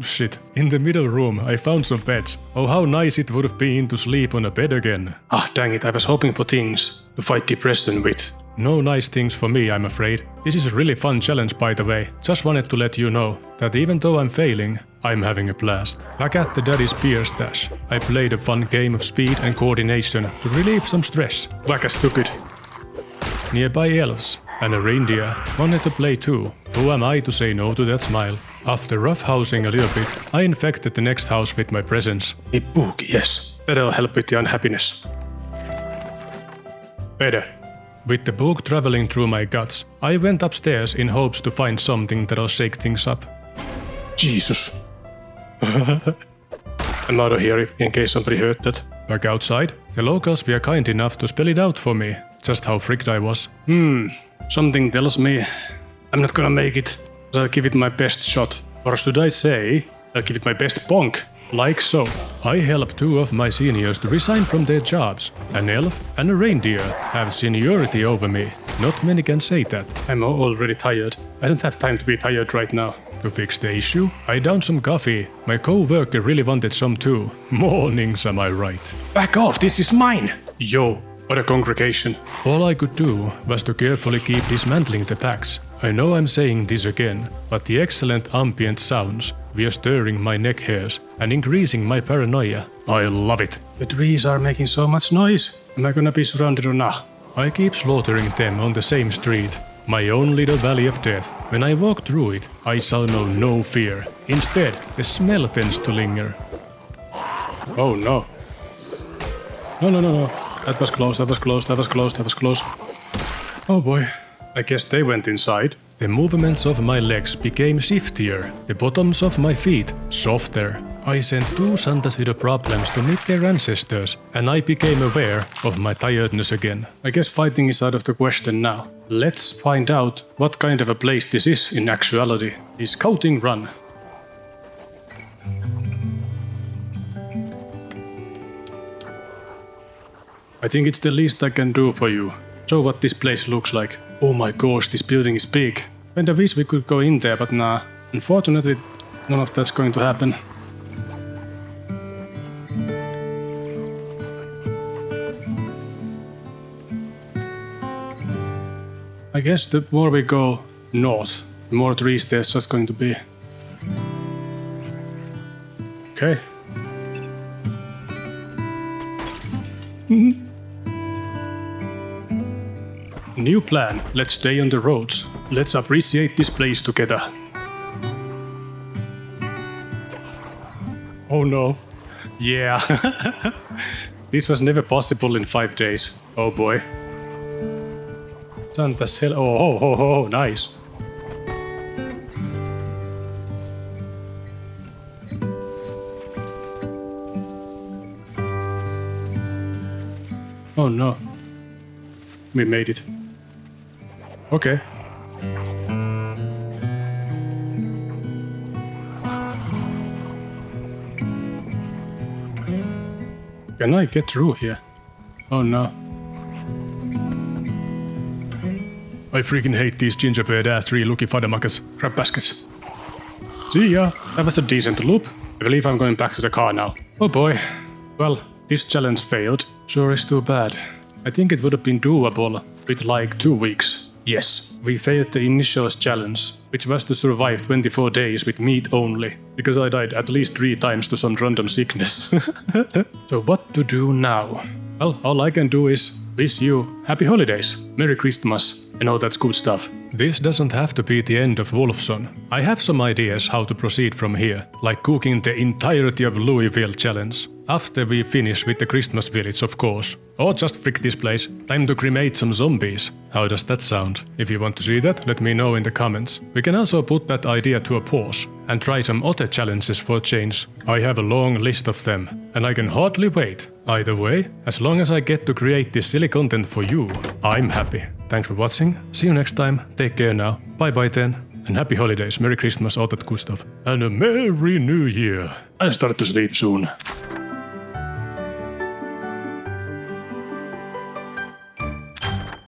shit. In the middle room, I found some beds. Oh, how nice it would have been to sleep on a bed again. Ah, dang it, I was hoping for things to fight depression with. No nice things for me, I'm afraid. This is a really fun challenge, by the way. Just wanted to let you know that even though I'm failing, I'm having a blast. Back at the Daddy's beer stash, I played a fun game of speed and coordination to relieve some stress. Whack a stupid. Nearby elves and a reindeer wanted to play too. Who am I to say no to that smile? After roughhousing a little bit, I infected the next house with my presence. A book, yes. That'll help with the unhappiness. Better. With the book traveling through my guts, I went upstairs in hopes to find something that'll shake things up. Jesus. I'm out of here in case somebody heard that. Back outside, the locals were kind enough to spell it out for me, just how freaked I was. Something tells me I'm not gonna make it, but I'll give it my best shot. Or should I say, I'll give it my best bonk. Like so. I helped 2 of my seniors to resign from their jobs. An elf and a reindeer have seniority over me. Not many can say that. I'm already tired. I don't have time to be tired right now. To fix the issue, I downed some coffee. My co-worker really wanted some too. Mornings, am I right? Back off, this is mine! Yo, what a congregation. All I could do was to carefully keep dismantling the packs. I know I'm saying this again, but the excellent ambient sounds were stirring my neck hairs and increasing my paranoia. I love it. The trees are making so much noise. Am I gonna be surrounded or not? I keep slaughtering them on the same street. My own little valley of death. When I walked through it, I saw no fear. Instead, the smell tends to linger. Oh no. No. That was close. Oh boy. I guess they went inside. The movements of my legs became shiftier, the bottoms of my feet softer. I sent 2 Santas with problems to meet their ancestors, and I became aware of my tiredness again. I guess fighting is out of the question now. Let's find out what kind of a place this is in actuality. A scouting run. I think it's the least I can do for you. Show what this place looks like. Oh my gosh, this building is big. And I wish we could go in there, but nah. Unfortunately, none of that's going to happen. I guess the more we go north, the more trees there's just going to be. Okay. New plan. Let's stay on the roads. Let's appreciate this place together. Oh no. Yeah. This was never possible in 5 days. Oh boy. Santa's hell. Oh, nice. Oh no. We made it. Okay. Can I get through here? Oh no. I freaking hate these gingerbread ass tree looking fadamuckers. Grab baskets. See ya. That was a decent loop. I believe I'm going back to the car now. Oh boy. Well, this challenge failed. Sure is too bad. I think it would have been doable with like 2 weeks. Yes, we failed the initial challenge, which was to survive 24 days with meat only, because I died at least 3 times to some random sickness. So what to do now? Well, all I can do is wish you happy holidays, Merry Christmas, and all that good stuff. This doesn't have to be the end of Wolfson. I have some ideas how to proceed from here, like cooking the entirety of Louisville challenge. After we finish with the Christmas village, of course. Or just frick this place. Time to cremate some zombies. How does that sound? If you want to see that, let me know in the comments. We can also put that idea to a pause and try some other challenges for change. I have a long list of them, and I can hardly wait. Either way, as long as I get to create this silly content for you, I'm happy. Thanks for watching. See you next time. Take care now. Bye bye then. And happy holidays, Merry Christmas, all that good stuff. And a Merry New Year. I'll start to sleep soon.